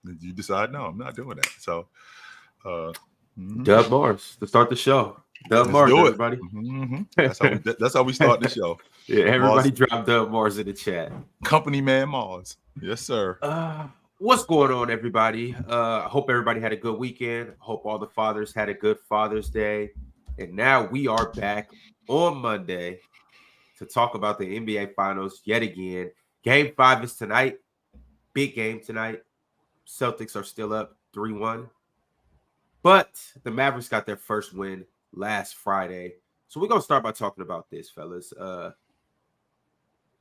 You decide, no, I'm not doing that. So, Dub Mars to start the show. Dub let's Mars, do it. everybody. That's how we start the show. Yeah, everybody Mars, drop Dub Mars in the chat. company man Mars. Yes, sir. What's going on, everybody? I hope everybody had a good weekend. Hope all the fathers had a good Father's Day. And now we are back on Monday to talk about the NBA Finals yet again. Game 5 is tonight. Big game tonight. Celtics are still up 3-1. But the Mavericks got their first win last Friday. So we're going to start by talking about this, fellas. How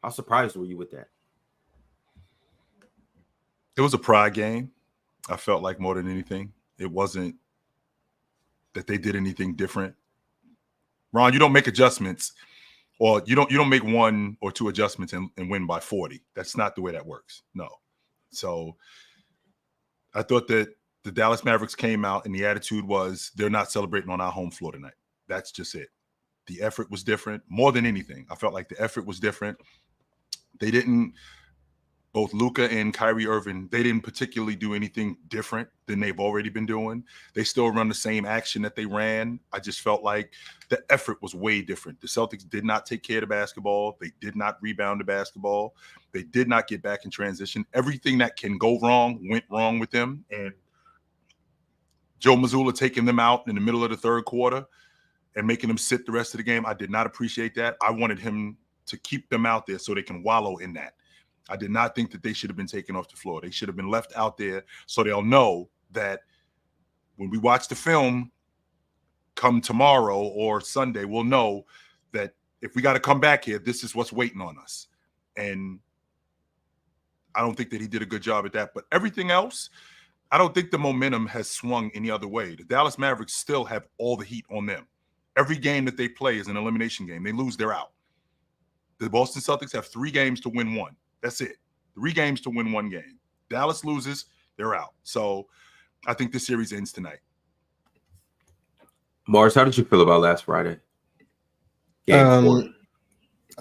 surprised were you with that? It was a pride game. I felt like more than anything. It wasn't that they did anything different. Ron, you don't make adjustments, or you don't make one or two adjustments and win by 40. That's not the way that works. No. So I thought that the Dallas Mavericks came out and the attitude was they're not celebrating on our home floor tonight. That's just it. The effort was different. More than anything, I felt like the effort was different. They didn't, both Luka and Kyrie Irving, they didn't particularly do anything different than they've already been doing. They still run the same action that they ran. I just felt like the effort was way different. The Celtics did not take care of the basketball. They did not rebound the basketball. They did not get back in transition. Everything that can go wrong went wrong with them. And Joe Mazzulla taking them out in the middle of the third quarter and making them sit the rest of the game, I did not appreciate that. I wanted him to keep them out there so they can wallow in that. I did not think that they should have been taken off the floor. They should have been left out there so they'll know that when we watch the film come tomorrow or Sunday, we'll know that if we got to come back here, this is what's waiting on us. And I don't think that he did a good job at that. But everything else, I don't think the momentum has swung any other way. The Dallas Mavericks still have all the heat on them. Every game that they play is an elimination game. They lose, they're out. The Boston Celtics have 3 games to win 1. That's it. 3 games to win 1 game. Dallas loses, they're out. So I think the series ends tonight. Mars, how did you feel about last Friday? Game 4.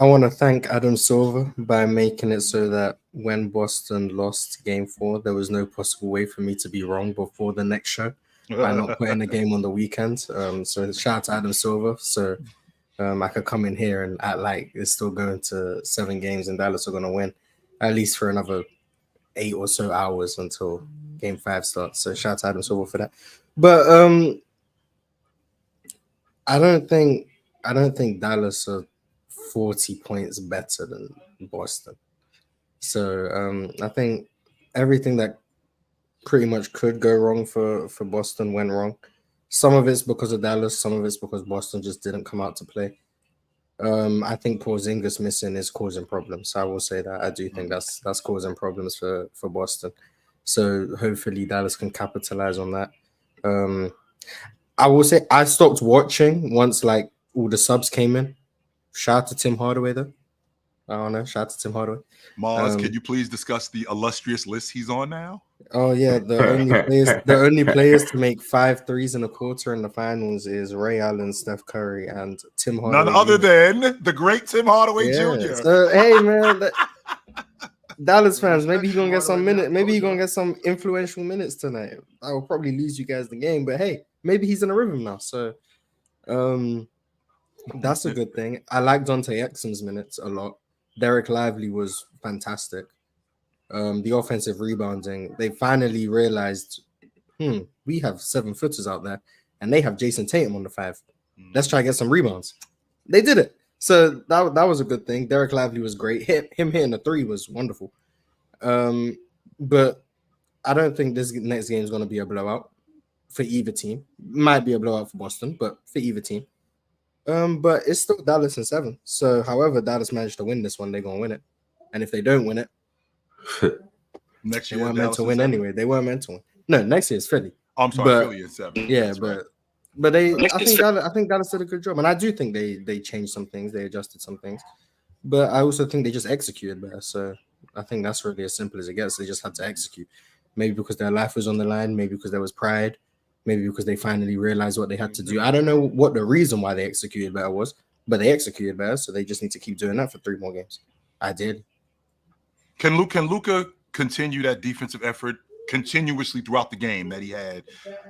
I want to thank Adam Silver by making it so that when Boston lost game 4, there was no possible way for me to be wrong before the next show by not putting the game on the weekend. So shout out to Adam Silver. So I could come in here and act like it's still going to 7 games and Dallas are going to win at least for another 8 or so hours until game 5 starts. So shout out to Adam Silver for that. But I don't think Dallas are 40 points better than Boston. So I think everything that pretty much could go wrong for Boston went wrong. Some of it's because of Dallas, some of it's because Boston just didn't come out to play. I think Porzingis missing is causing problems. I will say that. I do think that's causing problems for Boston. So hopefully Dallas can capitalize on that. I will say I stopped watching once like all the subs came in. Shout out to Tim Hardaway though. I don't know. Shout out to Tim Hardaway. Mars, can you please discuss the illustrious list he's on now? Oh yeah, the only players to make 5 threes in a quarter in the finals is Ray Allen, Steph Curry, and Tim Hardaway. None other than the great Tim Hardaway Jr. So hey man, Dallas fans, maybe he's gonna get some minutes. Maybe he's gonna get some influential minutes tonight. I will probably lose you guys the game, but hey, maybe he's in a rhythm now. So that's a good thing. I like Dante Exum's minutes a lot. Derek Lively was fantastic. The offensive rebounding, they finally realized, we have 7-footers out there, and they have Jayson Tatum on the 5. Let's try to get some rebounds. They did it. So that was a good thing. Derek Lively was great. Him hitting the 3 was wonderful. But I don't think this next game is going to be a blowout for either team. Might be a blowout for Boston, but for either team. But it's still Dallas in 7. So however Dallas managed to win this one, they're going to win it. And if they don't win it, next year they weren't Dallas meant to win anyway. They weren't meant to win. No, next year is Philly. Oh, I'm sorry, Philly is 7. Yeah, That's but right. but I think Dallas did a good job, and I do think they changed some things, they adjusted some things, but I also think they just executed better. So I think that's really as simple as it gets. They just had to execute. Maybe because their life was on the line, maybe because there was pride, maybe because they finally realized what they had to do. I don't know what the reason why they executed better was, but they executed better, so they just need to keep doing that for 3 more games. I did. Can Luka continue that defensive effort continuously throughout the game that he had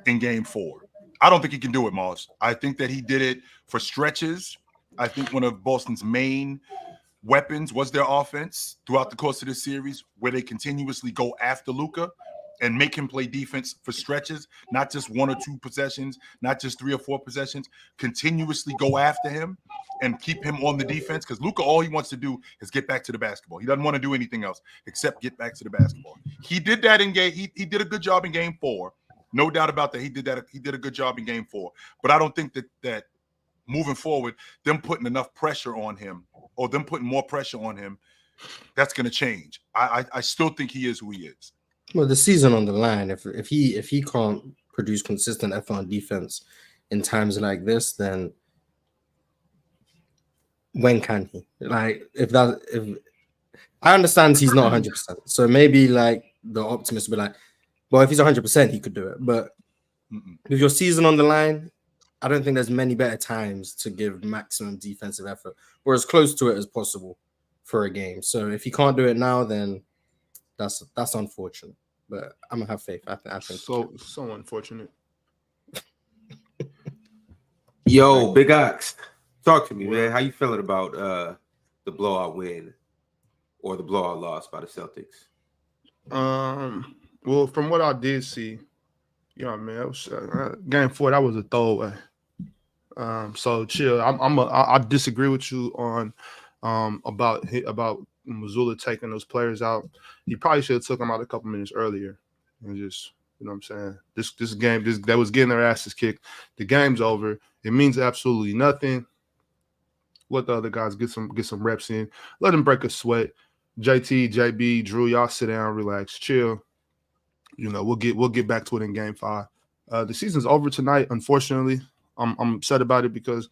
in game 4. I don't think he can do it, Moss. I think that he did it for stretches. I think one of Boston's main weapons was their offense throughout the course of this series, where they continuously go after Luka and make him play defense for stretches, not just 1 or 2 possessions, not just 3 or 4 possessions, continuously go after him and keep him on the defense. Because Luka, all he wants to do is get back to the basketball. He doesn't want to do anything else except get back to the basketball. He did that in game. He did a good job in game 4. No doubt about that. He did that. He did a good job in game 4. But I don't think that moving forward, them putting enough pressure on him or them putting more pressure on him, that's going to change. I still think he is who he is. Well, the season on the line. If he can't produce consistent effort on defense in times like this, then when can he? Like if I understand he's not 100%, so maybe like the optimist will be like, well, if he's 100%, he could do it. But with your season on the line, I don't think there's many better times to give maximum defensive effort or as close to it as possible for a game. So if he can't do it now, then that's unfortunate. But I'm gonna have faith. I think so unfortunate. Yo, Big Ox, talk to me, man. How you feeling about the blowout win or the blowout loss by the Celtics? Well, from what I did see, man, it was game 4. That was a throwaway. So chill. I disagree with you on about Mazzulla taking those players out. He probably should have took them out a couple minutes earlier and just, you know what I'm saying? This game, that was getting their asses kicked. The game's over. It means absolutely nothing. Let the other guys get some reps in. Let them break a sweat. JT, JB, Drew, y'all sit down, relax, chill. We'll get back to it in game 5. The season's over tonight. Unfortunately, I'm upset about it because,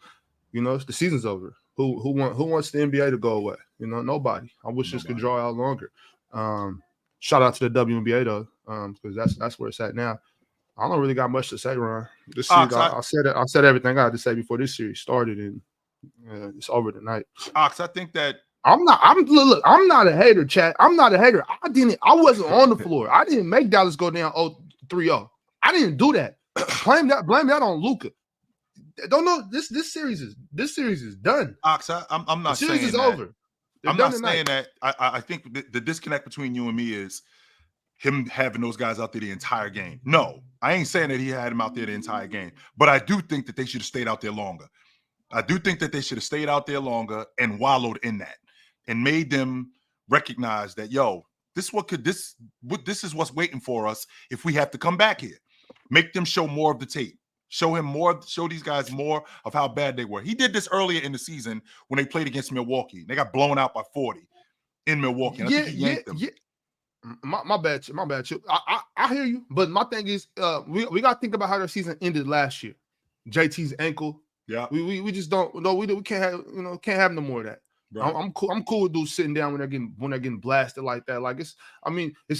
the season's over. Who wants the NBA to go away? Nobody. I wish this could draw out longer. Shout out to the WNBA though, because that's where it's at now. I don't really got much to say, Ron. This series, I said everything I had to say before this series started, and it's over tonight. Ox, I think that I'm not a hater, chat. I'm not a hater. I wasn't on the floor. I didn't make Dallas go down 3-0. I didn't do that. Blame that on Luka. Don't know this series is done. Ox, I'm not saying that. The series is over. I'm not saying that. I think the disconnect between you and me is him having those guys out there the entire game. No, I ain't saying that he had him out there the entire game, but I do think that they should have stayed out there longer. I do think that they should have stayed out there longer and wallowed in that and made them recognize that, this is what's waiting for us if we have to come back here. Make them show more of the tape. Show these guys more of how bad they were. He did this earlier in the season when they played against Milwaukee. They got blown out by 40 in Milwaukee. And I think he yanked them. Yeah. My bad. I hear you, but my thing is, we got to think about how their season ended last year. JT's ankle. Yeah. We just don't. No, we can't have no more of that. Right. I'm cool with dudes sitting down when they're getting blasted like that. Like it's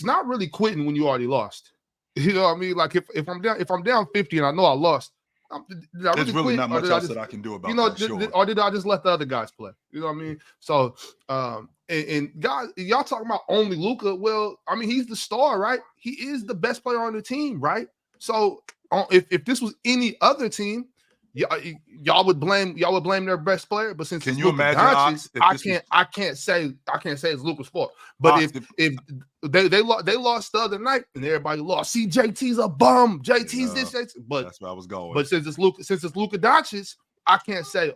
not really quitting when you already lost. You know what I mean? Like if I'm down 50 and I know I lost, there's really not much else that I can do about that. Sure. Or did I just let the other guys play? You know what I mean? So and guys, y'all talking about only Luka. Well, I mean, he's the star, right? He is the best player on the team, right? So if this was any other team, y'all would blame their best player. But since can you imagine? I can't say it's Luka's fault. But if they lost the other night and everybody lost. See, JT's a bum. JT's this. But that's where I was going. But since it's Luka Doncic, I can't say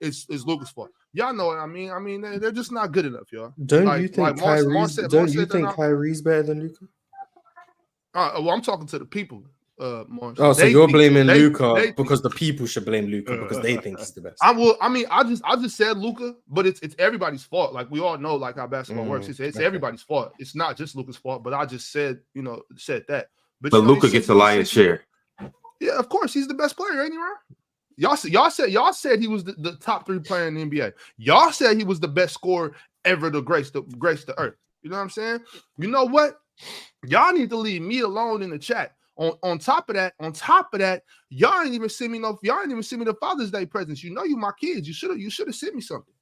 it's Luka's fault. Y'all know what I mean. I mean, they're just not good enough, y'all. Don't you think Kyrie's better than Luka? Well, I'm talking to the people. So you're blaming Luka because the people should blame Luka because they think he's the best. I just said Luka, but it's everybody's fault. Like we all know, like how basketball works. It's everybody's fault. It's not just Luka's fault. But I just said that. But Luka gets a lion's share. Yeah, of course he's the best player, ain't he, right? Y'all said he was the top 3 player in the NBA. Y'all said he was the best scorer ever to grace the earth. You know what I'm saying? You know what? Y'all need to leave me alone in the chat. On top of that, y'all ain't even send me the Father's Day presents. You know you my kids. You should have sent me something.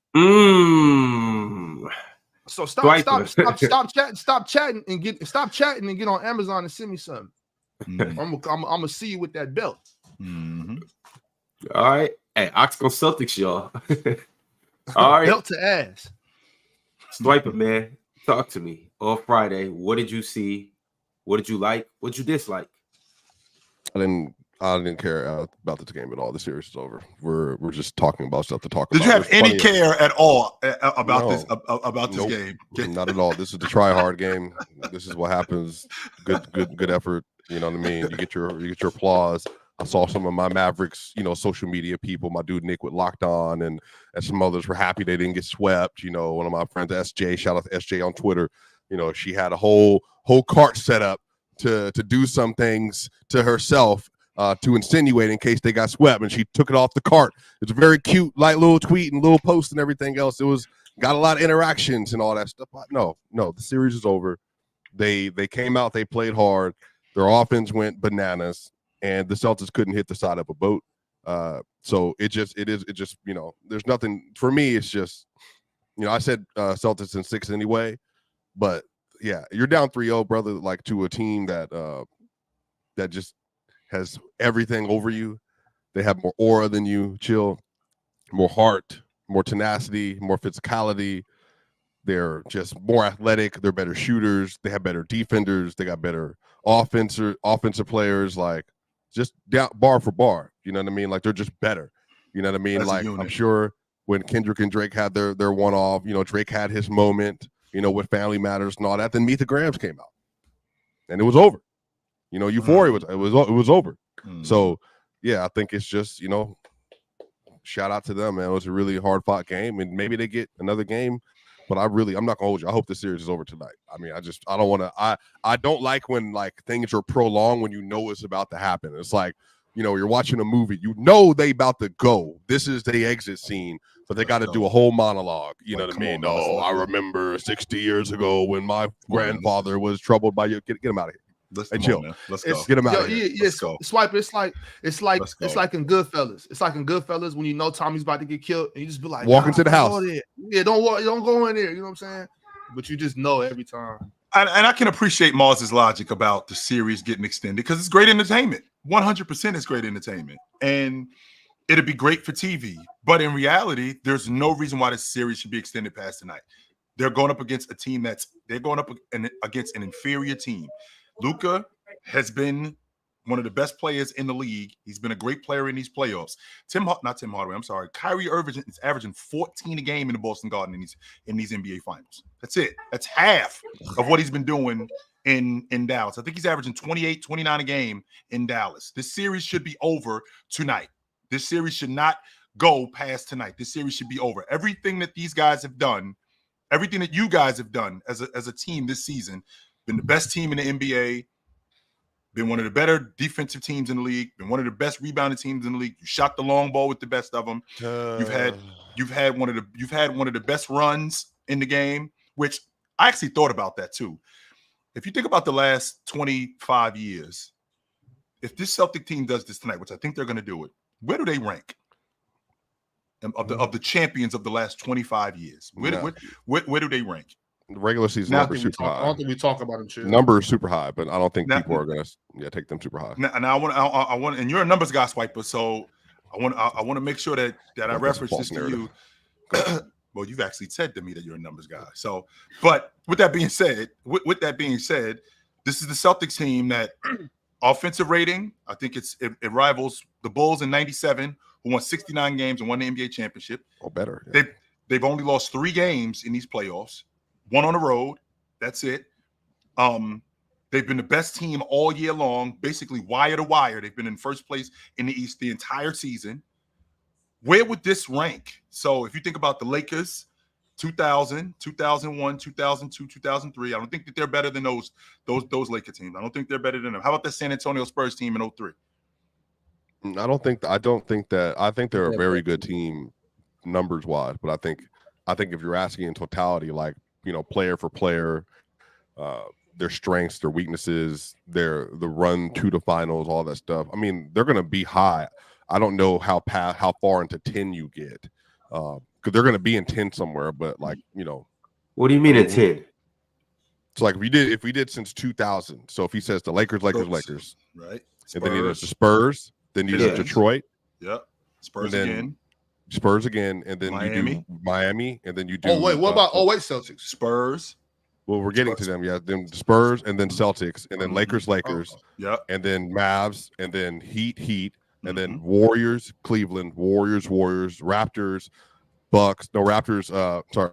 So Swipe stop chatting and get on Amazon and send me something. I'm gonna see you with that belt. All right. Hey, Ox go Celtics, y'all. All right. Belt to ass. Swiper, man. Talk to me. On Friday, what did you see? What did you like? What did you dislike? I didn't care about this game at all. The series is over. We're just talking about stuff to talk Did about. you have any care at all about No. this about this game? Not at all. This is the try hard game. This is what happens. Good effort. You know what I mean? You get your applause. I saw some of my Mavericks, social media people. My dude Nick with Locked On, and some others were happy they didn't get swept. One of my friends, SJ, shout out to SJ on Twitter. She had a whole cart set up to do some things to herself to insinuate in case they got swept, and she took it off the cart. It's a very cute, like little tweet and little post and everything else. It got a lot of interactions and all that stuff. But no, the series is over. They came out, they played hard. Their offense went bananas. And the Celtics couldn't hit the side of a boat. So it just, there's nothing for me. It's just, I said Celtics in 6 anyway, but yeah, you're down 3-0, brother, like to a team that just has everything over you. They have more aura than you, chill, more heart, more tenacity, more physicality. They're just more athletic. They're better shooters. They have better defenders. They got better offensive players. Like, just down bar for bar, you know what I mean? Like, they're just better, you know what I mean? Like, I'm sure when Kendrick and Drake had their one off, Drake had his moment, with Family Matters and all that. Then Meet the Grams came out, and it was over. Euphoria was over. So yeah, I think it's just shout out to them, man. It was a really hard fought game, and maybe they get another game. But I'm not gonna hold you. I hope the series is over tonight. I mean, I don't want to. I don't like when things are prolonged when it's about to happen. It's like you're watching a movie. They about to go. This is the exit scene, but they got to do a whole monologue. You know what I mean? I remember 60 years ago when my grandfather was troubled by you. Get him out of here. Let's chill. Let's go. Get him out of here. Yes, Swipe. It's like in Goodfellas. It's like in Goodfellas when Tommy's about to get killed, and you just be like, walk into the house. Yeah, don't go in there. You know what I'm saying? But you just know every time. And I can appreciate Mars's logic about the series getting extended because it's great entertainment. 100% is great entertainment, and it'd be great for TV. But in reality, there's no reason why this series should be extended past tonight. They're going up against a team against an inferior team. Luka has been one of the best players in the league. He's been a great player in these playoffs. Kyrie Irving is averaging 14 a game in the Boston Garden in these NBA finals. That's it. That's half of what he's been doing in Dallas. I think he's averaging 28, 29 a game in Dallas. This series should be over tonight. This series should not go past tonight. This series should be over. Everything that these guys have done, everything that you guys have done as a team this season, been the best team in the NBA, been one of the better defensive teams in the league, been one of the best rebounding teams in the league. You shot the long ball with the best of them. You've had one of the best runs in the game, which I actually thought about that too. If you think about the last 25 years, if this Celtic team does this tonight, which I think they're going to do it, where do they rank of the champions of the last 25 years? Where do they rank? The regular season number is super high. I don't think we talk about them. Number is super high, but I don't think people are going to take them super high. And I want, and you're a numbers guy, Swiper. So I want to make sure that I reference this to you. Well, you've actually said to me that you're a numbers guy. So, but with that being said, this is the Celtics team that offensive rating, I think it rivals the Bulls in '97, who won 69 games and won the NBA championship. Or better. Yeah. They've only lost 3 games in these playoffs. 1 on the road. That's it. They've been the best team all year long, basically wire to wire. They've been in first place in the East the entire season. Where would this rank? So if you think about the Lakers, 2000, 2001, 2002, 2003, I don't think that they're better than those Laker teams. I don't think they're better than them. How about the San Antonio Spurs team in 03? I think they're a very good team numbers wise, but I think if you're asking in totality, like, player for player, their strengths, their weaknesses, the run to the finals, all that stuff. I mean, they're going to be high. I don't know how far into 10 you get, because they're going to be in 10 somewhere. But What do you mean in 10? So like if we did since 2000. So if he says the Lakers, right? and then he does the Spurs, then you do Detroit. Yep. Spurs again, and then you do Miami, and then you do. Oh wait, what about Celtics? Spurs. Well, we're getting to them. Yeah, then Spurs, and then Celtics, and then Lakers. Yep. And then Mavs, and then Heat, and then Warriors, Cleveland, Warriors, Raptors, Bucks. No, Raptors.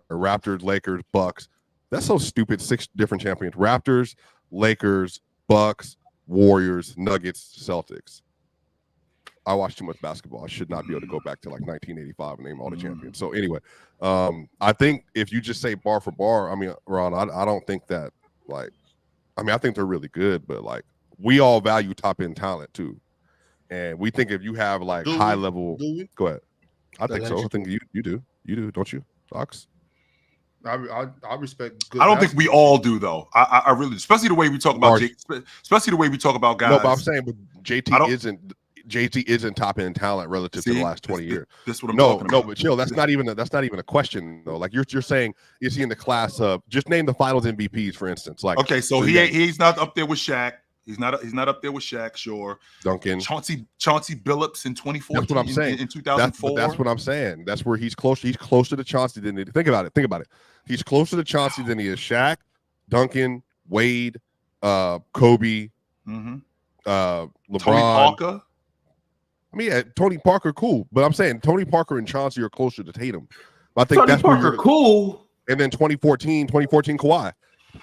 Raptors, Lakers, Bucks. That's so stupid. 6 different champions: Raptors, Lakers, Bucks, Warriors, Nuggets, Celtics. I watch too much basketball. I should not be able to go back to like 1985 and name all the champions. So anyway, I think if you just say bar for bar, I mean, Ron, I don't think that like, I mean, I think they're really good, but like we all value top end talent too, and we think if you have like high level, go ahead. I think so. I think you do, don't you, Ox? I respect. Good I don't think we all do though. I really, especially the way we talk about, especially the way we talk about guys. No, but I'm saying, but JT isn't top end talent relative to the last 20 years. This is what I'm talking about. No, but chill. That's not even a question though. Like you're saying, is he in the class of just name the Finals MVPs for instance? Like okay, so he's not up there with Shaq. He's not up there with Shaq. Sure, Duncan, Chauncey Billups in 2014. That's what I'm saying. In 2004. That's what I'm saying. That's where he's close. He's closer to Chauncey than think about it. He's closer to Chauncey than he is Shaq, Duncan, Wade, Kobe, LeBron, Tony Parker. I mean, Tony Parker, cool, but I'm saying Tony Parker and Chauncey are closer to Tatum. I think Tony that's Parker, where you're cool. And then 2014 Kawhi.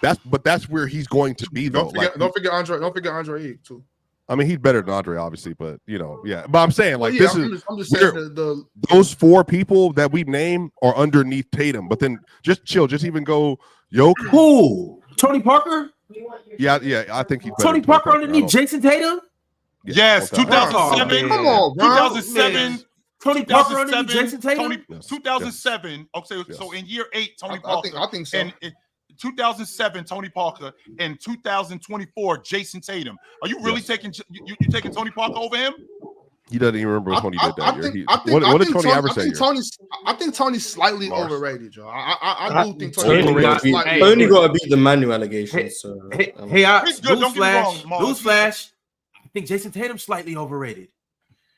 That's where he's going to be though. Don't forget Andre Iguodala too. I mean, he's better than Andre, obviously, but yeah. But I'm saying like I'm just saying those 4 people that we name are underneath Tatum. But then just chill, just even go Jokic. Who? Tony Parker? Yeah, I think he's better Tony Parker underneath Jayson Tatum. Yes, 2007. Come on, bro. 2007. Tony Parker underneath Jayson Tatum. 2007. Okay, so in year 8, Tony Parker. I think so. And 2007, Tony Parker. In 2024, Jayson Tatum. Are you really taking you taking Tony Parker over him? He doesn't even remember what Tony did that year. What did Tony average that year? I think Tony's slightly overrated, Joe. I do think Tony's overrated. Tony got to beat the Manu allegations. Newsflash. I think Jayson Tatum's slightly overrated.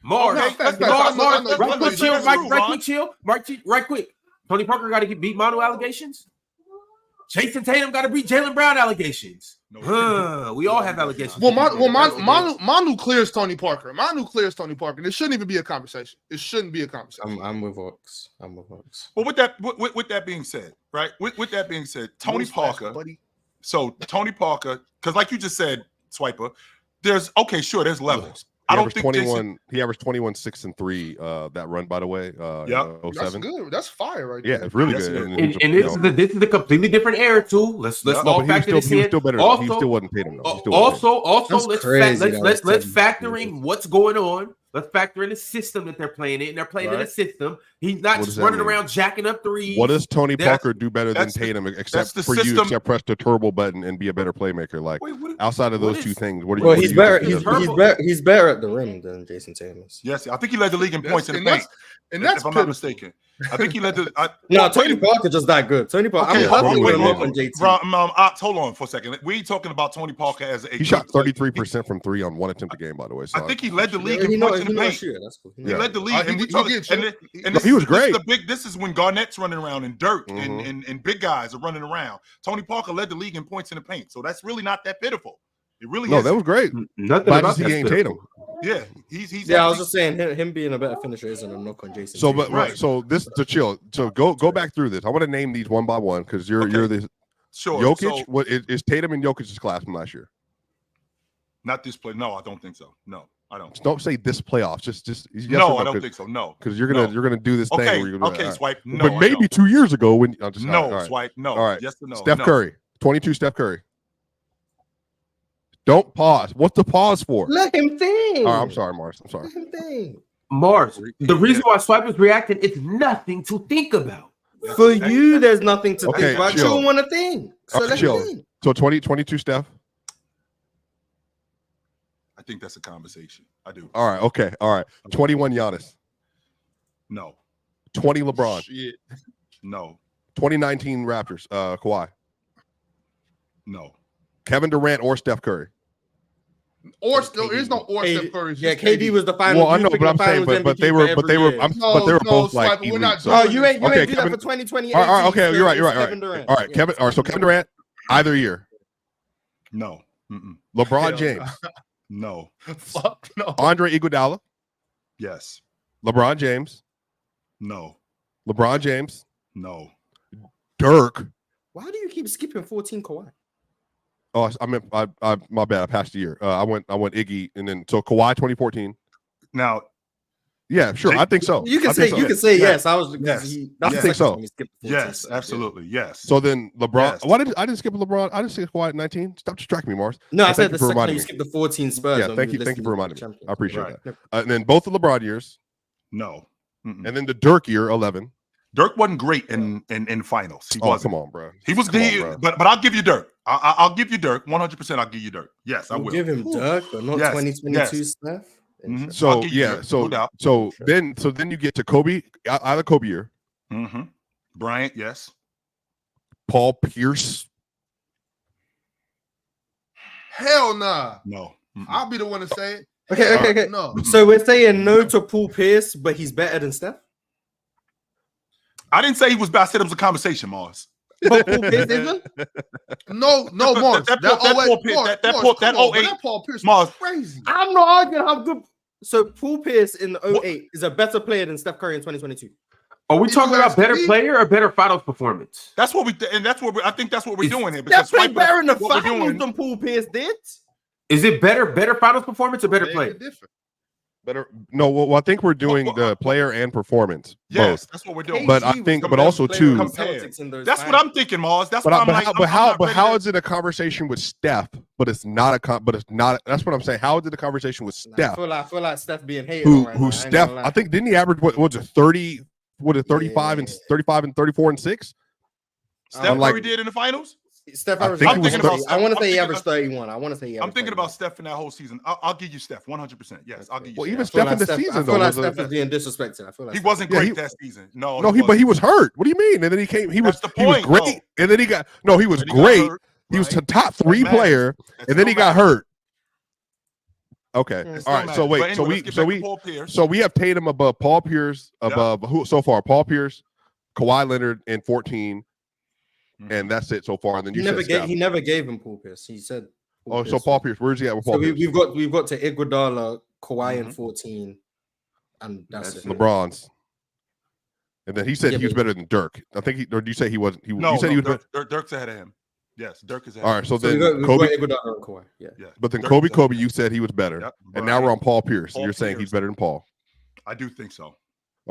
Mars, right quick. Tony Parker got to beat Manu allegations. Jayson Tatum got to beat Jaylen Brown allegations. We all have allegations. Manu clears Tony Parker. And it shouldn't even be a conversation. I'm with Ox. Well, with that being said, right? With that being said, Tony Parker. So Tony Parker, because like you just said, Swiper, there's levels. I don't think 21. He averaged 21, 6 and 3. That run, by the way. That's good. That's fire, right there. Yeah, it's really good. And this is a completely different era too. Let's all factor this in. He was still better. He still wasn't Tatum though. Let's factor in what's going on. Let's factor in the system that they're playing in. They're playing in a system. He's not just running around jacking up threes. What does Tony Parker do better than Tatum, except for you, except press the turbo button and be a better playmaker? Like outside of those two things, what do you? Well, he's better. He's better at the rim than Jayson Tatum is. Yes, I think he led the league in points in the paint. And that's if I'm not mistaken. I think he led the. Tony Parker just that good. Tony Parker. Hold on for a second. We ain't talking about Tony Parker as a. He shot 33% from 3 on 1 attempt a game, by the way. So I think he led the league in points in the paint. He led the league, and he was great. This is when Garnett's running around and Dirk and big guys are running around. Tony Parker led the league in points in the paint, so that's really not that pitiful. It really is. That was great. Nothing about he ain't Tatum. Yeah, he's. Yeah, I was just saying him being a better finisher isn't a knock on Jayson. So, but right. So this to chill. So go back through this. I want to name these one by one because you're the sure. Jokic. What is Tatum and Jokic's class from last year? Not this play. No, I don't think so. No, I don't. Don't say this playoffs. Just yes no, I don't think so. No, because you're gonna do this thing. Where you're gonna, Swipe. No, but maybe 2 years ago when Swipe. No. All right. Yes or no. Steph Curry. 22. Steph Curry. Don't pause. What's the pause for? Let him think. I'm sorry, Mars. I'm sorry. Let him think. Mars, the reason why Swipe is reacting, it's nothing to think about. For you, there's nothing to think about. You don't want to think. So let him think. So 22 Steph. I think that's a conversation. I do. All right. Okay. All right. 21 Giannis. No. 20 LeBron. Shit. No. 2019 Raptors, Kawhi. No. Kevin Durant or Steph Curry. Or still, there is no or KD. Steph Curry. Yeah, KD was the final. Well, I know, but I'm saying, but they were both like we're not elite. doing Oh, you ain't Okay, do that for 2020. All right, okay, you're right. Kevin Durant. All right, Kevin. All right, so Kevin Durant, either year. No. Mm-mm. LeBron James. No. Fuck no. Andre Iguodala. Yes. LeBron James. No. LeBron James. No. Dirk. Why do you keep skipping 14 Kawhi? Oh, I meant my bad. I passed the year. I went Iggy, and then so Kawhi 2014. Now, yeah, sure. I think so. You can I say think so. you can say yes. I was Yes. that's I the think second so. time he skipped 14, yes, so, absolutely. Yes. So then LeBron. Yes. Why did I didn't skip LeBron? I didn't skip Kawhi at 19. Stop distracting me, Mars. No, I And said thank the you for second time reminding you me. skipped the 14 Spurs. Yeah, when thank we you were for listening reminding to the me. champions. I appreciate Right. that. And then both the LeBron years, No. Mm-mm. and then the Dirk year 11. Dirk wasn't great in finals. He wasn't. Come on, bro. He was the, but I'll give you Dirk. I'll give you Dirk. 100%. I'll give you Dirk. Yes, I We'll will. give him Dirk, but not Yes, 2022 yes. Steph. Mhm. I'll So give you yeah, Dirk, so no doubt. so then you get to Kobe, either Kobe year, Mm-hmm. Bryant, yes. Paul Pierce. Hell nah. No. Mm-mm. I'll be the one to say it. Okay. No. So we're saying no to Paul Pierce, but he's better than Steph. I didn't say he was bad. I said it was a conversation, Mars. But Paul Pierce isn't. No, Mars. that Paul Pierce Mars. was crazy. I'm not arguing how good. So Paul Pierce in the 08 is a better player than Steph Curry in 2022. Are we If talking you about ask better me- player or better finals performance? That's what we and that's what I think that's what we're doing here. Steph played right, better in the what we're finals doing- than Paul Pierce did. Is it better finals performance or better Beg player? to differ. Better. No, well, I think we're doing the player and performance. Yes, Both. that's what we're doing. But I KG was think- the but best also player too- in the Compare. Celtics in those That's what finals. I'm thinking, Mars. That's But what I'm like. how is it a conversation with Steph? But it's not but it's not. That's what I'm saying. How is it a conversation with Nah, Steph? I feel like Steph being hated on right now. Who I ain't Steph? gonna lie. I think didn't he average what was it 30? What is 35 Yeah. and 35 and 34 and 6? Steph Unlike- Curry did in the finals. Steph I averaged. think I'm it was thinking about. Steph. I want to I'm say he thinking averaged 31. I want to say he I'm averaged thinking 31. about Steph in that whole season. I'll give you Steph 100%. Yes, I'll give you. Well, Steph. even I feel Steph like in the Steph- season I though. feel like was a- Steph is being disrespected. I feel like He Steph- wasn't Yeah, great he- that season. No, but he was hurt. What do you mean? And then he came. He was That's the he was point, great. though. And then he got no. He was But he got great. hurt, He was right? a top 3 matters. player, That and then he still got matters. hurt. Okay. Yeah, It All still right. So matters. wait. But anyway, let's get back to Paul Pierce. So we have Tatum above Paul Pierce, above who so far? Paul Pierce, Kawhi Leonard in 14, and that's it so far. And then you said Steph. He never gave him Paul Pierce. He said. Oh, so Paul Pierce. Where's he at with Paul So Pierce? we've got to Iguodala, Kawhi in 14, and that's it. LeBron's. And then he said Yeah, he was but- better than Dirk. I think or did you say he wasn't? No, you said he was better. Dirk's ahead of him. Yes, Dirk is ahead. All right. So So then we've Kobe. got Iguodala and Kawhi. Yeah. Yeah, But then Dirk Kobe, is ahead. you said he was better. Yep, And now we're on Paul Pierce. Paul and you're saying he's Pierce. better than Paul. I do think so.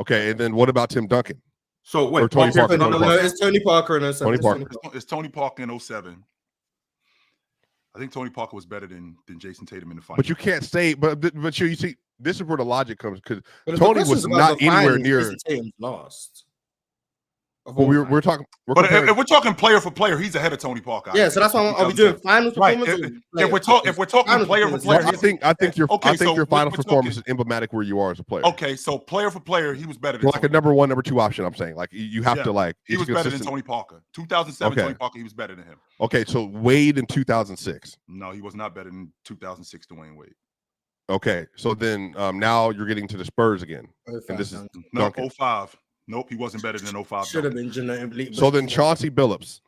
Okay. And then what about Tim Duncan? So Or wait, Tony Paul Pierce Parker, is on the Tony No, list. it's Tony Parker and Tony Parker. It's Tony Parker in 07. I think Tony Parker was better than Jayson Tatum in the finals. But you can't say. But you see, this is where the logic comes because But if Tony the was question's about not the anywhere finals, near. Jayson Tatum's lost. Of But all we're time. talking. We're But comparing, if we're talking player for player, he's ahead of Tony Parker. Yeah, so that's why are we doing finals Right. performance? If we're talking Finals player for performance, player, Well, I think your Okay, so your finals we're performance talking- is emblematic where you are as a player. Okay, so player for player, he was better than You're like a Tony. number 1, number 2 option. I'm saying like you have Yeah. to like. He it's was better than consistent. Tony Parker. 2007, Okay. Tony Parker, he was better than him. Okay, so Wade in 2006. No, he was not better than 2006 Dwayne Wade. Okay, so then now you're getting to the Spurs again, and this is No, Duncan. 05. Nope, he wasn't better than 05. Should have been genetically. So then Chauncey Billups.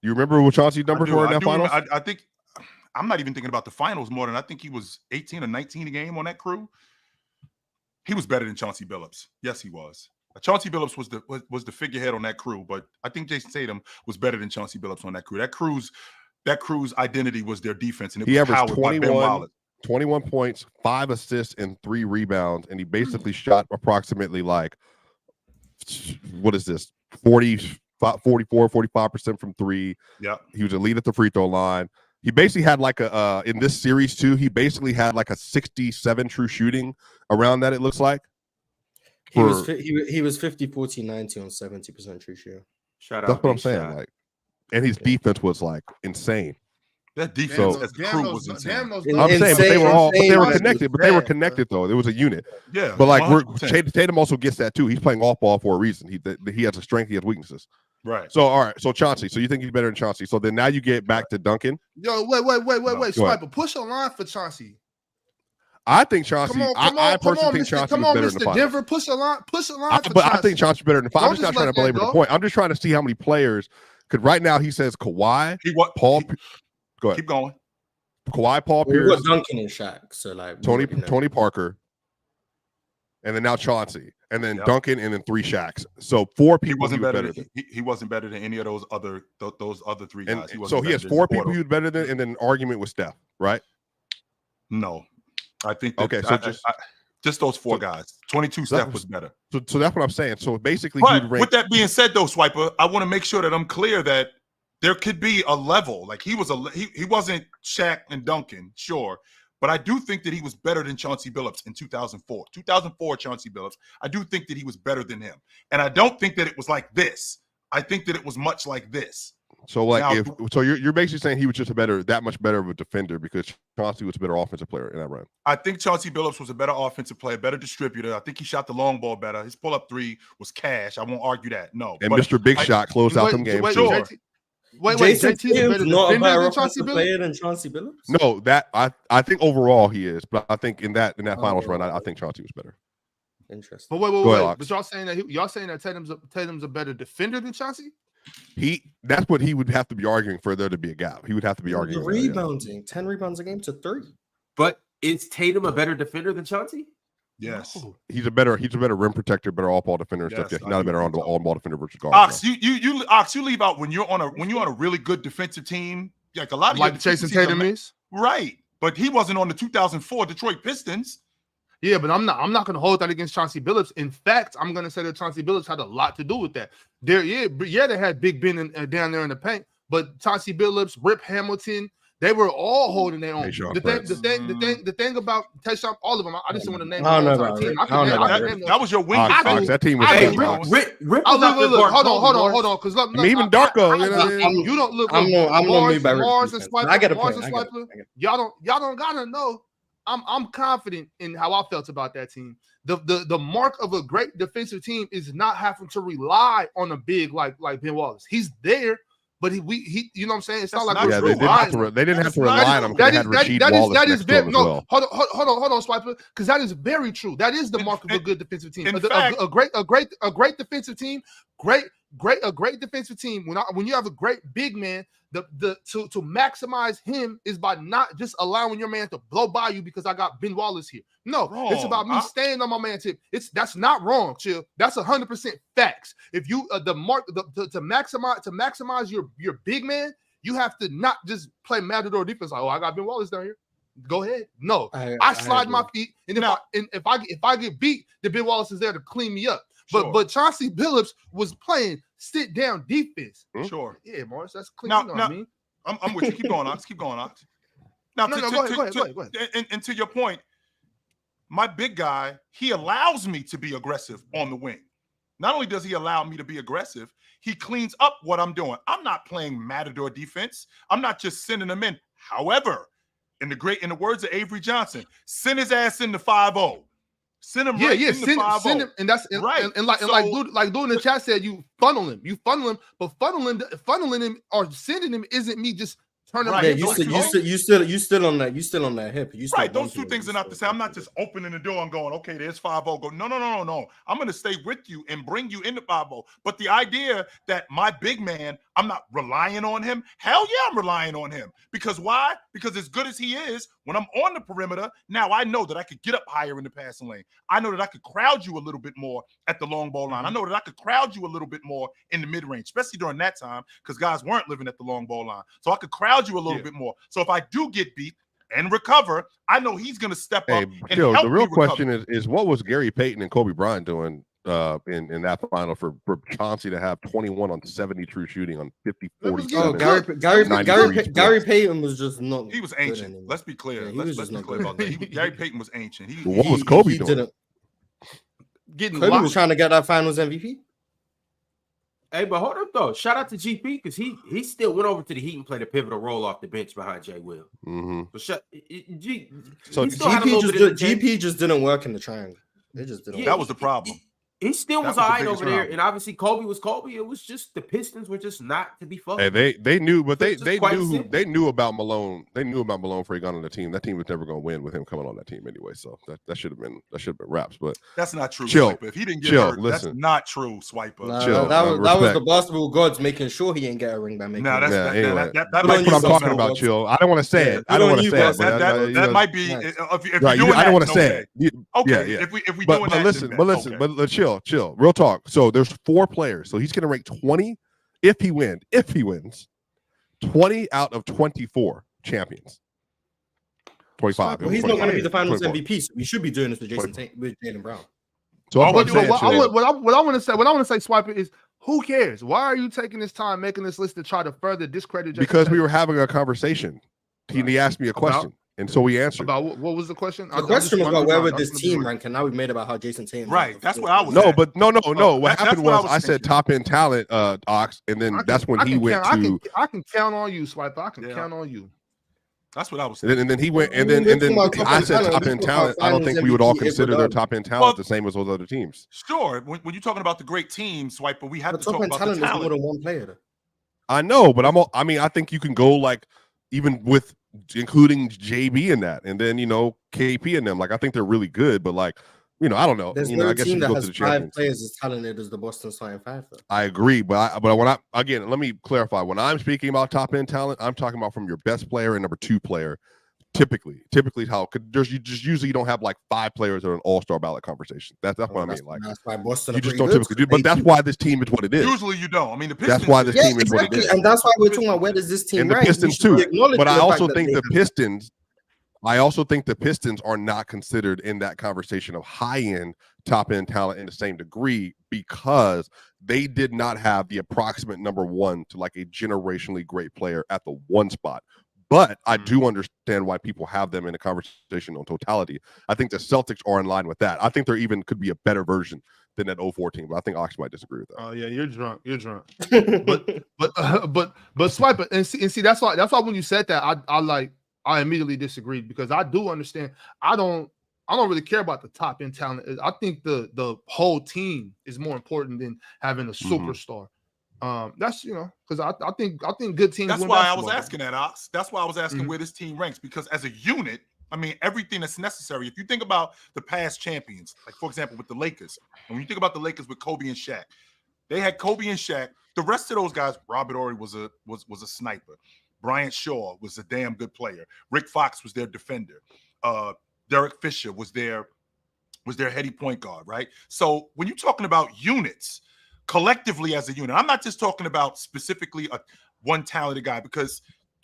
You remember what Chauncey's numbers were in that finals? I think I'm not even thinking about the finals more than I think he was 18 or 19 a game on that crew. He was better than Chauncey Billups. Yes, he was. Chauncey Billups was the figurehead on that crew, but I think Jayson Tatum was better than Chauncey Billups on that crew. That crew's identity was their defense, and it He was averaged powered by Ben 21 Wallace. 21 points, 5 assists, and 3 rebounds, and he basically shot approximately like, what is this, 45% from 3. Yeah, He was elite at the free throw line. He basically had like a in this series too. He basically had like a 67 true shooting around that. It looks like he was 50, 40, 90 on 70% true shooter. Shout out. that's what I'm Big saying. Shot. Like, and his defense was like insane. That defense So- as a crew was insane. I'm saying, but they were all, but they were Insane. connected. But they were connected though. It was a unit. Yeah, But like, 100%. Tatum also gets that too. He's playing off ball for a reason. He has a strength. He has weaknesses. right. So all right. So Chauncey. So you think he's better than Chauncey? So then now you get back to Duncan. Yo, wait. Go ahead. Swiper, push a line for Chauncey. I think Chauncey. I personally think Chauncey was better than the Mr. finals. Denver, push a line for But Chauncey. I think Chauncey's better than the finals. I'm just not Don't trying to just let belabor that the go. point. I'm just trying to see how many players. Because right now he says Kawhi, Paul. Go ahead. Keep going. Kawhi, Paul We've Pierce, got Duncan and Shaq, so like Tony Parker, and then now Chauncey, and then Yep. Duncan, and then 3 Shaqs. So 4 He people wasn't better. than. He wasn't better than any of those other 3 And guys. He wasn't so he better has than 4 Porter. people he was better than, and then an argument with Steph, right? No, I think that, Okay, so just those 4 so- guys. 22 so that Steph was better. So that's what I'm saying. So basically, But he would with that being said, though, Swiper, I want to make sure that I'm clear that there could be a level. Like he wasn't Shaq and Duncan, sure, but I do think that he was better than Chauncey Billups in 2004. 2004 Chauncey Billups, I do think that he was better than him, and I don't think that it was like this. I think that it was much like this. So like Now- you're basically saying he was just that much better of a defender because Chauncey was a better offensive player in that run. I think Chauncey Billups was a better offensive player, better distributor. I think he shot the long ball better. His pull-up 3 was cash. I won't argue that. No. And But Mr. Big Shot closed out them games. sure. Jason JT is better Tatum's not a defender better than Chauncey offensive Billups? player than Chauncey Billups. No, that I think overall he is, but I think in that finals run, I think Chauncey was better. Interesting. But wait. Go ahead, Ox. But y'all saying that Tatum's a better defender than Chauncey? That's what he would have to be arguing for there to be a gap. He would have to be The arguing. that, rebounding, 10 rebounds a game to 3. But is Tatum a better defender than Chauncey? Yes. No. He's a better rim protector, better off ball defender and stuff. Yes, Yeah, he's I not a do better think so. on ball defender versus guard. Ox, you leave out when you're on a really good defensive team, like a lot of Like your Jayson defensive Tatum teams is? are right, but he wasn't on the 2004 Detroit Pistons. Yeah, but I'm not going to hold that against Chauncey Billups. In fact, I'm going to say that Chauncey Billups had a lot to do with that. They had Big Ben down there in the paint, but Chauncey Billups, Rip Hamilton, they were all holding their own. Tayshaun The thing about Tayshaun, all of them, I just want to name I don't the know entire about team. Rip. I I can don't name- know I about can Rip. name That was your wing Ox, defense. that team was Hey, crazy. Rip Ox. was Oh, out there look, guarding hold Mars. on, because I mean, even Darko, you know what I mean? you don't look. I'm not moved by Rip's Mars and defense. Swiper. I get a Mars point. and I get Swiper. it. Y'all don't gotta know. I'm confident in how I felt about that team. The mark of a great defensive team is not having to rely on a big like Ben Wallace. He's there, but he you know what I'm saying? It's not like That's we're not Yeah, true. they didn't have to rely on him. That They had is Rasheed that Wallace is next to very him as no. well. Hold on, Swiper, because that is very true. That is the mark of a good defensive team. in A fact- great defensive team. A great defensive team. When you have a great big man, to maximize him is by not just allowing your man to blow by you because I got Ben Wallace here. No, it's about me staying on my man's hip. That's not wrong, chill. That's 100% facts. If you to maximize your big man, you have to not just play matador defense. Like, oh, I got Ben Wallace down here. Go ahead. No, I slide my feet, and if I get beat, then Ben Wallace is there to clean me up. Sure. But Chauncey Billups was playing sit down defense. Sure. Yeah, Morris, that's clean. Now- You know now- what I mean? I'm with you. Keep going, Ox. Keep going, Ox. Now, No, go ahead. And to your point, my big guy, he allows me to be aggressive on the wing. Not only does he allow me to be aggressive, he cleans up what I'm doing. I'm not playing matador defense. I'm not just sending him in. However, in the words of Avery Johnson, send his ass in the 5-0. Send him right in the 5-0. Send him, and that's Right. And like dude in the chat said, you funnel him, but funneling him or sending him isn't me just turning. Right. Yeah, Right. you still on that hip. You still Right, those two bumping things it. are not the same. I'm not just opening the door and going, okay, there's 5-0. Go, no. I'm going to stay with you and bring you into 5-0. But the idea that my big man, I'm not relying on him. Hell yeah, I'm relying on him. Because why? Because as good as he is, when I'm on the perimeter, now I know that I could get up higher in the passing lane. I know that I could crowd you a little bit more at the long ball line. I know that I could crowd you a little bit more in the mid-range, especially during that time, because guys weren't living at the long ball line. So I could crowd you a little bit more. So if I do get beat and recover, I know he's going to step up and help the real me recover. question is what was Gary Payton and Kobe Bryant doing in that final for Chauncey to have 21 on 70 true shooting on 50-40? Oh, Gary Payton was just not. He was good ancient. anymore. Let's be clear. Yeah, he let's was just be not clear good. about that. Gary Payton was ancient. What was Kobe doing? didn't- Getting Kobe locked. was trying to get that Finals MVP. Hey, but hold up though. Shout out to GP because he still went over to the Heat and played a pivotal role off the bench behind Jay Will. So GP just didn't work in the triangle. It just didn't. That was the problem. He still was all right over there, and obviously Kobe was Kobe. It was just the Pistons were just not to be fucked. Hey, they knew, but they knew about Malone. They knew about Malone before he got on the team. That team was never going to win with him coming on that team anyway. So that should have been wraps. But that's not true. Chill. Swiper. If he didn't get hurt, listen. that's not true. Swiper. Nah, chill. That was the basketball gods making sure he didn't get a ring by making. Nah, anyway. That's what I'm talking about. Chill. I don't want to say it. I don't want to say it. That might be. Nice. If right, you're doing I don't want that, to say it. Okay. Yeah. If we but doing that, listen. But chill. Real talk. So there's 4 players. So he's going to rank 20 if he wins 20 out of 24 champions. 25. Well, he's not going to be the finals 24. MVP. So we should be doing this with Jaylen Brown. So what I want to say, Swiper, is who cares? Why are you taking this time making this list to try to further discredit Jayson because Tatum? we were having a conversation. He asked me a question. And so we answered. About what was the question? The question was about where would this team rank, and now we've made about how Jayson Tatum. Right. That's what I was. No, but no. What happened was I said thinking. top end talent, Ox, and then that's when he went to. I can count on you, Swiper. I can count on you. That's what I was. And then he went, and then I said top end talent. I don't think we would all consider their top end talent the same as those other teams. Sure. When you're talking about the great teams, Swiper, we have to talk about the talent. Is more than one player. I know, but I think you can go like even with including JB in that, and then KP in them. Like I think they're really good, but like I don't know. There's no team that has 5 players as talented as the Boston starting 5. Though. I agree, but let me clarify. When I'm speaking about top end talent, I'm talking about from your best player and number 2 player. Typically, you usually don't have like 5 players that are an all-star ballot conversation. That's what I mean. Like that's why Boston. You just don't typically do, but that's why this team is what it is. Usually you don't. I mean, the Pistons. That's why this team is what it is, and that's why we're talking about where does this team and the rank? Pistons too. But I also think the Pistons. I also think the Pistons are not considered in that conversation of high-end, top-end talent in the same degree because they did not have the approximate number 1 to like a generationally great player at the 1 spot. But I do understand why people have them in a conversation on totality. I think the Celtics are in line with that. I think there even could be a better version than that 04 team, but I think Ox might disagree with that. Oh yeah, you're drunk. but Swiper and see that's why when you said that I immediately disagreed because I do understand. I don't really care about the top end talent. I think the whole team is more important than having a superstar. That's because I think good teams. That's why I was asking that, Ox. That's why I was asking where this team ranks because as a unit, I mean everything that's necessary. If you think about the past champions, like for example with the Lakers, and when you think about the Lakers with Kobe and Shaq, they had Kobe and Shaq. The rest of those guys, Robert Horry was a sniper. Bryant Shaw was a damn good player. Rick Fox was their defender. Derek Fisher was their heady point guard, right? So when you're talking about units, collectively as a unit, I'm not just talking about specifically one talented guy because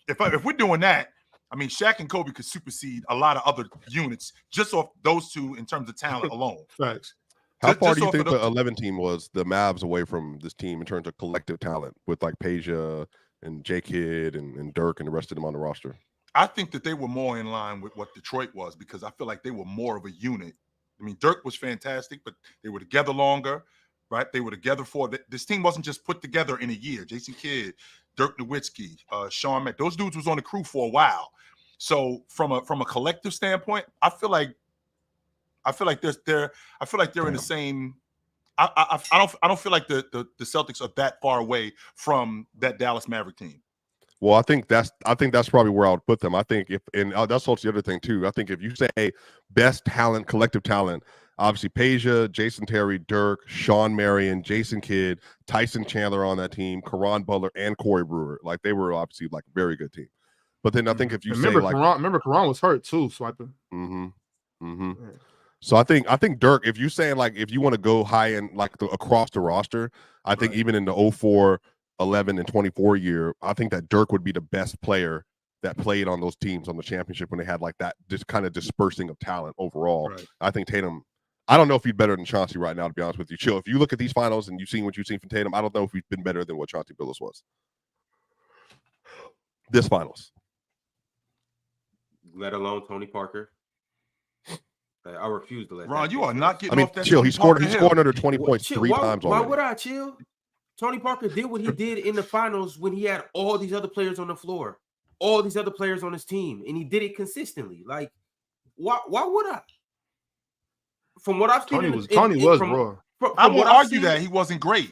if we're doing that, I mean Shaq and Kobe could supersede a lot of other units just off those two in terms of talent alone. Facts. How far do you think the 11 team was, the Mavs, away from this team in terms of collective talent with like Peja and J Kidd and Dirk and the rest of them on the roster? I think that they were more in line with what Detroit was because I feel like they were more of a unit. I mean, Dirk was fantastic, but they were together longer, right? They were together this team wasn't just put together in a year. Jason Kidd, Dirk Nowitzki, Sean Mack, those dudes was on the crew for a while. So from a collective standpoint, I feel like they're in the same. I don't feel like the Celtics are that far away from that Dallas Maverick team. Well, I think that's probably where I would put them. I think that's also the other thing too. I think if you say best talent, collective talent, obviously Peja, Jason Terry, Dirk, Sean Marion, Jason Kidd, Tyson Chandler on that team, Caron Butler, and Corey Brewer, like they were obviously like a very good team. But then I think if you remember Caron was hurt too, Swiping. So I think Dirk, if you saying like if you want to go high end like across the roster, I think even in the 04, 11, and 24 year, I think that Dirk would be the best player that played on those teams on the championship when they had like that just kind of dispersing of talent overall. Right. I think Tatum, I don't know if he's better than Chauncey right now, to be honest with you. Chill. If you look at these finals and you've seen what you've seen from Tatum, I don't know if he's been better than what Chauncey Billups was. This finals. Let alone Tony Parker. I refuse to let Ron, you are not getting off that. Chill. He scored under 20 points chill. 3 times already. Why would I chill? Tony Parker did what he did in the finals when he had all these other players on the floor, all these other players on his team, and he did it consistently. Like, why would I? From what I've seen, Tony was raw. I won't argue that he wasn't great.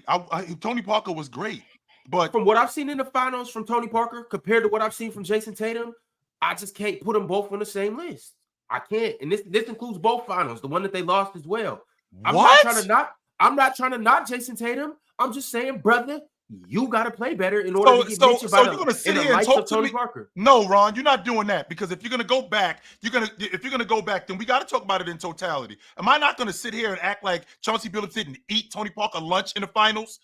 Tony Parker was great, but from what I've seen in the finals from Tony Parker compared to what I've seen from Jayson Tatum, I just can't put them both on the same list. I can't, and this includes both finals, the one that they lost as well. I'm not trying to knock Jayson Tatum. I'm just saying, brother, you got to play better in order to get mentioned by you're gonna sit here and talk to Tony Parker. No, Ron, you're not doing that, because if you're gonna go back, then we got to talk about it in totality. Am I not gonna sit here and act like Chauncey Billups didn't eat Tony Parker lunch in the finals?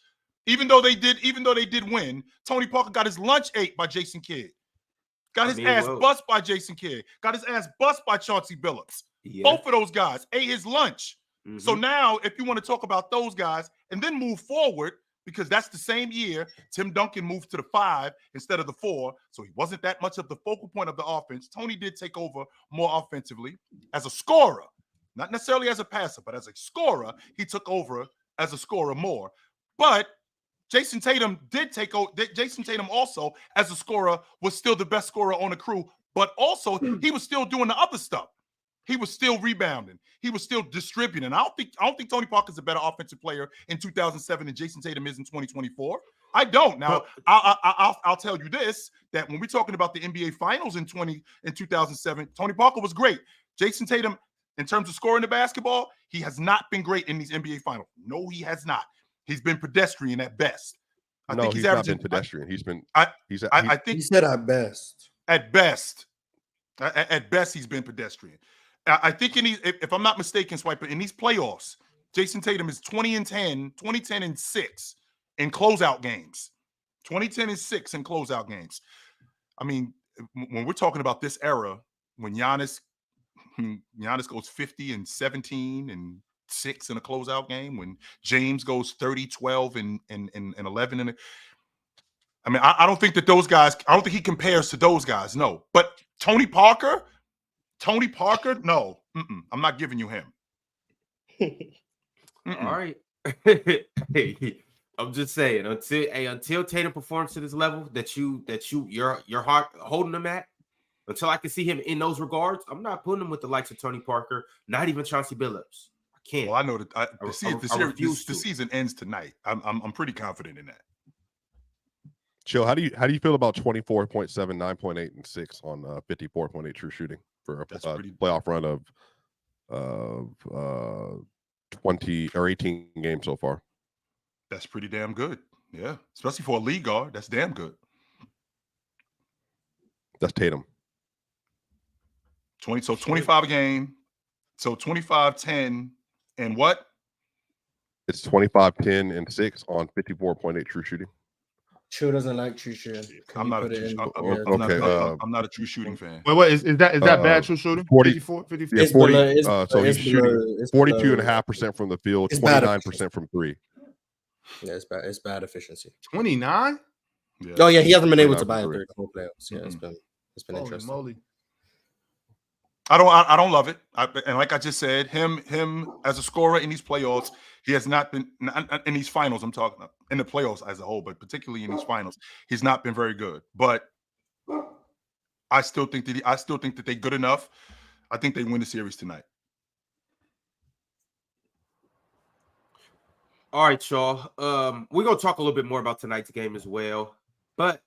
Even though they did win, Tony Parker got his lunch ate by Jason Kidd. Got his ass bust by Jason Kidd. Got his ass bust by Chauncey Billups. Yeah. Both of those guys ate his lunch. Mm-hmm. So now, if you want to talk about those guys and then move forward, because that's the same year Tim Duncan moved to the 5 instead of the 4, so he wasn't that much of the focal point of the offense. Tony did take over more offensively as a scorer, not necessarily as a passer, but as a scorer. He took over as a scorer more. But Jayson Tatum did take over. Jayson Tatum also, as a scorer, was still the best scorer on the crew, but also he was still doing the other stuff. He was still rebounding. He was still distributing. I don't think Tony Parker's a better offensive player in 2007 than Jayson Tatum is in 2024. I don't. Now, I'll tell you this, that when we're talking about the NBA Finals in 2007, Tony Parker was great. Jayson Tatum, in terms of scoring the basketball, he has not been great in these NBA Finals. No, he has not. He's been pedestrian at best. I think he's not been pedestrian. I think he said at best. At best. At best, he's been pedestrian. I think if I'm not mistaken, Swiper, in these playoffs, Jayson Tatum is 20-10 and 6 in closeout games. 20-10 and 6 in closeout games. I mean, when we're talking about this era, when Giannis goes 50 and 17 and 6 in a closeout game, when James goes 30, 12 and 11 I mean, I don't think that those guys, I don't think he compares to those guys, no. But Tony Parker, no. I'm not giving you him. All right. I'm just saying, until Tatum performs to this level that your heart holding him at, until I can see him in those regards, I'm not putting him with the likes of Tony Parker, not even Chauncey Billups. I can't. Well, I know that the season ends tonight. I'm pretty confident in that. Chill. How do you feel about 24.7, 9.8, and 6 on 54.8 true shooting for a playoff run of 20 or 18 games so far? That's pretty damn good. Yeah, especially for a league guard, that's damn good. That's Tatum. 25 a game. So 25, 10, and what? It's 25, 10, and 6 on 54.8 true shooting. Chill doesn't like true shooting. I'm not a true shooting fan. Wait, is that bad true shooting? 54. Yeah, 40. So he's shooting 42.5% from the field, 29% from 3. Yeah, it's bad efficiency. 29? Yeah. Oh yeah, he hasn't been able to buy it through the whole playoffs. Yeah, it's been interesting. Moly. I don't love it. And like I just said, him as a scorer in these playoffs, he has not been in these finals. I'm talking about in the playoffs as a whole, but particularly in these finals, he's not been very good. But I still think that they're good enough. I think they win the series tonight. All right, y'all. We're gonna talk a little bit more about tonight's game as well. But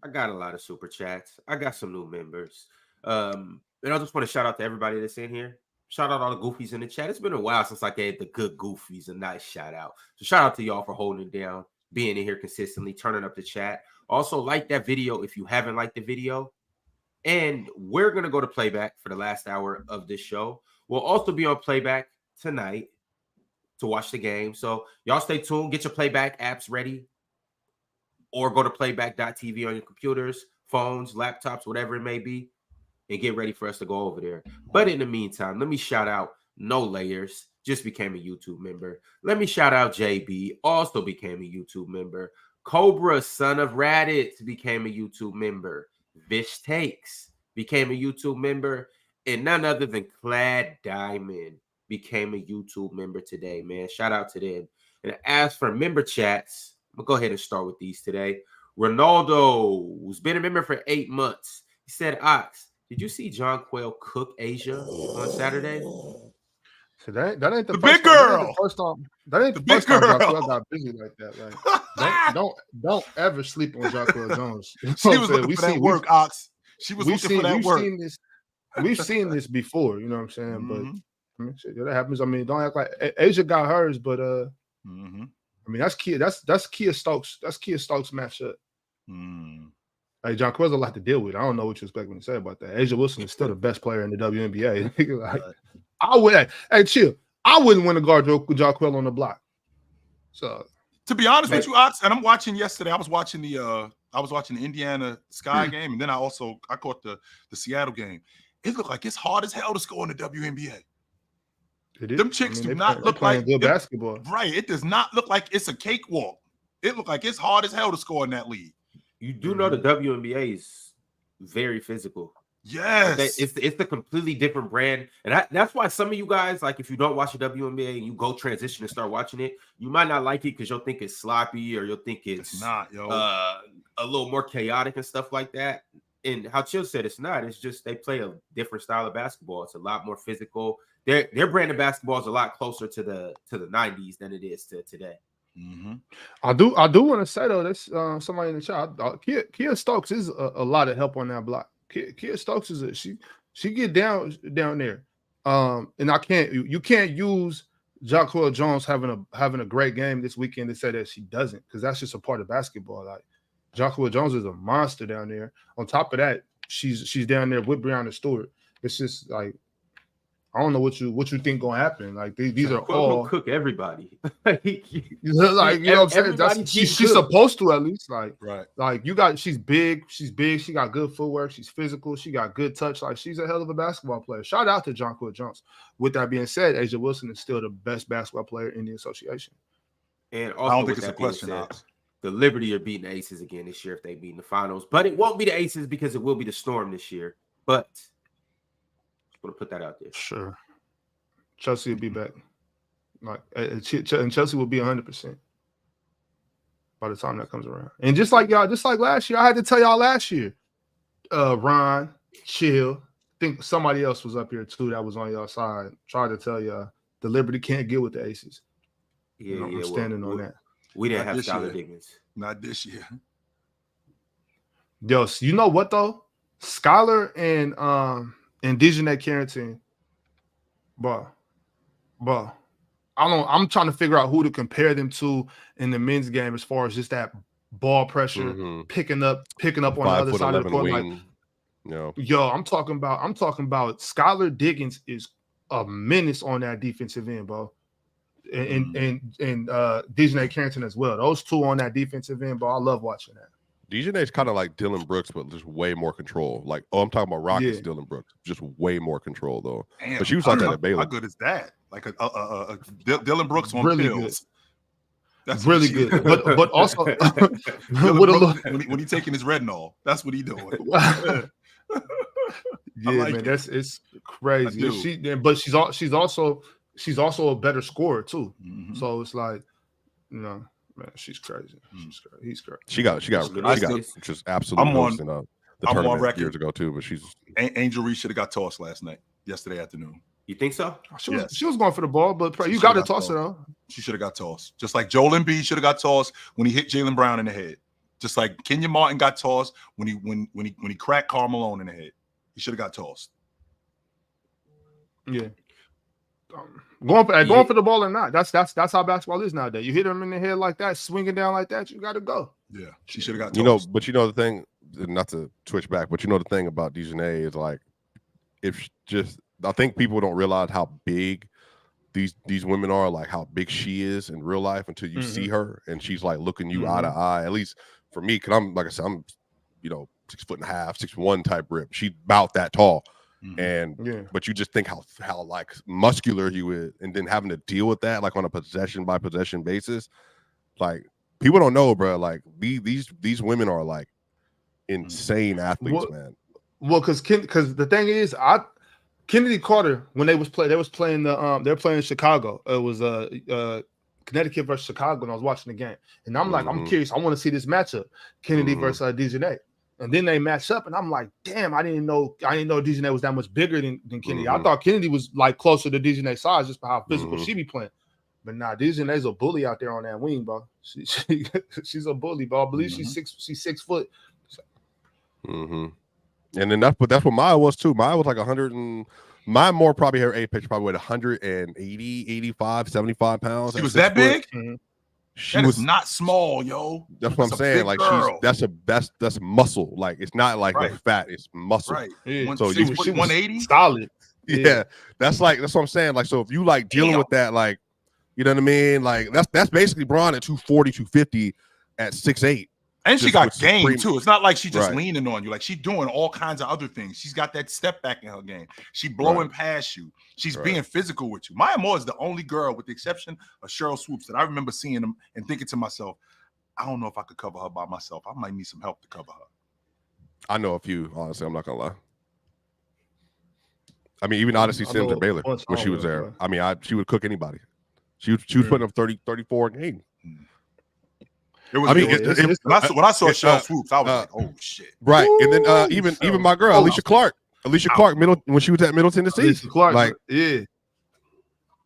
I got a lot of super chats. I got some new members. And I just want to shout out to everybody that's in here. Shout out all the goofies in the chat. It's been a while since I gave the good goofies a nice shout out. So shout out to y'all for holding it down, being in here consistently, turning up the chat. Also, like that video if you haven't liked the video. And we're going to go to playback for the last hour of this show. We'll also be on playback tonight to watch the game. So y'all stay tuned. Get your playback apps ready. Or go to playback.tv on your computers, phones, laptops, whatever it may be. And get ready for us to go over there. But in the meantime, let me shout out No Layers, just became a YouTube member. Let me shout out JB, also became a YouTube member. Cobra, son of Raditz, became a YouTube member. Vish Takes became a YouTube member. And none other than Clad Diamond became a YouTube member today, man. Shout out to them. And as for member chats, I'm going to go ahead and start with these today. Ronaldo, who's been a member for 8 months. He said, Ox, did you see John Quayle cook Asia on Saturday? So that ain't the The first big time. girl. That ain't the The first big time girl. Joaquin got busy like that. Like, don't ever sleep on Joaquin Jones. You know She what was I'm saying? looking for that work, Ox. She was looking for that work. We've seen this before. You know what I'm saying? Mhm. But I mean, shit, that happens. I mean, don't act like Asia got hers, but Mhm. I mean, that's Kia Stokes. That's Kia Stokes matchup. Mm. Hey, John Quez a lot to deal with. I don't know what you expect me to say about that. Asia Wilson is still the best player in the WNBA. Like, I would. Hey, chill. I wouldn't win a guard John Quell on the block. So, To be honest with you, Ox, and I'm watching yesterday. I was watching the Indiana Sky game, and then I caught the Seattle game. It looked like it's hard as hell to score in the WNBA. Them chicks do not look like good basketball. Right. It does not look like it's a cakewalk. It looked like it's hard as hell to score in that league. You do know the WNBA is very physical. Yes. Like it's the completely different brand. And that's why some of you guys, like if you don't watch the WNBA and you go transition and start watching it, you might not like it because you'll think it's sloppy or you'll think it's not, yo. A little more chaotic and stuff like that. And how Chill said it's not. It's just they play a different style of basketball. It's a lot more physical. Their brand of basketball is a lot closer to the 90s than it is to today. Mm-hmm. I do want to say though, there's somebody in the chat. Kia Stokes is a lot of help on that block. Kia Stokes is she get down there. And you can't use Jacquel Jones having a great game this weekend to say that she doesn't, because that's just a part of basketball. Like Jacquel Jones is a monster down there. On top of that, she's down there with Breanna Stewart. It's just like, I don't know what you think gonna happen. Like these are all cook everybody. like, you know what I'm saying? She's supposed to, at least. Like, right. Like she's big, she got good footwork, she's physical, she got good touch. Like she's a hell of a basketball player. Shout out to Jonquil Jones. With that being said, Asia Wilson is still the best basketball player in the association. And also, I don't think it's a question. The Liberty are beating the Aces again this year if they beat in the finals, but it won't be the Aces because it will be the Storm this year. But I'm gonna put that out there. Sure, Chelsea will be back. Like, and Chelsea will be 100% by the time that comes around. And just like last year, I had to tell y'all last year, Ron, Chill, I think somebody else was up here too that was on y'all side. Tried to tell y'all the Liberty can't get with the Aces. I'm standing on that. We didn't have Skylar Diggins. Not this year. Yo, you know what though? Skylar and Dejanay Carrington, bro. I'm trying to figure out who to compare them to in the men's game as far as just that ball pressure, picking up on the other side of the court. Like, yo, I'm talking about Skylar Diggins is a menace on that defensive end, bro. And Dejanay Carrington as well. Those two on that defensive end, bro. I love watching that. Dejanay's kind of like Dylan Brooks, but just way more control. Like, I'm talking about Rockets, Dylan Brooks, just way more control though. Damn, but she was like that at Baylor. How good is that? Like a Dylan Brooks on really pills. Good. That's really good. But also when he taking his Retinol, that's what he doing. It's crazy. But she's also a better scorer too. Mm-hmm. So it's like, man, she's crazy. He's crazy. She got just absolutely lost in the tournament years ago too. But Angel Reese should have got tossed yesterday afternoon. You think so? She was going for the ball, but you got to toss it though. She should have got tossed, just like Joel Embiid should have got tossed when he hit Jaylen Brown in the head. Just like Kenyon Martin got tossed when he cracked Karl Malone in the head. He should have got tossed. Yeah. Going for the ball or not. That's how basketball is nowadays. You hit him in the head like that, swinging down like that, you got to go. Yeah, she should have got tossed. But the thing, not to switch back, but the thing about Dejanay is like, I think people don't realize how big these women are, like how big she is in real life until you see her and she's like looking you eye to eye. At least for me, because I'm, like I said, I'm 6'5", 6'1" type rip. She's about that tall. But you just think how like muscular he is, and then having to deal with that like on a possession by possession basis, like people don't know, bro. Like these women are like insane athletes, man. Well, because the thing is, Kennedy Carter, when they're playing in Chicago. It was Connecticut versus Chicago, and I was watching the game, and I'm like, I'm Mhm. curious. I want to see this matchup, Kennedy Mhm. versus Dejanay. And then they match up, and I'm like, damn, I didn't know Dejanay was that much bigger than Kennedy. I Mhm. thought Kennedy was like closer to Dejanay's size just by how physical Mhm. she be playing. But nah, Dejanay's a bully out there on that wing, bro. She's a bully, bro. I believe she's 6 foot. Mm-hmm. And then that's what Maya was too. Maya was like 100 and Maya more probably her apex probably weighed 180, 85, 75 pounds. She at was 6 that foot. big? Mhm. She That was is not small, yo. That's what That's I'm a saying. big Like girl. that's muscle. Like it's not like Right. no fat, it's muscle. Right. Yeah. So she you- was 180? solid. Yeah. That's what I'm saying. Like, so if you like dealing Damn. with that, like, you know what I mean? Like that's basically Braun at 240, 250 at 6'8". And she Just got with game supreme- too. It's not like she just Right. leaning on you. Like she's doing all kinds of other things. She's got that step back in her game. She blowing past you. She's Right. being physical with you. Maya Moore is the only girl, with the exception of Cheryl Swoops, that I remember seeing them and thinking to myself, I don't know if I could cover her by myself. I might need some help to cover her. I know a few, honestly. I'm not gonna lie. I mean, even I Odyssey know Sims a and Baylor bunch when she was on there. her. I mean, she would cook anybody. She was putting up 30, 34 a game. It was. I mean, when I saw Cheryl Swoops, I was like, "Oh shit!" Right, and then Ooh, even my girl Alicia Clark, when she was at Middle Tennessee, Alicia Clark, like yeah.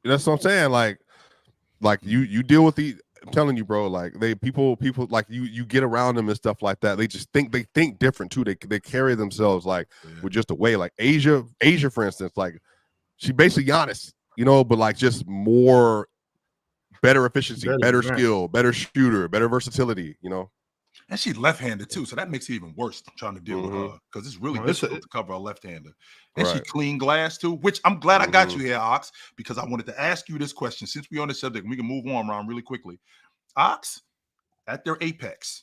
that's what I'm saying. Like you deal with I'm telling you, bro. Like people like you get around them and stuff like that. They just think different too. They carry themselves like with just a way. Like Asia, for instance, like she basically Giannis, but like just more. Better efficiency, better skill, better shooter, better versatility, And she's left-handed too, so that makes it even worse trying to deal with her because it's really difficult to cover a left-hander. And she clean glass too, which I'm glad I got you here, Ox, because I wanted to ask you this question since we're on the subject. And we can move on around really quickly. Ox, at their apex,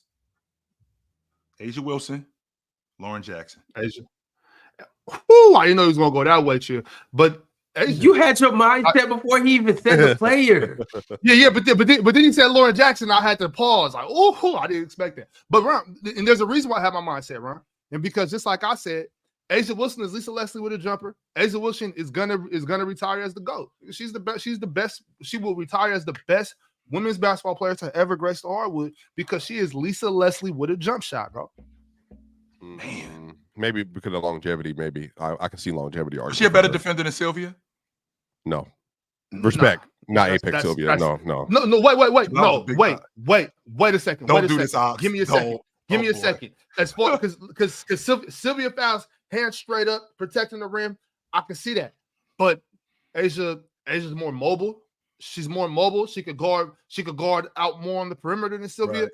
Asia Wilson, Lauren Jackson. Asia. Ooh, I didn't know he was gonna go that way, too. But Asia. You had your mindset before he even said the player. Yeah, but then he said Lauren Jackson. I had to pause. Like, oh, I didn't expect that. But Ron, and there's a reason why I have my mindset, Ron. And because just like I said, Asia Wilson is Lisa Leslie with a jumper. Asia Wilson is gonna retire as the GOAT. She's the best. She's the best. She will retire as the best women's basketball player to ever grace the hardwood because she is Lisa Leslie with a jump shot, bro. Man, maybe because of longevity. Maybe I can see longevity. Is she a better defender than Sylvia? No. Respect. Not Apex Sylvia. No. Wait. No, wait a second. Don't do this, Ox. Give me a second. Give me a second. As far because Sylvia Fowles hands straight up, protecting the rim. I can see that. But Asia's more mobile. She's more mobile. She could guard out more on the perimeter than Sylvia.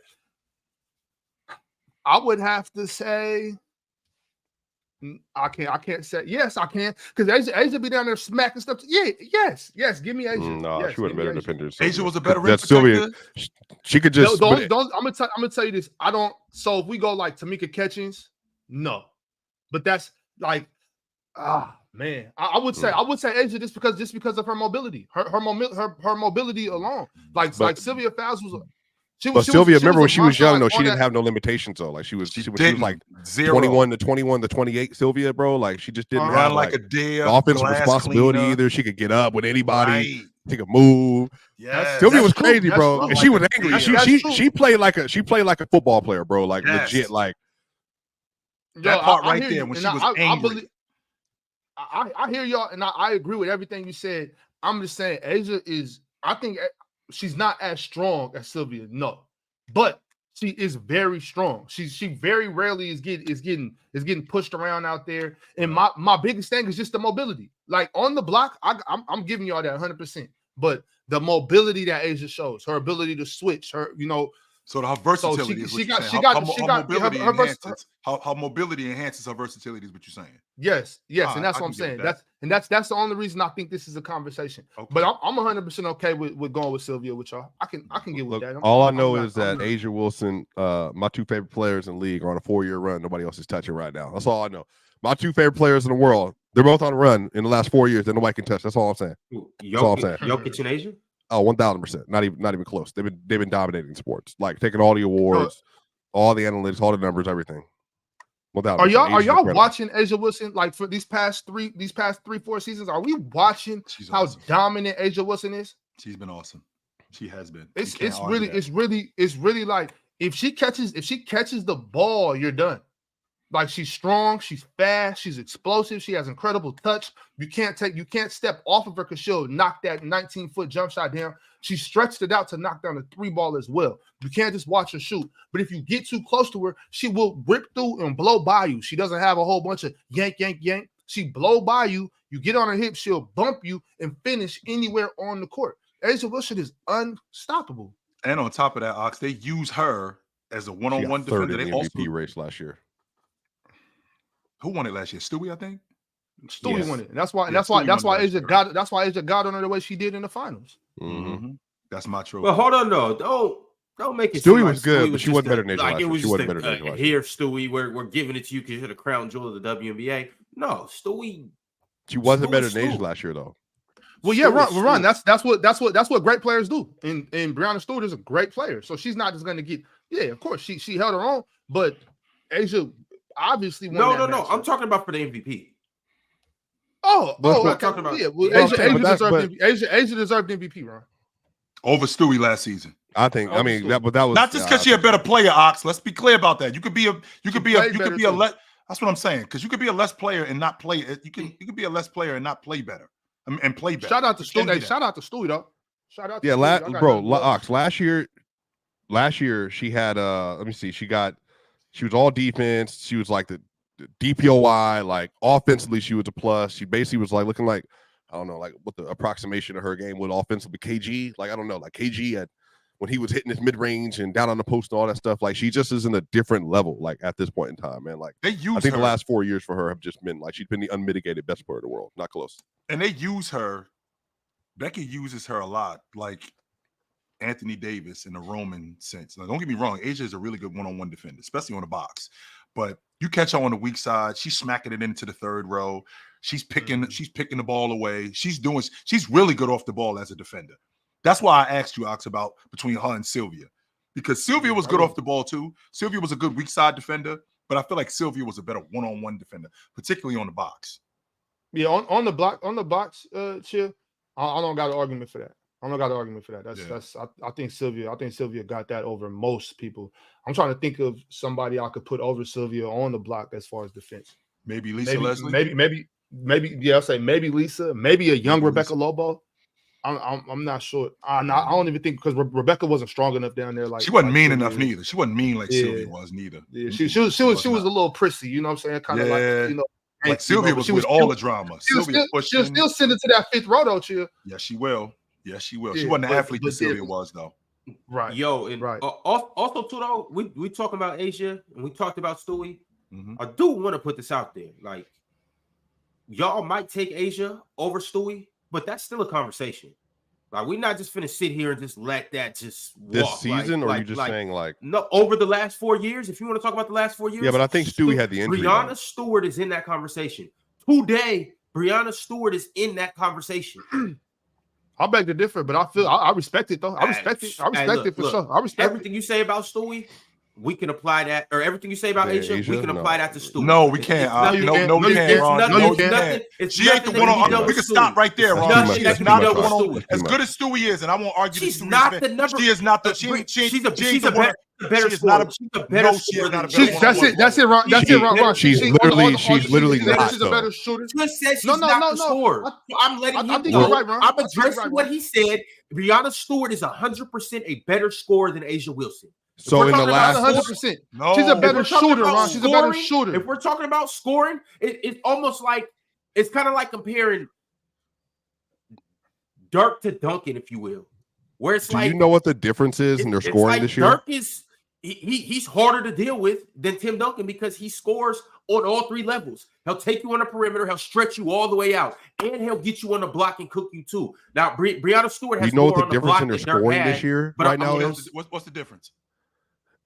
Right. I would have to say I can't say yes, I can because Asia be down there smacking stuff. Yes. Give me Asia. No, she would have been a defender. Asia was a better rim protector. Sylvia, she could just. I'm gonna tell you this. I don't. So if we go like Tamika Catchings, no, but that's like, man. I would say Asia just because of her mobility, her mobility alone. Like Sylvia Fowles was. Sylvia, remember when she was young though, she didn't have no limitations though. Like she was like 21 to 28. Sylvia, bro, like she just didn't have like a deal, the offensive responsibility either. She could get up with anybody, take a move. Yeah, Sylvia was crazy, bro, and she was angry. She played like a football player, bro. Like legit, like that part right there when she was angry. I hear y'all, and I agree with everything you said. I'm just saying, Asia is. I think. She's not as strong as Sylvia, no, but she is very strong. She very rarely is getting pushed around out there. And my biggest thing is just the mobility. Like on the block, I'm giving y'all that 100%. But the mobility that Asia shows, her ability to switch, her So her versatility is what you're saying. How mobility enhances her versatility is what you're saying. Yes, and that's what I'm saying. That's the only reason I think this is a conversation. Okay. But I'm 100% okay with going with Sylvia with y'all. I can get with that. All I know is that Asia Wilson, my two favorite players in the league, are on a 4-year run. Nobody else is touching right now. That's all I know. My two favorite players in the world, they're both on a run in the last 4 years that nobody can touch. That's all I'm saying. That's all I'm saying. Jokic and Asia? Oh, 1,000%. Not even close. They've been dominating sports, like taking all the awards, all the analytics, all the numbers, everything. 1,000%. Are y'all watching Asia Wilson like for these past 3-4 seasons? Are we watching how dominant Asia Wilson is? She's been awesome. She has been. It's really like if she catches the ball, you're done. Like she's strong, she's fast, she's explosive, she has incredible touch. You can't step off of her because she'll knock that 19-foot jump shot down. She stretched it out to knock down the 3-ball as well. You can't just watch her shoot. But if you get too close to her, she will rip through and blow by you. She doesn't have a whole bunch of yank. She blow by you. You get on her hip, she'll bump you and finish anywhere on the court. A'ja Wilson is unstoppable. And on top of that, Ox, they use her as a one-on-one third defender. in They the also MVP race last year. Who won it last year? Stewie, I think. Stewie won it. And that's why A'ja got on her the way she did in the finals. Mm-hmm. That's my trophy. Well, hold on, no, don't make it. Stewie was good, but she wasn't better than A'ja last year. She wasn't better than A'ja last year. Here, Stewie, we're giving it to you because you're the crown jewel of the WNBA. No, Stewie. She wasn't better than A'ja last year, though. Well, yeah, Ron. That's what great players do. And Breanna Stewart is a great player, so she's not just going to get. Yeah, of course, she held her own, but A'ja obviously won. No. I'm talking about for the MVP. I'm talking about. Yeah, well, A'ja deserved MVP, Ron. Over Stewie last season. I think. I mean, that was not just because she's a better player, Ox. Let's be clear about that. You could be a less. That's what I'm saying. Because you could be a less player and not play. You could be a less player and not play better. And play better. Shout out to Stewie. Shout out to Stewie, though. Shout out. Yeah, Ox. Last year she had. Let me see. She was all defense. She was like the DPOY. Like offensively, she was a plus. She basically was like looking like, I don't know, like what the approximation of her game would offensively KG. Like I don't know, like KG when he was hitting his mid range and down on the post and all that stuff. Like she just is in a different level. Like at this point in time, man. Like I think the last 4 years for her have just been like she's been the unmitigated best player in the world. Not close. And they use her. Becky uses her a lot, like Anthony Davis in the Roman sense. Now, don't get me wrong, A'ja is a really good one-on-one defender, especially on the box. But you catch her on the weak side, she's smacking it into the third row. She's picking the ball away. She's really good off the ball as a defender. That's why I asked you, Ox, about between her and Sylvia. Because Sylvia was good off the ball too. Sylvia was a good weak side defender, but I feel like Sylvia was a better one-on-one defender, particularly on the box. Yeah, on the box, Chill. I don't got an argument for that. I think Sylvia got that over most people. I'm trying to think of somebody I could put over Sylvia on the block as far as defense. Maybe Lisa Leslie. Maybe. Yeah, I'll say maybe Lisa. Maybe a young Rebecca Lobo. I'm not sure. I don't even think because Rebecca wasn't strong enough down there. Like she wasn't mean enough neither. She wasn't mean like Sylvia was neither. Yeah, she was a little prissy. You know what I'm saying? Kind of like like Sylvia was with all the drama. She'll still send it to that fifth row, though, Chill. Yeah, she will. Yeah, she will. She wasn't the athlete that Sylvia was, though. Right. Yo, and right. Also, too, though, we talking about A'ja and we talked about Stewie. Mm-hmm. I do want to put this out there. Like, y'all might take A'ja over Stewie, but that's still a conversation. Like, we're not just finna sit here and just let that just walk. This season, or are you just saying like no over the last 4 years? If you want to talk about the last 4 years, yeah, but I think Stewie had the injury. Breanna Stewart is in that conversation today. Breanna Stewart is in that conversation. I beg to differ, but I respect it though. I respect it for sure. I respect everything you say about Stewie. We can apply that, or everything you say about A'ja, we can apply that to Stewie. No, we can't. No, we can't, Ron. No, you can't. She ain't the one-on-one. We can stop right there, Ron. She is not the one-on-one. As good as Stewie is, and I won't argue. She's not the number. She is not the. She's a better scorer. She's a better scorer. That's it, Ron. She's literally not. She's a better shooter. Just said she's not the scorer. I'm letting you know. I'm addressing what he said. Breanna Stewart is 100% a better scorer than A'ja Wilson. So in the last 100%, she's a better shooter, Ron. She's a better shooter. If we're talking about scoring, it's almost like it's kind of like comparing Dirk to Duncan, if you will. Where it's do you know what the difference is in their scoring this year? Dirk is he's harder to deal with than Tim Duncan because he scores on all three levels. He'll take you on the perimeter, he'll stretch you all the way out, and he'll get you on the block and cook you too. Now, Breanna Stewart has more on the block than Dirk had. You know what the difference in their scoring this year right now is? What's the difference?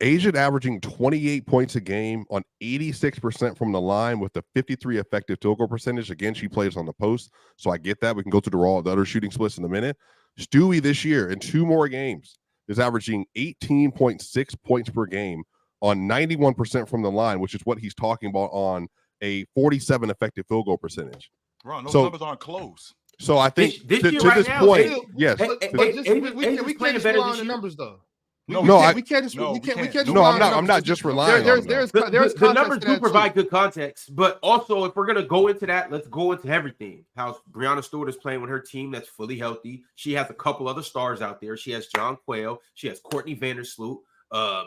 A'ja averaging 28 points a game on 86% from the line with a 53 effective field goal percentage. Again, she plays on the post, so I get that. We can go through the other shooting splits in a minute. Stewie this year in 2 more games is averaging 18.6 points per game on 91% from the line, which is what he's talking about on a 47 effective field goal percentage. Ron, those numbers aren't close. So I think This to year to right this now, point, Hey, yes. hey, to- hey, We playing can't just better rely on this the year. numbers though. No, We can't just No, we we can't can't. just No, rely I'm on not. the I'm numbers. not just relying on There's them. there's The context numbers to do that, too. provide good context, but also if we're gonna go into that, let's go into everything. How Breanna Stewart is playing with her team that's fully healthy. She has a couple other stars out there. She has John Quayle. She has Courtney Vandersloot.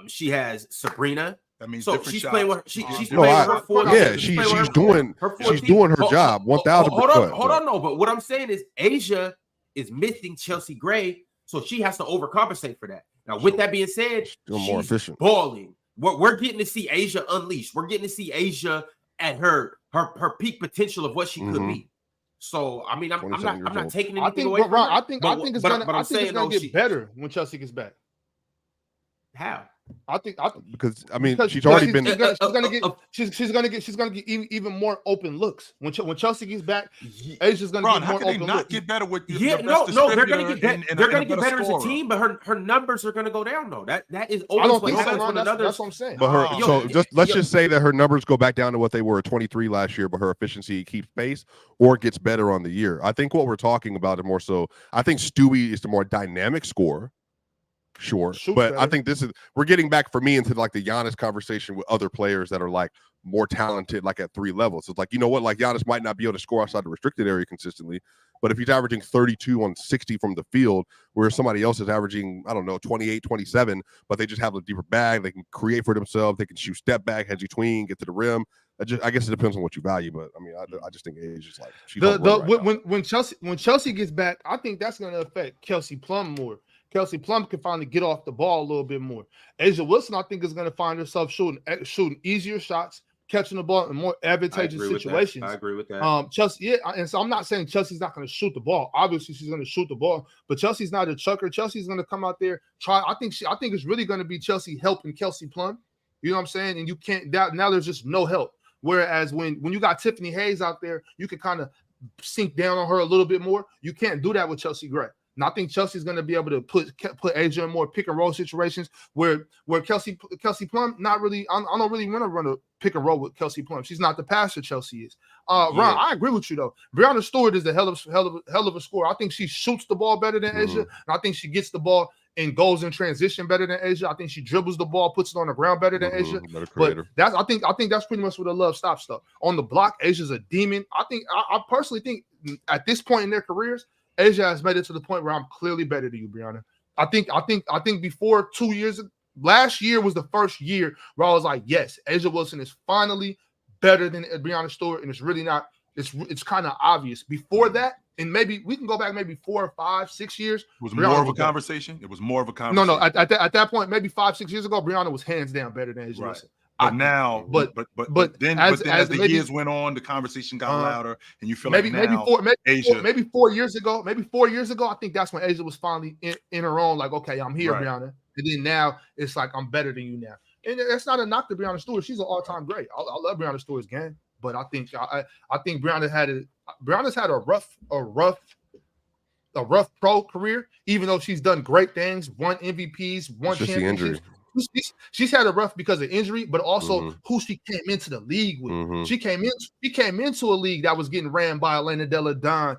She has Sabrina. That means So different she's shots. playing with she's No, playing I- with her four. Yeah, she's playing with she's her doing her four she's team. doing her job 1000%. Hold on, no. But what I'm saying is Asia is missing Chelsea Gray, so she has to overcompensate for that. Now, with that being said, Still more she's efficient. balling. We're getting to see Asia unleashed. We're getting to see Asia at her peak potential of what she could be. So I mean, I'm 27 not years old. taking I anything think, away but from Ron, her. I think it's but gonna I'm saying, it's gonna though, get better when Chelsea gets back. How? I think Because I mean, because she's already been. she's gonna get even more open looks when Chelsea gets back. Asia's gonna Ron, get how more can they open not looks. get better with your Yeah, best no, they're gonna distributor get and they're gonna a get best better as a scorer? team, but her numbers are gonna go down though. That is I always don't what think so, happens Ron. when another. That's what I'm saying. But her, Oh. so Yo, let's yo. just say that her numbers go back down to what they were at 23 last year, but her efficiency keeps pace or gets better on the year. I think what we're talking about is more so. I think Stewie is the more dynamic scorer. Sure, Shoots but I better. think we're getting back for me into like the Giannis conversation with other players that are like more talented, like at 3 levels. It's like, you know what, like Giannis might not be able to score outside the restricted area consistently, but if he's averaging 32 on 60 from the field, where somebody else is averaging, I don't know, 28, 27, but they just have a deeper bag, they can create for themselves, they can shoot step back, hedgy tween, get to the rim. I guess it depends on what you value, but I mean, I just think age is like she's on the run right now. when Chelsea gets back, I think that's going to affect Kelsey Plum more. Kelsey Plum can finally get off the ball a little bit more. Asia Wilson, I think, is going to find herself shooting easier shots, catching the ball in more advantageous situations. I agree with that. Chelsea, yeah, and so I'm not saying Chelsea's not going to shoot the ball. Obviously, she's going to shoot the ball, but Chelsea's not a chucker. Chelsea's going to come out there try. I think it's really going to be Chelsea helping Kelsey Plum. You know what I'm saying? And you can't doubt. Now there's just no help. Whereas when you got Tiffany Hayes out there, you can kind of sink down on her a little bit more. You can't do that with Chelsea Gray. And I think Chelsea's going to be able to put Asia in more pick and roll situations where Kelsey Plum not really. I don't really want to run a pick and roll with Kelsey Plum. She's not the passer Chelsea is. Ron, I agree with you though. Breanna Stewart is a hell of a scorer. I think she shoots the ball better than Asia, and I think she gets the ball and goes in transition better than Asia. I think she dribbles the ball, puts it on the ground better than Asia. But I think that's pretty much where the love stops stuff. On the block, Asia's a demon. I personally think at this point in their careers, Asia has made it to the point where I'm clearly better than you, Breanna. I think before 2 years, last year was the first year where I was like, yes, Asia Wilson is finally better than Breanna Stewart, and it's really not. It's kind of obvious. Before that, and maybe we can go back maybe 4, 5, 6 years. It was more of a conversation. It was more of a conversation. No. At that point, maybe 5, 6 years ago, Breanna was hands down better than Asia Wilson. But now, but then as the years went on, the conversation got louder, and you feel maybe 4 years ago, I think that's when Asia was finally in her own. Like, okay, I'm here, Breanna. And then now it's like I'm better than you now. And that's not a knock to Breanna Stewart. She's an all-time great. I love Breanna Stewart's game, but I think Breanna's had a rough pro career, even though she's done great things, won MVPs, won championships. She's had a rough because of injury, but also who she came into the league with. She came into a league that was getting ran by Elena Della Don,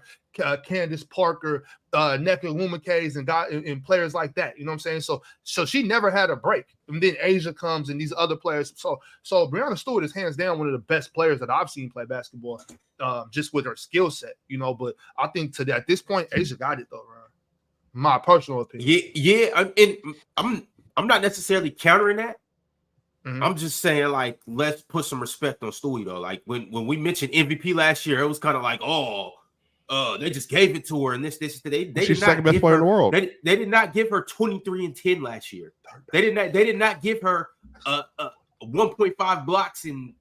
Candace Parker, Nneka Nwumake's and players like that. You know what I'm saying? So she never had a break. And then Asia comes and these other players. So Breanna Stewart is hands down one of the best players that I've seen play basketball, just with her skill set, you know. But I think at this point, Asia got it though, Ron. My personal opinion. Yeah. I'm not necessarily countering that. I'm just saying, like, let's put some respect on Stewie though. Like when we mentioned MVP last year, it was kind of like, they just gave it to her, and this. They she's second best player in the world. They did not give her 23 and 10 last year. They did not give her 1.5 blocks and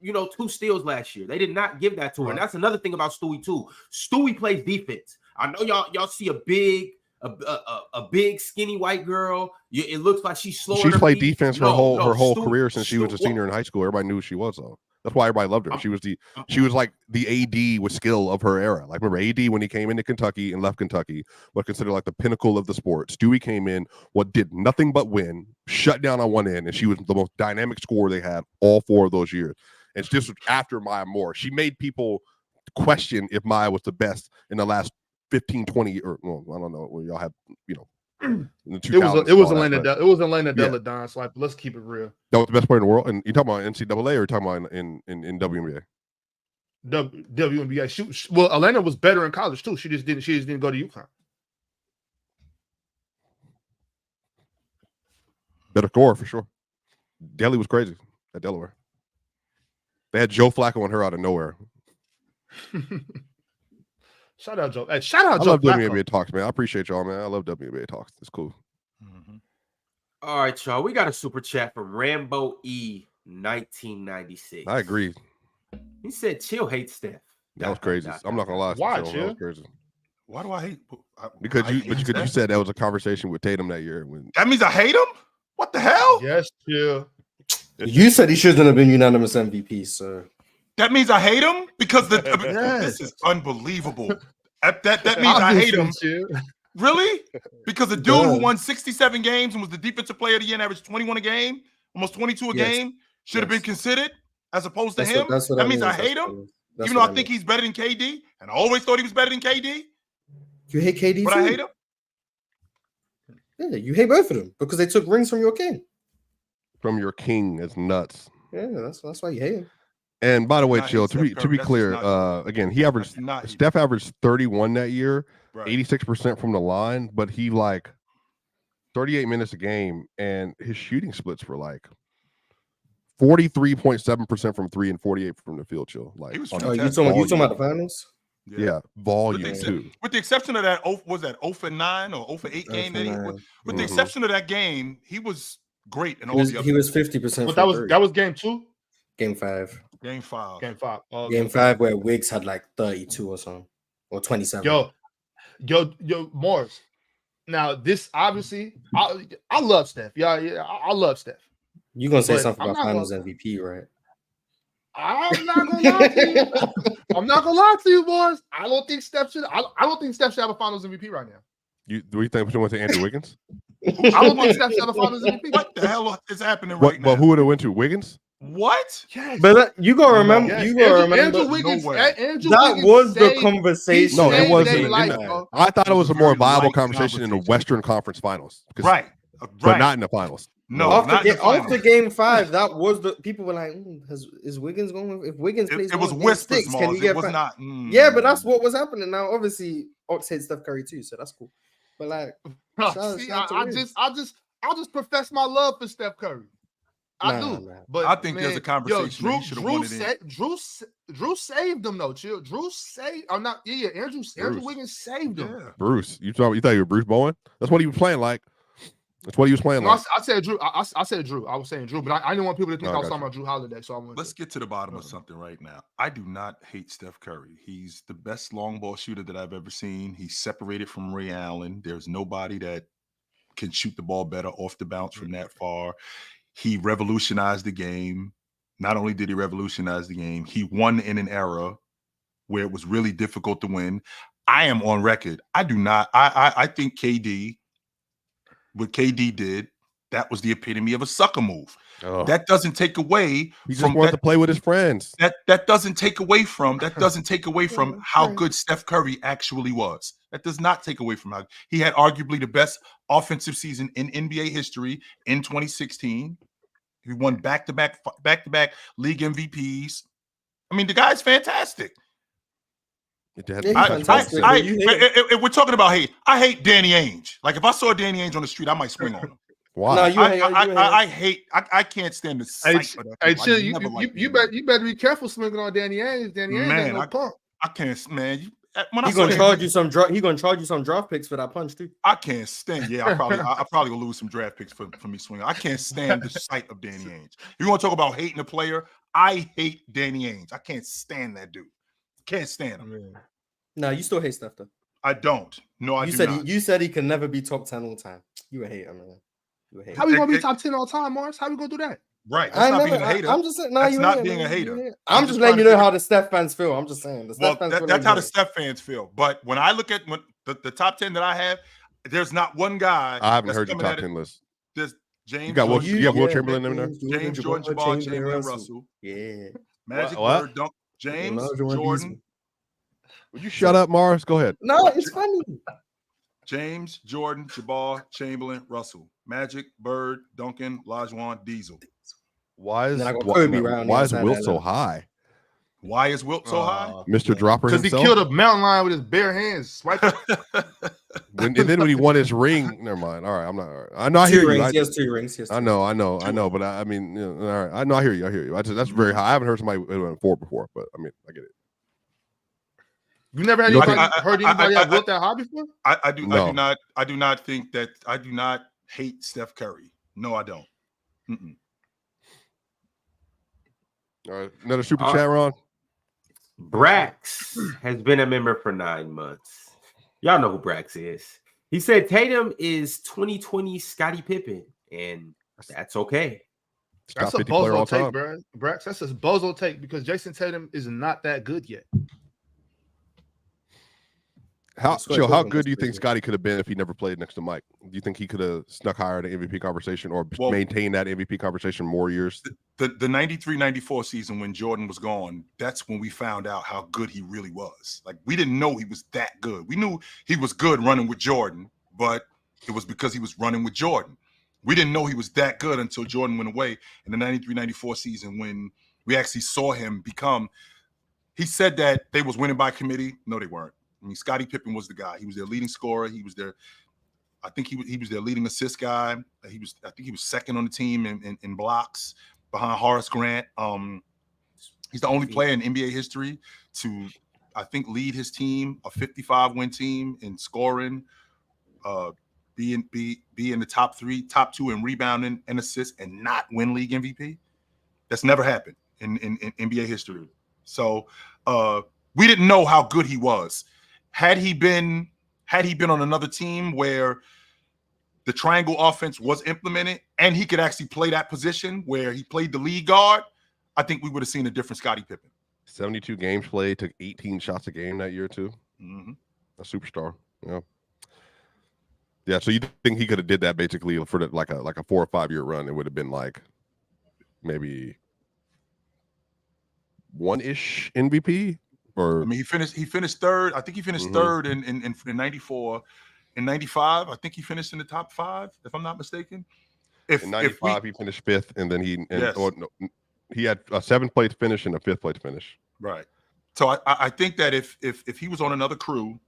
2 steals last year. They did not give that to her. And that's another thing about Stewie too. Stewie plays defense. I know y'all see a big skinny white girl. It looks like she's slow. She's played defense her whole career since she was a senior in high school. Everybody knew who she was though. That's why everybody loved her. She was like the AD with skill of her era. Like, remember AD when he came into Kentucky and left Kentucky, was considered like the pinnacle of the sport. Stewie came in, did nothing but win, shut down on one end, and she was the most dynamic scorer they had all 4 of those years. And it's just after Maya Moore. She made people question if Maya was the best in the last 15, 20 or well, I don't know. Well, y'all have, you know, in the 2000s, It was Elena Yeah. Della Don. So like, let's keep it real. that was the best player in the world. And you talking about NCAA or you talking about in WNBA? WNBA. Well, Elena was better in college too. She just didn't go to UConn. Better scorer for sure. Delhi was crazy at Delaware. They had Joe Flacco and her out of nowhere. Shout out Joe. Hey, shout out I Joe love Flacco. WNBA talks, man. I appreciate y'all, man. I love WNBA talks. It's cool. Mhm. All right, y'all. We got a super chat from Rambo E 1996. I agree. He said, "Chill hates Steph." That was crazy. I'm not gonna lie. Why, That was Chill? crazy. Why do I hate? Because I you, hate but you Steph? said that was a conversation with Tatum that year. When That means I hate him. What the hell? Yes, Chill. You said he shouldn't have been unanimous MVP, so That means I hate him because Yes. this is unbelievable. That means I hate him. Chill. Really? Because the dude who won 67 games and was the defensive player of the year and averaged 21 a game, almost 22 a Yes. game, should have been Yes. considered as opposed to that's him. what That means I means. hate That's him, what- that's even though what I think mean. he's better than KD, and I always thought he was better than KD. You hate KD But too? I hate him. Yeah, you hate both of them because they took rings from your king. from your king, it's nuts. Yeah, that's why you hate him. And by the way, Not Chill, hate to be Steph to be Curry. That's clear, just not- again, he averaged That's not- Steph averaged 31 that year, Right. 86% from the line, but he like 38 minutes a game, and his shooting splits were like 43.7% from three and 48 from the field. Chill, like He was on Oh, you fantastic. talking about the finals? yeah, volume With the, too. with the exception of that, was that 0 for 9 or 0 for 8 game? That he, with the Mhm. exception of that game, he was great in He all was, the other he was 50%. But that was game 2, game 5. game 5. game 5. Oh, Game 5 where Wiggs had like 32 or something, or 27. Yo, Morris. Now this obviously, I love Steph. Yeah, I love Steph. You gonna say But something I'm about not Finals MVP, right? I'm not gonna lie to you. I'm not gonna lie to you, boys. I don't think Steph should have a Finals MVP right now. Do we think we went to Andrew Wiggins? I don't think Steph should have a Finals MVP. What the hell is happening What? right Well, now? who would have went to Wiggins? What? Yes. But you gotta remember, Yes. you gotta remember Andrew Wiggins. No way. Andrew that Wiggins was the saved- conversation. No, saved it wasn't. their in life, that. bro. I thought it was a It was a more very viable light conversation in the conversation. Western Conference Finals, Right. Right. but not in the finals. No, after, not in the finals. after game 5, that was the people were like, is Wiggins going? If Wiggins plays, It was well in game whispers, 6, can Mars. you get It was fin-" not. Yeah, but that's what was happening. Now, obviously, Ox hates Steph Curry too, so that's cool. But like, See, I just profess my love for Steph Curry. I Nah, do. nah. But I think there's a conversation that he should have won it in. Drew saved them though. Chill. Drew saved. I'm not. Yeah. Andrew Wiggins saved them. Yeah. Bruce, you thought you were Bruce Bowen? That's what he was playing like. That's what he was playing No, like. I said Drew. I said Drew. I was saying Drew, but I didn't want people to think No, I I was got talking about Drew Holiday. So I went. Let's get to the bottom of something right now. I do not hate Steph Curry. He's the best long ball shooter that I've ever seen. He's separated from Ray Allen. There's nobody that can shoot the ball better off the bounce from that far. He revolutionized the game. Not only did he revolutionize the game, he won in an era where it was really difficult to win. I am on record. I do not. I think KD, what KD did, that was the epitome of a sucker move. Oh, That doesn't take away he just from wanted that. to play with his friends. That doesn't take away from how good Steph Curry actually was. That does not take away from how he had arguably the best offensive season in NBA history in 2016. He won back-to-back league MVPs. I mean, the guy's fantastic. Yeah, he's fantastic. We're talking about hate. I hate Danny Ainge. Like if I saw Danny Ainge on the street, I might swing on him. Why? No, I hate. I can't stand the sight of that. Hey, people. I chill. never liked You Danny better be careful swinging on Danny Ainge. Danny Ainge ain't no punk. I can't, man. When I He's saw gonna him, charge you some he gonna charge you some draft picks for that punch too. I can't stand. Yeah, I probably will lose some draft picks for me swinging. I can't stand the sight of Danny Ainge. You want to talk about hating a player? I hate Danny Ainge. I can't stand that dude. Can't stand him. No, you still hate Steph though. I don't. No, I You do said not. you said he can never be top 10 all time. You a hater, man. You a hater. How we gonna be top 10 all time, Morris? How we gonna do that? Right. That's not being a hater. I'm just saying. No, That's you not a being a hater. hater. I'm just letting you know how the Steph fans feel. I'm just saying. The Well, Steph fans feel that's like how the that. Steph fans feel. But when I look at the top 10 that I have, there's not one guy. I haven't that's heard your coming top at it. 10 list. There's James. You got Will, Jordan, you have Will Chamberlain in there? James Jordan, Jabbar, Chamberlain, Russell. Yeah. Magic What? Bird, James Elijah Jordan, Jordan, Would you shut up, Mars? Go ahead. No, it's funny. James, Jordan, Jabbar, Chamberlain, Russell, Magic, Bird, Duncan, Lajuan, Diesel. Why is And then I got Kobe around the why is outside Wilt that so level. high? Why is Wilt so high? Mr. Dropper Because he himself. killed a mountain lion with his bare hands. Swipe it. And then when he won his ring, never mind. All right, I'm not. All right. I know. I hear Two you. rings. He has 2 rings. He has 2 I know. But I mean, you know, all right. I know. I hear you. That's very high. I haven't heard somebody went 4 before, but I mean, I get it. You never had heard anybody have built that high before? I do No. not think that. I do not hate Steph Curry. No, I don't. Mm-mm. All right, another super chat, Ron. Brax has been a member for 9 months. Y'all know who Brax is. He said Tatum is 2020 Scottie Pippen, and that's okay. That's Top a 50 player all bozo take, time. bro. Brax, that's a bozo take because Jayson Tatum is not that good yet. How That's what Chill, I'm how talking good do you about. think Scotty could have been if he never played next to Mike? Do you think he could have snuck higher in the MVP conversation or Well- maintained that MVP conversation more years? The 93-94 season when Jordan was gone, that's when we found out how good he really was. Like, we didn't know he was that good. We knew he was good running with Jordan, but it was because he was running with Jordan. We didn't know he was that good until Jordan went away in the 93-94 season when we actually saw him become. He said that they was winning by committee. No, they weren't. I mean, Scottie Pippen was the guy. He was their leading scorer. He was their, I think he was their leading assist guy. I think he was second on the team in blocks behind Horace Grant. He's the only player in NBA history to, I think, lead his team, a 55-win team in scoring, be in the top 2 in rebounding and assists, and not win league MVP. That's never happened in NBA history. So we didn't know how good he was. Had he been on another team where the triangle offense was implemented and he could actually play that position where he played the lead guard, I think we would have seen a different Scottie Pippen. 72 games played, took 18 shots a game that year too. Mm-hmm. A superstar. Yeah. Yeah. So you think he could have did that basically for like a 4 or 5 year run? It would have been like maybe 1-ish MVP. Or I mean, he finished third. I think he finished third in 94. In 95, I think he finished in the top 5, if I'm not mistaken. In 95, he finished 5th, and then he had a 7th place finish and a 5th place finish. Right. So I think that if he was on another crew,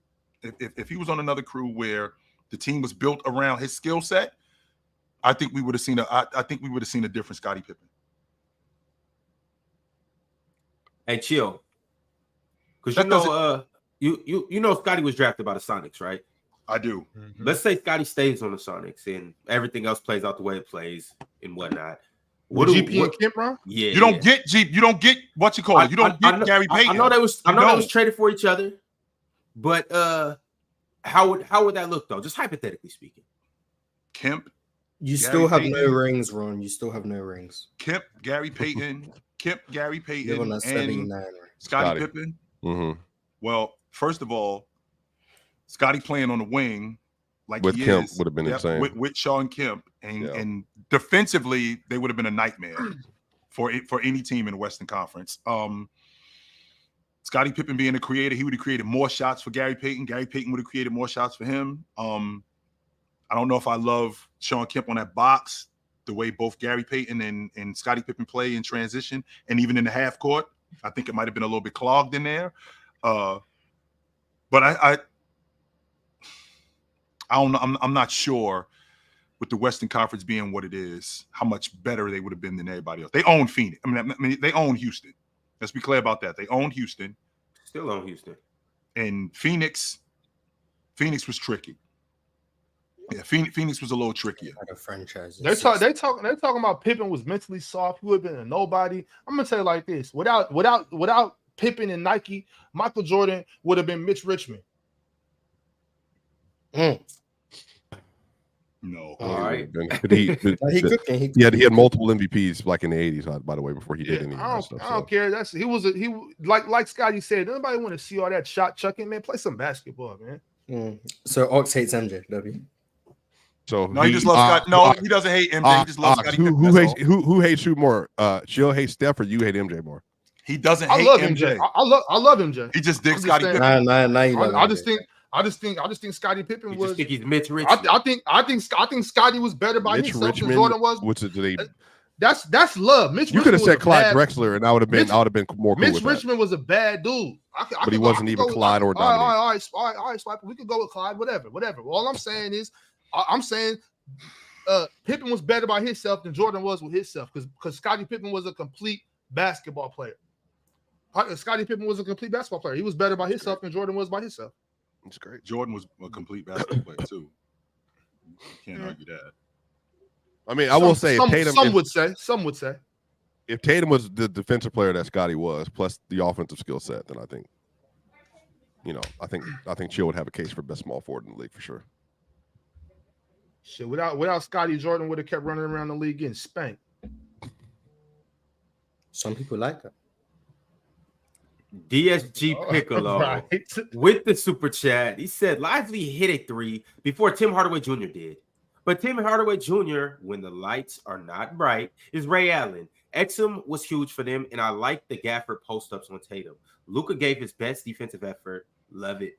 if he was on another crew where the team was built around his skill set, I think we would have seen a different Scottie Pippen. Hey, chill. Because you know Scotty was drafted by the Sonics, right? I do. Mm-hmm. Let's say Scotty stays on the Sonics and everything else plays out the way it plays and whatnot. What GP and Kemp, bro? Yeah, you don't get what you call it. You don't get Gary Payton. I know they was traded for each other, but how would that look though? Just hypothetically speaking. Kemp. You still have no rings, Ron. You still have no rings. Kemp, Gary Payton, You're on that 79 ring. Scottie Pippen. Mm-hmm. Well, first of all, Scotty playing on the wing like with he Kemp is, would have been insane. With Sean Kemp, and defensively they would have been a nightmare for any team in the Western Conference. Scottie Pippen being a creator, he would have created more shots for Gary Payton. Gary Payton would have created more shots for him. I don't know if I love Sean Kemp on that box, the way both Gary Payton and Scottie Pippen play in transition, and even in the half court. I think it might have been a little bit clogged in there. But I don't know. I'm not sure with the Western Conference being what it is, how much better they would have been than everybody else. They own Phoenix. I mean, they own Houston. Let's be clear about that. They own Houston. Still own Houston. And Phoenix was tricky. Yeah, Phoenix was a little trickier. Like a franchise. They're talking about Pippen was mentally soft. He would have been a nobody. I'm gonna tell you like this: without Pippen and Nike, Michael Jordan would have been Mitch Richmond. No. All right. He had multiple MVPs like in the 80s, by the way, before he did any of that stuff. I don't care. He like Scotty said. Nobody want to see all that shot chucking, man. Play some basketball, man. So Ox hates MJ, W. So no, he just loves Scott. No, he doesn't hate MJ. He just loves Scottie Pippen. Who hates you more? Chill hates Steph, or you hate MJ more? He doesn't I hate love MJ. MJ. I love MJ. He just digs I'm just Scottie saying- Pippen. Nah, you love I MJ. just think Scottie Pippen You was. just think he's Mitch Richmond. I think Scottie was better by Mitch himself Richmond, than Jordan was. which is they, That's love. Mitch you could have Richmond said was a Clyde bad- Drexler, and I would have been more cool Mitch with that. Richmond was a bad dude. But he wasn't even Clyde or Dominique. All right, Swipe. We could go with Clyde, whatever. All I'm saying is, I'm saying Pippen was better by himself than Jordan was with himself because Scottie Pippen was a complete basketball player. Scottie Pippen was a complete basketball player. He was better by himself than Jordan was by himself. It's great. Jordan was a complete basketball player too. You can't argue that. I mean, I will say, if Tatum, some would say, if Tatum was the defensive player that Scottie was, plus the offensive skill set, then I think, I think Chill would have a case for best small forward in the league for sure. shit. Without Scottie, Jordan would have kept running around the league getting spanked. Some people like that. DSG Piccolo Right. with the super chat. He said Lively hit a 3 before Tim Hardaway Jr. did. But Tim Hardaway Jr., when the lights are not bright, is Ray Allen. Exum was huge for them, and I like the Gafford post-ups on Tatum. Luka gave his best defensive effort. Love it.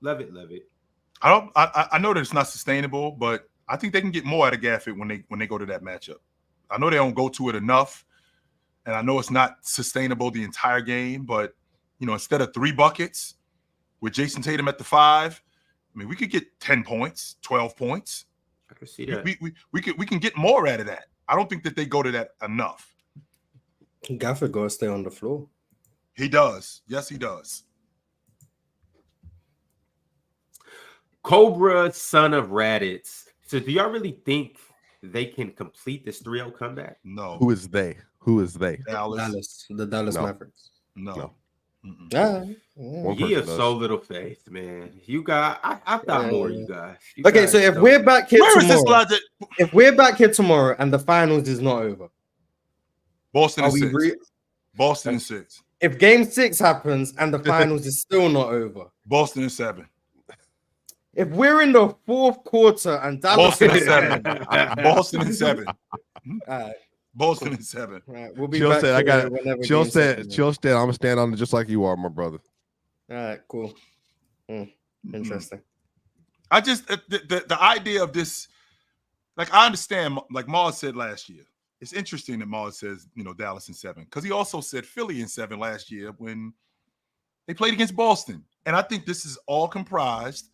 Love it. I know that it's not sustainable, but I think they can get more out of Gafford when they go to that matchup. I know they don't go to it enough, and I know it's not sustainable the entire game, but instead of 3 buckets with Jayson Tatum at the 5, I mean, we could get 10 points, 12 points. I can see that. We can get more out of that. I don't think that they go to that enough. Gafford got to stay on the floor. He does. Yes, he does. Cobra, son of Raditz. So do y'all really think they can complete this 3-0 comeback? No. Who is they? Dallas? The Dallas No. Mavericks. No. Yeah. One You have person so does. little faith, man. You got I thought more of you guys. You Okay, guys so if don't. we're back here Where is this tomorrow, logic? if we're back here tomorrow and the finals is not over, Boston are and we 6. Boston and 6. if game 6 happens and the finals is still not over, Boston and 7. if we're in the 4th quarter and Dallas Boston and 7. Boston and 7. Alright, Boston and 7. right, we'll be Chill back said, I here got it. whenever Chill game 7 said, is. I'm gonna stand on it just like you are, my brother. All right, cool. Interesting. I just the idea of this, like, I understand, like Mars said last year. It's interesting that Mars says, Dallas in 7, because he also said Philly in 7 last year when they played against Boston. And I think this is all comprised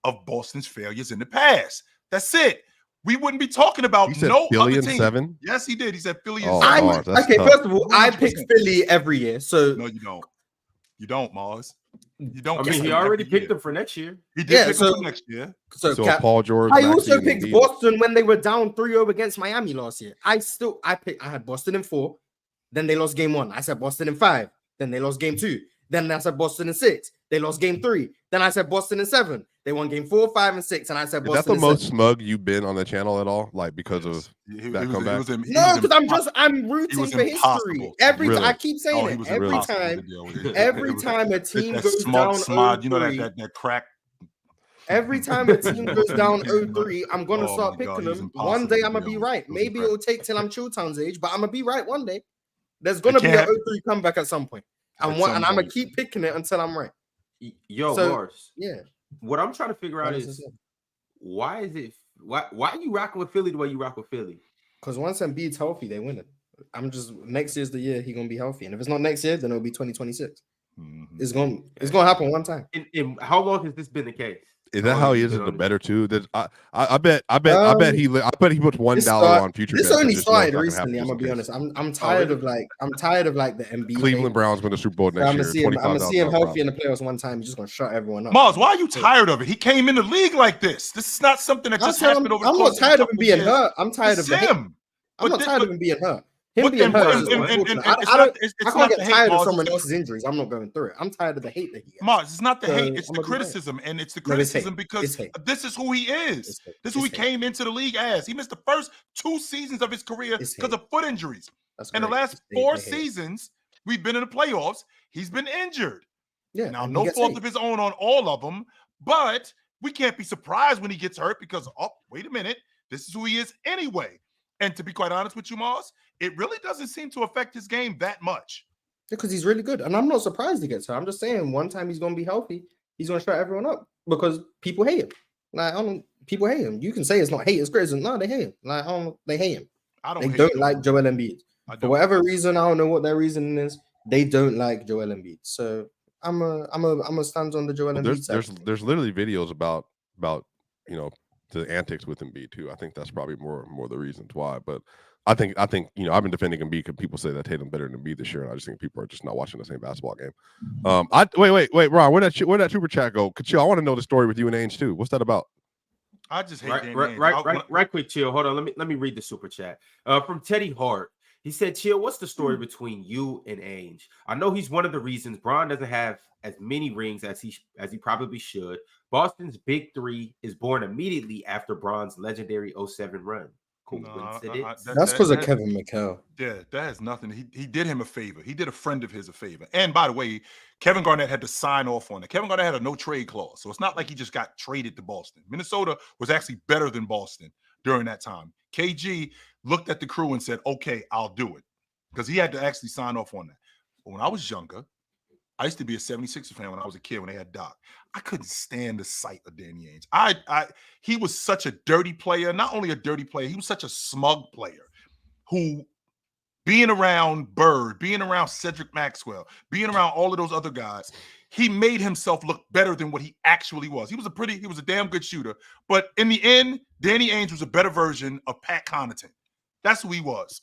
of Boston's failures in the past. That's it. We wouldn't be talking about He said no Philly other in team. 7? Yes, he did. He said Philly in Oh, 7. Mars, that's Okay, tough. first of all, I 100%. pick Philly every year. So No, you don't. You don't, Mars. You don't. I pick mean, he them already every picked year. them for next year. He did Yeah, pick so- them for next year. so So Cap, Paul George. I Maxey, also and picked Embiid. Boston when they were down 3-0 against Miami last year. I had Boston in 4. Then they lost game 1. I said Boston in 5. Then they lost game 2. Then I said Boston in 6. They lost game 3. Then I said Boston in 7. They won game 4, 5, and 6. And I said Is that Boston the in most 7. smug you've been on the channel at all? Like because of that comeback? No, because I'm rooting was for history. impossible. Every Really? I keep saying Oh, he it. was Every impossible time, to deal with. every It was- time a team that goes smug down smile, 0-3, that crack. every time a team goes down 0-3, I'm gonna Oh start my God, picking he was them. impossible One day to I'm gonna deal be with. right. It was Maybe incredible. it'll take till I'm Chilltown's age, but I'm gonna be right one day. There's gonna be a can't- 0-3 comeback at some point. At And some I'm gonna point. keep picking it until I'm right. Yo, So- Mars. Yeah. What I'm trying to figure out is why are you rocking with Philly the way you rock with Philly? Because once Embiid's healthy, they win it. I'm just next year's the year he's gonna be healthy, and if it's not next year, then it'll be 2026. Mhm. It's gonna happen one time. And how long has this been the case? Is that how he is in the better too? I bet he puts $1 on future. This bets and only just knows started not gonna recently. happen I'm gonna be just in honest. I'm tired of the Embiid. Cleveland hate. Browns win the Super Bowl I'm next gonna year. see him. I'm gonna see him $25,000 healthy in the playoffs one time. He's just gonna shut everyone up. Mars, why are you tired of it? He came in the league like this. This is not something that just happened over the I'm course not tired a of him couple being years. hurt. I'm tired of It's the hate. him. I'm not tired of him being hurt. Him being hurt is unfortunate. I can't get tired of someone else's injuries. I'm not going through it. I'm tired of the hate that he gets. Mars, it's not the So, hate, it's I'm the gonna be right. criticism. And it's the No, it's hate. criticism because It's hate. this is who he is. It's hate. This is who he It's hate. came into the league as. He missed the first 2 seasons of his career It's because hate. of foot injuries. That's In the great. last It's hate. 4 They hate. seasons, we've been in the playoffs. He's been injured. Yeah. Now, and he no gets fault hate. of his own on all of them, but we can't be surprised when he gets hurt because, oh, wait a minute, this is who he is anyway. And to be quite honest with you, Mars, it really doesn't seem to affect his game that much. Because he's really good. And I'm not surprised he gets hurt. I'm just saying one time he's going to be healthy, he's going to shut everyone up because people hate him. Like, people hate him. You can say it's not hate, it's criticism. No, they hate him. Like, they hate him. They don't like Joel Embiid. For whatever reason, I don't know what their reasoning is. They don't like Joel Embiid. So I'm a stand on the Joel Embiid side. There's literally videos about the antics with Embiid too. I think that's probably more the reasons why. But I think I've been defending Embiid because people say that Tatum better than Embiid this year, and I just think people are just not watching the same basketball game. Wait, Ron, where'd that super chat go? Chill, I want to know the story with you and Ainge too. What's that about? I just hate right quick, Chill. Hold on, let me read the super chat from Teddy Hart. He said, Chill, what's the story between you and Ainge? I know he's one of the reasons Bron doesn't have as many rings as he probably should. Boston's big three is born immediately after Bron's legendary 07 run. Coincidence? That's because of Kevin McHale. Yeah, that has nothing. He did him a favor. He did a friend of his a favor. And by the way, Kevin Garnett had to sign off on it. Kevin Garnett had a no trade clause. So it's not like he just got traded to Boston. Minnesota was actually better than Boston during that time. KG looked at the crew and said, okay, I'll do it. Because he had to actually sign off on that. But when I was younger, I used to be a 76er fan when I was a kid when they had Doc. I couldn't stand the sight of Danny Ainge. He was such a dirty player. Not only a dirty player, he was such a smug player who, being around Bird, being around Cedric Maxwell, being around all of those other guys, he made himself look better than what he actually was. He was a damn good shooter. But in the end, Danny Ainge was a better version of Pat Connaughton. That's who he was.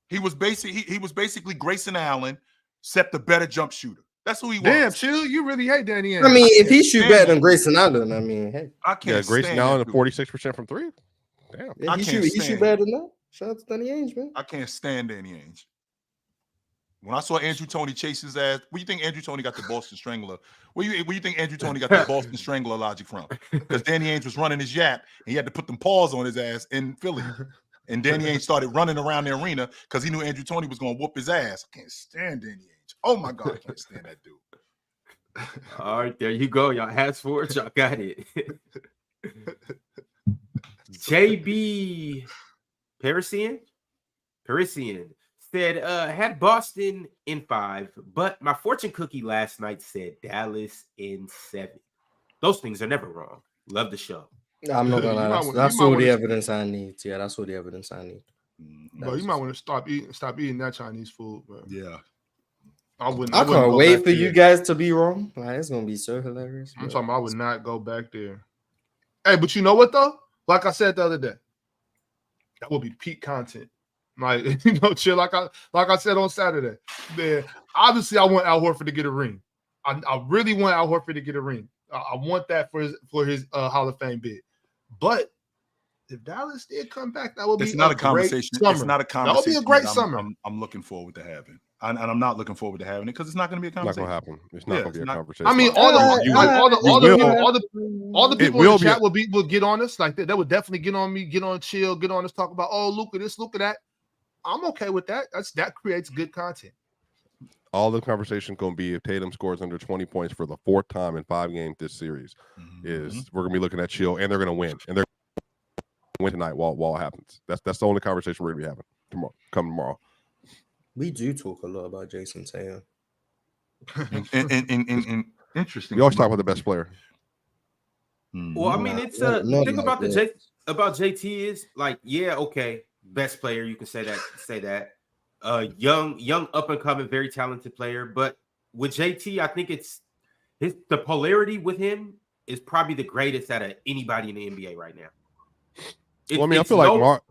He was basically Grayson Allen, except a better jump shooter. That's who he was. Damn, Chill, you really hate Danny Ainge. I mean, if he shoot better than Grayson Allen, I mean, hey. I can't Grayson Allen at 46% from three. Damn. Yeah, he shoot better than that. Shout out to Danny Ainge, man. I can't stand Danny Ainge. When I saw Andrew Toney chase his ass, where do you think Andrew Toney got the Boston Strangler? Where you think Andrew Toney got the Boston Strangler logic from? Because Danny Ainge was running his yap, and he had to put them paws on his ass in Philly. And Danny Ainge started running around the arena because he knew Andrew Toney was going to whoop his ass. I can't stand Danny Ainge. Oh, my God, I can't stand that dude. All right, there you go. Y'all asked for it. Y'all got it. JB Parisian said, had Boston in 5, but my fortune cookie last night said Dallas in 7. Those things are never wrong. Love the show. I'm not gonna lie. That's all the evidence I need. Yeah, that's all the evidence I need. Bro, you might want to stop eating that Chinese food, bro. Yeah. I can't wait for you guys to be wrong. Like, it's gonna be so hilarious. I'm talking about I would not go back there. Hey, but you know what though? Like I said the other day, that would be peak content. Like, Chill. Like I said on Saturday, man. Obviously, I want Al Horford to get a ring. I really want Al Horford to get a ring. I want that for his Hall of Fame bid. But if Dallas did come back, that would be not a conversation. Summer. It's not a conversation. That would be a great summer. I'm looking forward to having. And I'm not looking forward to having it because it's not going to be a conversation. It's not going to happen. It's not going to be a conversation. I mean, all the people in the chat will get on us. Like that would definitely get on me, get on Chill, get on us, talk about, oh, look at this, look at that. I'm okay with that. That creates good content. All the conversation going to be if Tatum scores under 20 points for the 4th time in 5 games this series, is we're going to be looking at Chill, and they're going to win, and they're going to win tonight while it happens. That's the only conversation we're going to be having tomorrow. We do talk a lot about Jayson Tatum. And interesting. We always talk about the best player. Well, I mean, it's the thing about JT is like, yeah, okay, best player. You can say that. Young up and coming, very talented player. But with JT, I think it's the polarity with him is probably the greatest out of anybody in the NBA right now. I feel like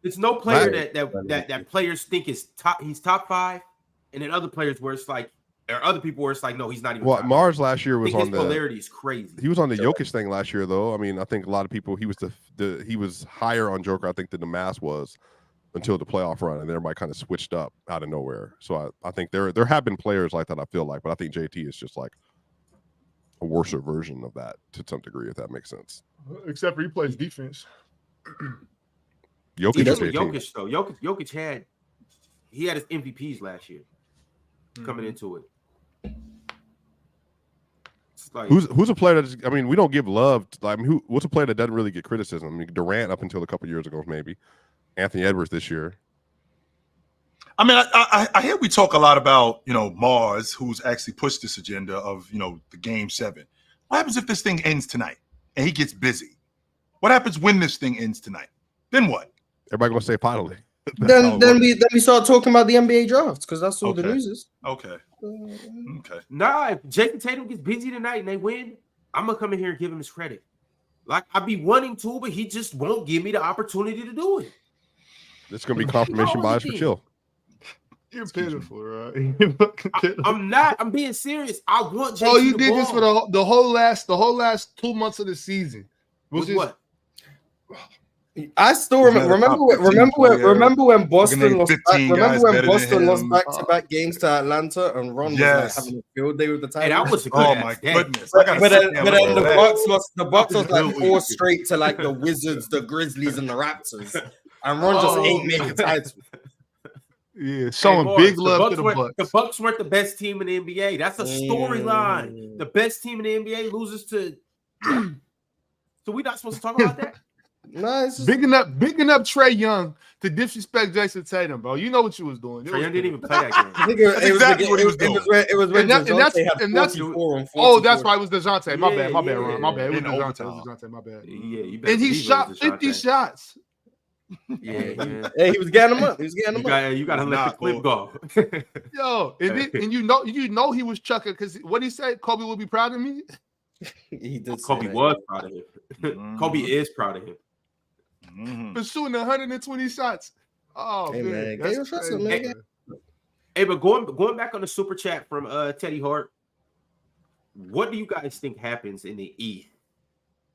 it's no player that players think is top. He's top 5, and then other players where it's like, or other people where it's like, no, he's not even. Well, Mars last year was on the polarity is crazy. He was on the Jokic thing last year, though. I mean, I think a lot of people he was higher on Joker, I think, than the Mavs was until the playoff run, and everybody kind of switched up out of nowhere. So I think there have been players like that. I feel like, but I think JT is just like a worse version of that to some degree, if that makes sense. Except for he plays defense. Jokic though. Jokic had his MVPs last year coming into it. It's like, who's a player that we don't give love to, what's a player that doesn't really get criticism? I mean, Durant up until a couple years ago, maybe. Anthony Edwards this year. I mean, I hear we talk a lot about, Mars, who's actually pushed this agenda of, the Game 7. What happens if this thing ends tonight and he gets busy? What happens when this thing ends tonight? Then what? Everybody gonna say finally. Then we start talking about the NBA draft because that's all the Okay. news is. Okay. Okay. Nah, if Jayson Tatum gets busy tonight and they win, I'm gonna come in here and give him his credit. Like I be wanting to, but he just won't give me the opportunity to do it. It's gonna be confirmation bias for chill. You're pitiful, right? You're fucking pitiful. I'm not. I'm being serious. I want Jayson. Oh, you to did this ball. for the whole last 2 months of the season. With what? I still remember when Boston lost. Remember when Boston lost back-to-back games to Atlanta and Ron was like having a field day with the Hey, Titans. that was a Oh good my ass day. goodness! But then the Bucks. Bucks lost. The Bucks lost like 4 straight to like the Wizards, the Grizzlies, and the Raptors, and Ron just ain't made the title. Yeah, showing big love to the Bucks. The Bucks weren't the best team in the NBA. That's a storyline. The best team in the NBA loses to. So we're not supposed to talk about that. No, it's just... bigging up Trae Young to disrespect Jayson Tatum, bro. You know what you was doing. Trae Young didn't even play that game. I think it was when DeJounte had 44 on 44. Oh, that's why it was DeJounte. My bad, Ron. My bad. It was DeJounte. My bad. Yeah, you and he shot 50 shots. Yeah, man. Hey, he was getting them up. You got to let the clip go. Yo, and you know he was chucking because what he said, Kobe will be proud of me. He did. Kobe was proud of him. Kobe is proud of him. Pursuing 120 shots. Oh, hey, man. That's crazy. Hey, but going back on the super chat from Teddy Hart, what do you guys think happens in the East?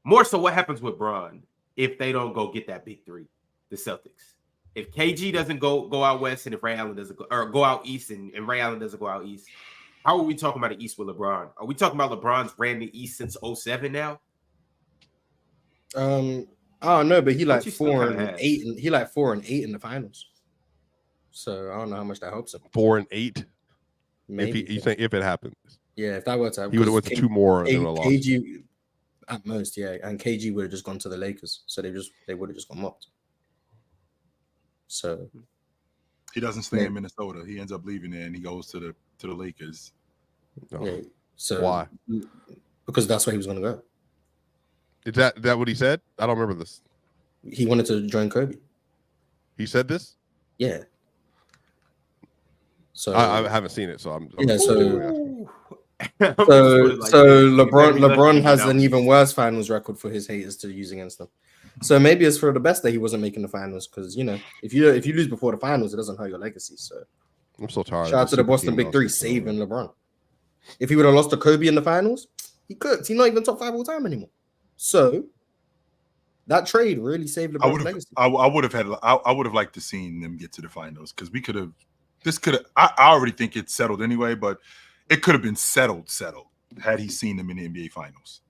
More so, what happens with Bron if they don't go get that big three, the Celtics? If KG doesn't go out west, and if Ray Allen doesn't go out east, and Ray Allen doesn't go out east, how are we talking about the East with LeBron? Are we talking about LeBron's ran the East since 2007 now? I don't know, but he like 4 and 8, and he like 4 and 8 in the finals. So I don't know how much that helps him. 4 and 8. Maybe You think if it happens? Yeah, if that were to happen, he would have went to 2 more than a loss. KG at most, yeah, and KG would have just gone to the Lakers, so they would have just got mocked. So he doesn't stay in Minnesota. He ends up leaving there and he goes to the Lakers. Oh. Yeah. So why? Because that's where he was going to go. Is that what he said? I don't remember this. He wanted to join Kobe. He said this? Yeah. So I haven't seen it, so I'm so LeBron has an even worse finals record for his haters to use against them. So maybe it's for the best that he wasn't making the finals, because if you lose before the finals, it doesn't hurt your legacy. So I'm so tired. Shout out to the Boston Big Three saving LeBron. If he would have lost to Kobe in the finals, he could. He's not even top 5 all time anymore. So that trade really saved LeBron's legacy. I would have liked to seen them get to the finals, because we could have. I already think it's settled anyway, but it could have been settled had he seen them in the NBA finals.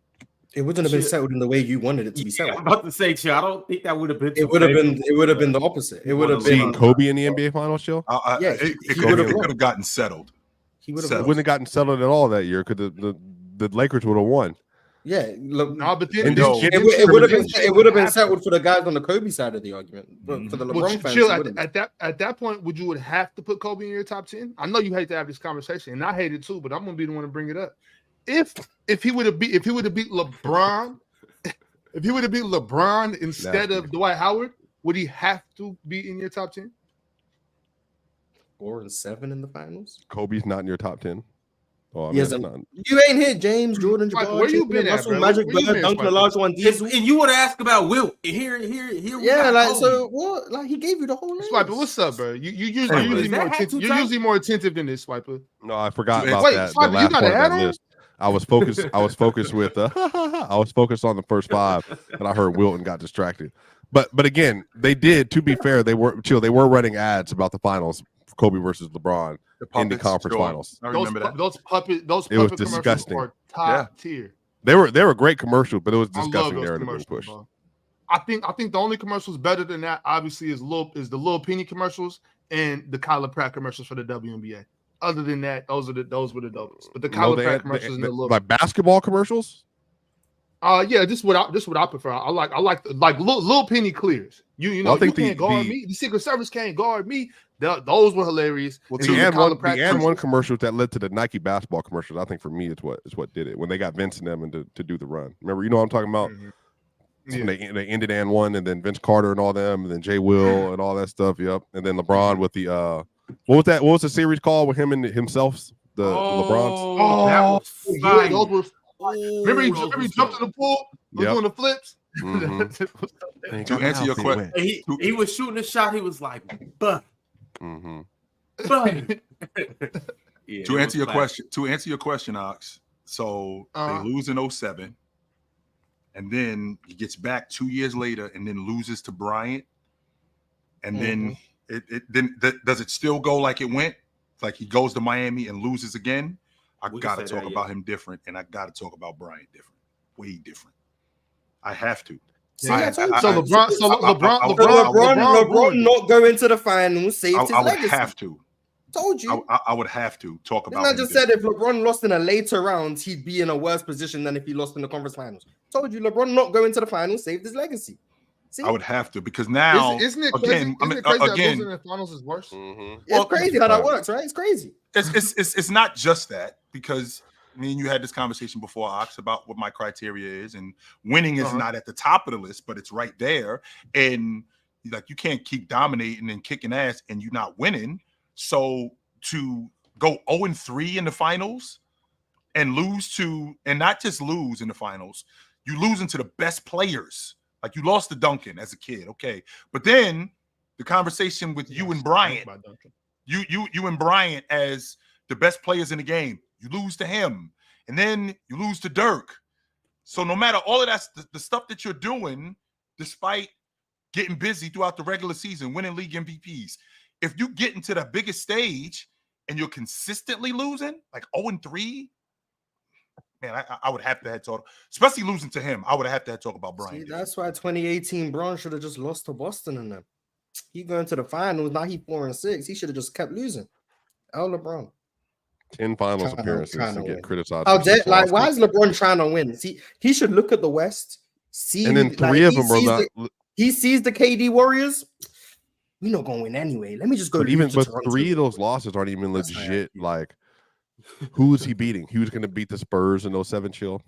It wouldn't have been settled in the way you wanted it to be settled. I'm about to say, Chill, I don't think that would have been. It would have been the opposite. It would have been Kobe in the NBA finals, Chill. It could have gotten settled. He would have. It wouldn't have gotten settled at all that year, because the Lakers would have won. Yeah, but then it would have been settled for the guys on the Kobe side of the argument. But for the LeBron fans, Chill, at that point, would you have to put Kobe in your top 10? I know you hate to have this conversation, and I hate it too, but I'm gonna be the one to bring it up. If he would have beat LeBron, if he would have beat LeBron instead of Dwight Howard, would he have to be in your top 10? 4 and 7 in the finals. Kobe's not in your top 10. Oh, you ain't hit James, Jordan, Jabbar, where you been at, bro? Magic Bird, Duncan, the large one. And you want to ask about Wilt? Here. Yeah, like Kobe. So what? Like he gave you the whole list. Swiper, what's up, bro? You're usually more attentive than this, Swiper. No, I forgot about that. Swiper, the last part of that list. I was focused. I was focused on the first 5, and I heard Wilton got distracted. But again, they did. To be fair, they were running ads about the finals, Kobe versus LeBron in the conference finals. I remember that. Those puppet it was disgusting. Are top tier. They were great commercials, but it was disgusting narrative being pushed. Bro. I think the only commercials better than that, obviously, is the Lil Penny commercials and the Kyler Pratt commercials for the WNBA. Other than that, those were the dopest. But the Kyler Pratt commercials and the Lil like basketball commercials. Yeah, this is what I prefer. I like little penny clears. You know, Well, I think you can't guard me. The Secret Service can't guard me. Those were hilarious. Well, And the then and one commercials that led to the Nike basketball commercials, I think for me is what did it when they got Vince and them and to do the run. Remember, you know what I'm talking about? Mhm. So they ended and one, and then Vince Carter and all them, and then Jay Will and all that stuff. Yep, and then LeBron with the what was the series called with him and himself? The LeBrons. That was yeah, fire. those were. Remember he jumped in the pool, was doing the flips. Mm-hmm. To answer your question, He was shooting a shot. He was like, "But." Mm-hmm. Yeah, to answer your question, Ox. So they lose in 07, and then he gets back 2 years later, and then loses to Bryant, and then does it still go like it went? Like he goes to Miami and loses again. I got to talk about him different, and I got to talk about Bryant different, way different. I have to. LeBron not going to the finals saved his legacy. I would have to. Told you. I would have to talk about. I just said if LeBron lost in a later round, he'd be in a worse position than if he lost in the conference finals. Told you, LeBron not going to the finals saved his legacy. See? I would have to because now isn't it again, crazy that losing in the finals is worse? Mm-hmm. It's crazy how that works, right? It's crazy. It's not just that because me and you had this conversation before, Ox, about what my criteria is, and winning is not at the top of the list, but it's right there. And like you can't keep dominating and kicking ass and you're not winning. So to go 0-3 in the finals and lose to, and not just lose in the finals, you losing to the best players. Like you lost to Duncan as a kid, okay. But then the conversation with you and Bryant, you and Bryant as the best players in the game, you lose to him, and then you lose to Dirk. So no matter all of that, the stuff that you're doing, despite getting busy throughout the regular season, winning league MVPs, if you get into the biggest stage and you're consistently losing, like 0-3, man, I would have to have talk, especially losing to him. I would have to talk about Brian. See, that's why 2018 Bron should have just lost to Boston and them. He going to the finals. Now he 4-6. He should have just kept losing. LeBron. 10 finals appearances and get criticized. Why is LeBron trying to win? See, he should look at the West. See, and then three of them are he sees the KD Warriors. We're not going to win anyway. Let me just go. But three of those losses aren't even legit. Like, who is he beating? He was going to beat the Spurs in 07, chill.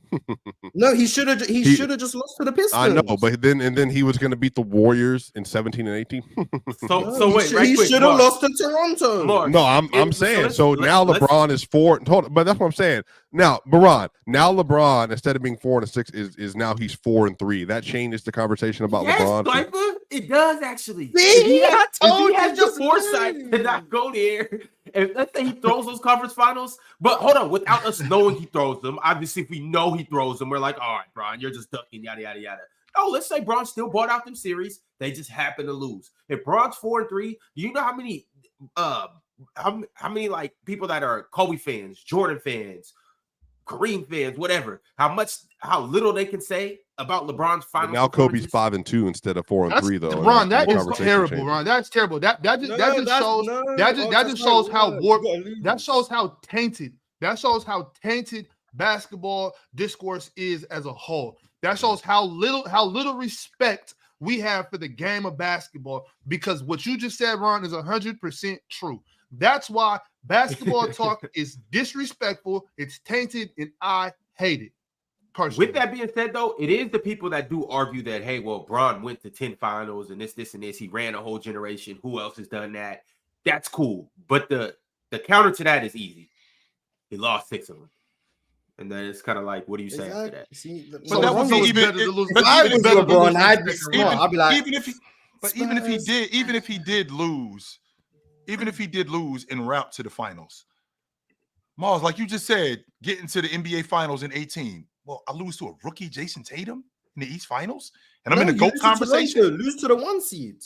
No, he should have. He should have just lost to the Pistons. I know, but then he was going to beat the Warriors in 17 and 18. He should have lost to Toronto. Mark, no, I'm saying. So now LeBron is 4. But that's what I'm saying. Now, LeBron instead of being 4-6 is now he's 4-3. That changes the conversation about LeBron. Sniper, it does actually. See, he has the foresight to not go there. And let's say he throws those conference finals, but hold on, without us knowing he throws them, obviously if we know he throws them, we're like, all right, Bron, you're just ducking, yada, yada, yada. No, let's say Bron still bought out them series. They just happen to lose. If Bron's 4-3, do you know how many like people that are Kobe fans, Jordan fans, Kareem fans, whatever, how little they can say about LeBron's finals. Now Kobe's 5-2 instead of 4-3 though. Ron, that is terrible, Ron. That's terrible. That shows how tainted basketball discourse is as a whole. That shows how little respect we have for the game of basketball, because what you just said, Ron, is 100% true. That's why basketball talk is disrespectful, it's tainted, and I hate it. Personally. With that being said, though, it is the people that do argue that, hey, well, Bron went to 10 finals and this, and this. He ran a whole generation. Who else has done that? That's cool. But the counter to that is easy. He lost 6 of them. And then it's kind of like, what do you say after that? See, but that was even if he did lose en route to the finals, Mars, like you just said, getting to the NBA finals in 18. Well, I lose to a rookie Jayson Tatum in the East Finals, and I'm in the GOAT conversation. Lose to the 1 seed.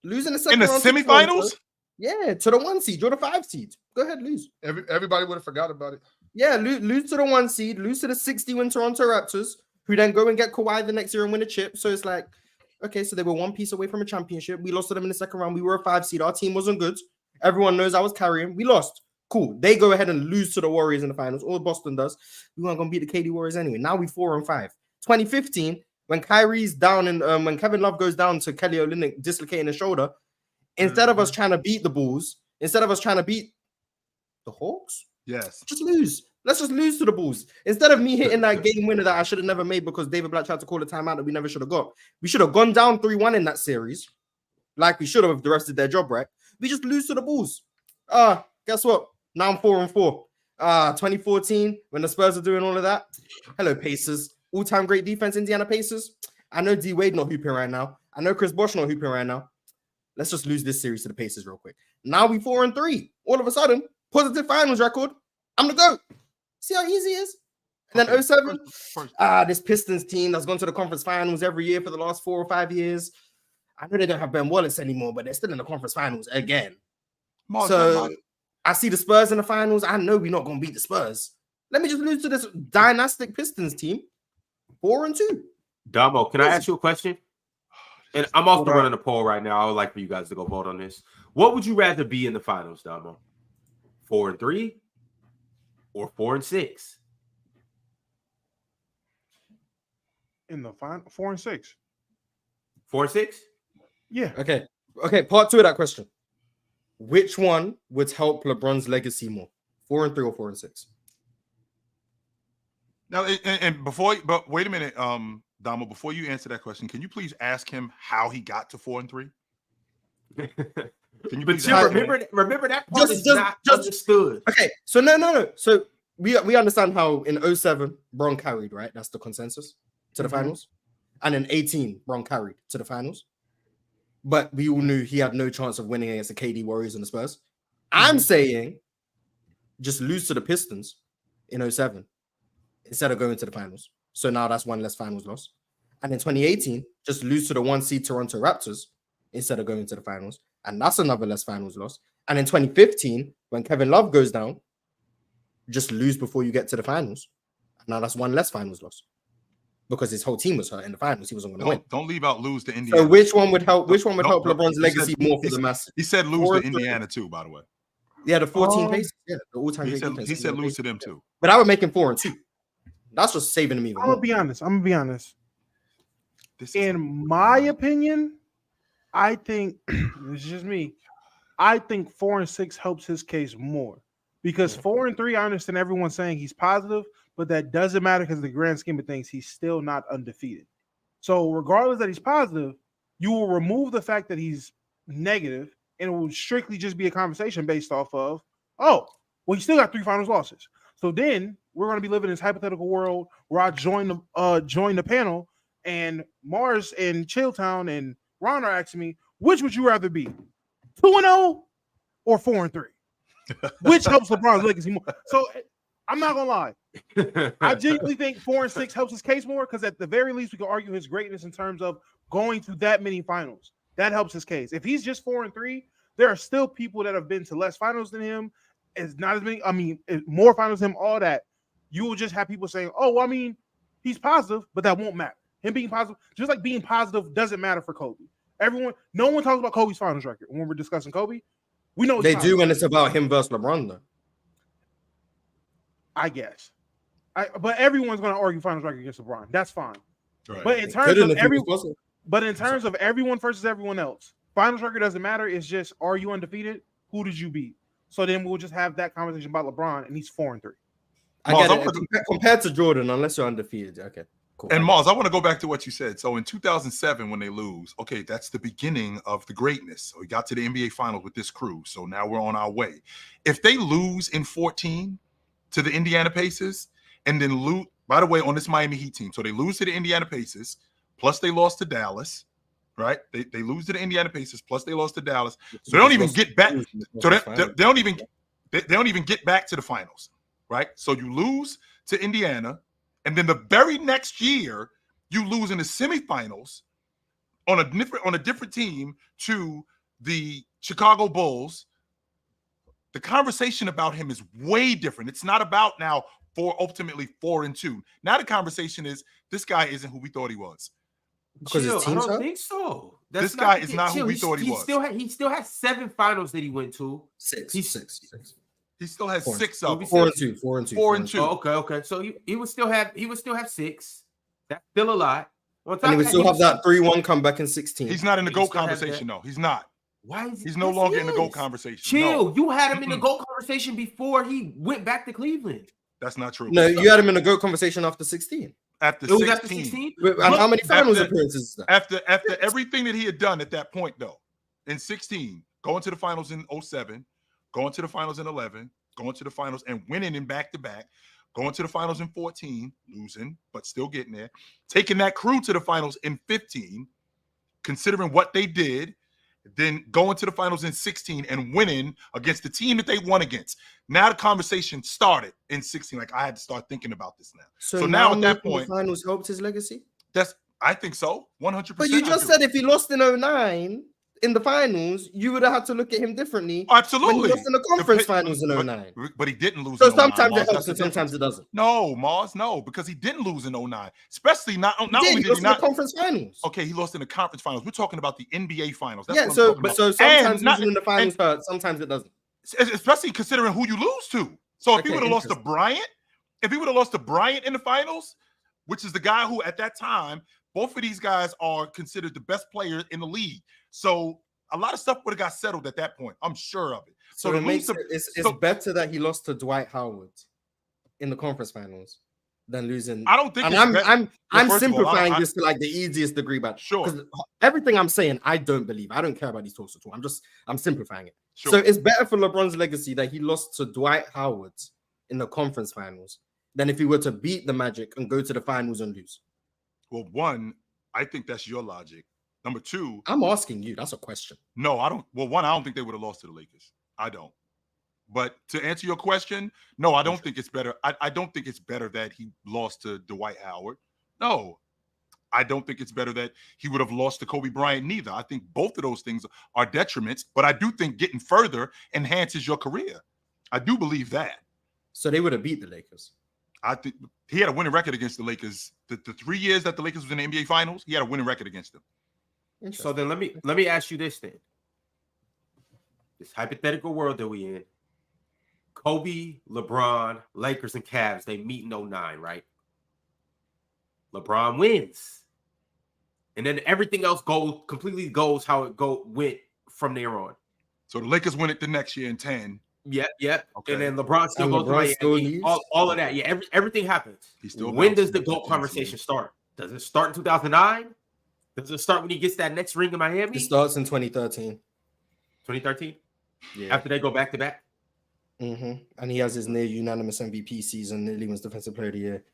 Lose in the second in the semifinals. Yeah, to the 1 seed. You're the 5 seed. Go ahead, lose. Everybody would have forgot about it. Yeah, lose to the 1 seed. Lose to the 60-win Toronto Raptors, who then go and get Kawhi the next year and win a chip. So it's like, okay, so they were 1 piece away from a championship. We lost to them in the second round. We were a 5 seed. Our team wasn't good. Everyone knows I was carrying. We lost. Cool. They go ahead and lose to the Warriors in the finals. All Boston does. We weren't going to beat the KD Warriors anyway. Now we 4-5. 2015, when Kyrie's down and when Kevin Love goes down to Kelly Olynyk dislocating his shoulder, instead of us trying to beat the Bulls, instead of us trying to beat the Hawks, just lose. Let's just lose to the Bulls. Instead of me hitting that game winner that I should have never made because David Black tried to call a timeout that we never should have got. We should have gone down 3-1 in that series, like we should have if the rest did their job right. We just lose to the Bulls. Guess what? Now I'm 4-4. 2014, when the Spurs are doing all of that. Hello, Pacers. All-time great defense, Indiana Pacers. I know D Wade not hooping right now. I know Chris Bosh not hooping right now. Let's just lose this series to the Pacers real quick. Now we 4-3. All of a sudden, positive finals record. I'm the GOAT. See how easy it is? And then 07, this Pistons team that's gone to the conference finals every year for the last 4 or 5 years. I know they don't have Ben Wallace anymore, but they're still in the conference finals again. So I see the Spurs in the finals. I know we're not going to beat the Spurs. Let me just lose to this dynastic Pistons team. 4-2. Damo, can I ask you a question? And I'm off to running a poll right now. I would like for you guys to go vote on this. What would you rather be in the finals, Damo? 4-3 or 4-6? In the final, 4-6. 4-6? Yeah. Okay. Part 2 of that question. Which one would help LeBron's legacy more? 4-3 or 4-6? Now, but wait a minute, Damo, before you answer that question, can you please ask him how he got to 4-3? Can you But remember that part is not understood. Okay, so no. So we understand how in 07, Bron carried, right? That's the consensus to the finals. And in 18, Bron carried to the finals. But we all knew he had no chance of winning against the KD Warriors and the Spurs. I'm saying just lose to the Pistons in 07 instead of going to the finals. So now that's one less finals loss. And in 2018, just lose to the 1 seed Toronto Raptors instead of going to the finals. And that's another less finals loss. And in 2015, when Kevin Love goes down, just lose before you get to the finals. And now that's one less finals loss. Because his whole team was hurt in the finals. He wasn't going to win. Don't leave out lose to Indiana. So which one would help LeBron's legacy more for the mass? He said lose to Indiana too, by the way. Yeah, the 14 Pacers. Yeah, the all-time he said lose to them too. But I would make him 4-2. That's just saving him even more. I'm gonna be honest. In my opinion, I think this is just me. I think 4-6 helps his case more because 4-3, I understand everyone saying he's positive, but that doesn't matter because the grand scheme of things, he's still not undefeated. So regardless that he's positive, you will remove the fact that he's negative, and it will strictly just be a conversation based off of, oh, well, he still got 3 finals losses. So then we're going to be living in this hypothetical world where I join the panel, and Mars and Chilltown and Ron are asking me, which would you rather be, 2-0 or 4-3? Which helps LeBron's legacy more? So I'm not gonna lie. I genuinely think 4-6 helps his case more because at the very least we can argue his greatness in terms of going to that many finals. That helps his case. If he's just 4-3, there are still people that have been to less finals than him. It's not as many. I mean, more finals than him. All that. You will just have people saying, "Oh, well, I mean, he's positive," but that won't matter. Him being positive, just like being positive, doesn't matter for Kobe. No one talks about Kobe's finals record when we're discussing Kobe. We know they do when it's about him versus LeBron, though. I guess. But everyone's going to argue finals record against LeBron. That's fine. Right. But in terms of everyone versus everyone else, finals record doesn't matter. It's just, are you undefeated? Who did you beat? So then we'll just have that conversation about LeBron, and he's 4-3. I get it. Compared to Jordan, unless you're undefeated. Okay, cool. And Mars, I want to go back to what you said. So in 2007, when they lose, okay, that's the beginning of the greatness. So we got to the NBA Finals with this crew. So now we're on our way. If they lose in 14 to the Indiana Pacers, and then lose, by the way, on this Miami Heat team, so they lose to the Indiana Pacers, plus they lost to Dallas, right? They lose to the Indiana Pacers, plus they lost to Dallas. So they don't even get back. So they don't even get back to the finals, right? So you lose to Indiana, and then the very next year you lose in the semifinals on a different team to the Chicago Bulls. The conversation about him is way different. It's not about now ultimately 4-2. Now the conversation is this guy isn't who we thought he was. Because I don't think so. This guy is not who we thought he was. He still has 7 finals that he went to. Six. He still has 6 of them. 4-2. Oh, okay. So he would still have 6. That's still a lot. On top And he of would that, still have that 3-1 comeback in 16. He's not in the He GOAT still has conversation, though. He's not. Why is He's no yes, longer he in the GOAT is. conversation. Chill. No. You had him in the GOAT conversation before he went back to Cleveland. That's not true. No, you had him in the GOAT conversation after 16. After It was 16. after 16? And how many finals after- appearances is that? After everything that he had done at that point, though, in 16, going to the finals in 07, going to the finals in 11, going to the finals and winning in back-to-back, going to the finals in 14, losing, but still getting there, taking that crew to the finals in 15, considering what they did, then going to the finals in 16 and winning against the team that they won against. Now the conversation started in 16. Like, I had to start thinking about this now. So now at that point, the finals helped his legacy. I think so, 100%. But you just said if he lost in 09 in the finals, you would have had to look at him differently. Absolutely. When he lost in the conference finals in 09. But he didn't lose. So in 09, sometimes Mars. it helps That's and the sometimes it difference. doesn't. No, Mars, no, because he didn't lose in 09. Especially not only He did lost he in not. the conference finals. Okay, he lost in the conference finals. We're talking about the NBA finals. That's Yeah, what I'm so talking about. sometimes And losing in the finals hurts, sometimes it doesn't. especially considering who you lose to. So if he Okay, would have lost to interesting. Bryant, in the finals, which is the guy who at that time, both of these guys are considered the best players in the league. So a lot of stuff would have got settled at that point. I'm sure of it. So to it makes lose it's better that he lost to Dwight Howard in the conference finals than losing. I don't think. And it's I'm first of all, simplifying I- this to like the easiest degree, but Sure. because everything I'm saying, I don't believe. I don't care about these talks at all. I'm simplifying it. Sure. So it's better for LeBron's legacy that he lost to Dwight Howard in the conference finals than if he were to beat the Magic and go to the finals and lose. Well, one, I think that's your logic. Number two, I'm asking you. That's a question. no, I don't. Well, one, I don't think they would have lost to the Lakers. I don't. But to answer your question, no, I don't think it's better. I don't think it's better that he lost to Dwight Howard. No, I don't think it's better that he would have lost to Kobe Bryant neither. I think both of those things are detriments, but I do think getting further enhances your career. I do believe that. So they would have beat the Lakers. I think he had a winning record against the Lakers. The 3 years that the Lakers was in the NBA Finals, he had a winning record against them. So then let me ask you this then. This hypothetical world that we in. Kobe, LeBron, Lakers, and Cavs, they meet in 09, right? LeBron wins. And then everything else completely goes how it went from there on. So the Lakers win it the next year in 10. Yeah. Okay. And then LeBron still And goes LeBron to still Miami. leaves? All of that. Yeah, everything happens. He still When bounces does the back GOAT to conversation James start? Does it start in 2009? Does it start when he gets that next ring in Miami? It starts in 2013. 2013? Yeah. After they go back to back? And he has his near unanimous MVP season, nearly wins Defensive Player of the Year.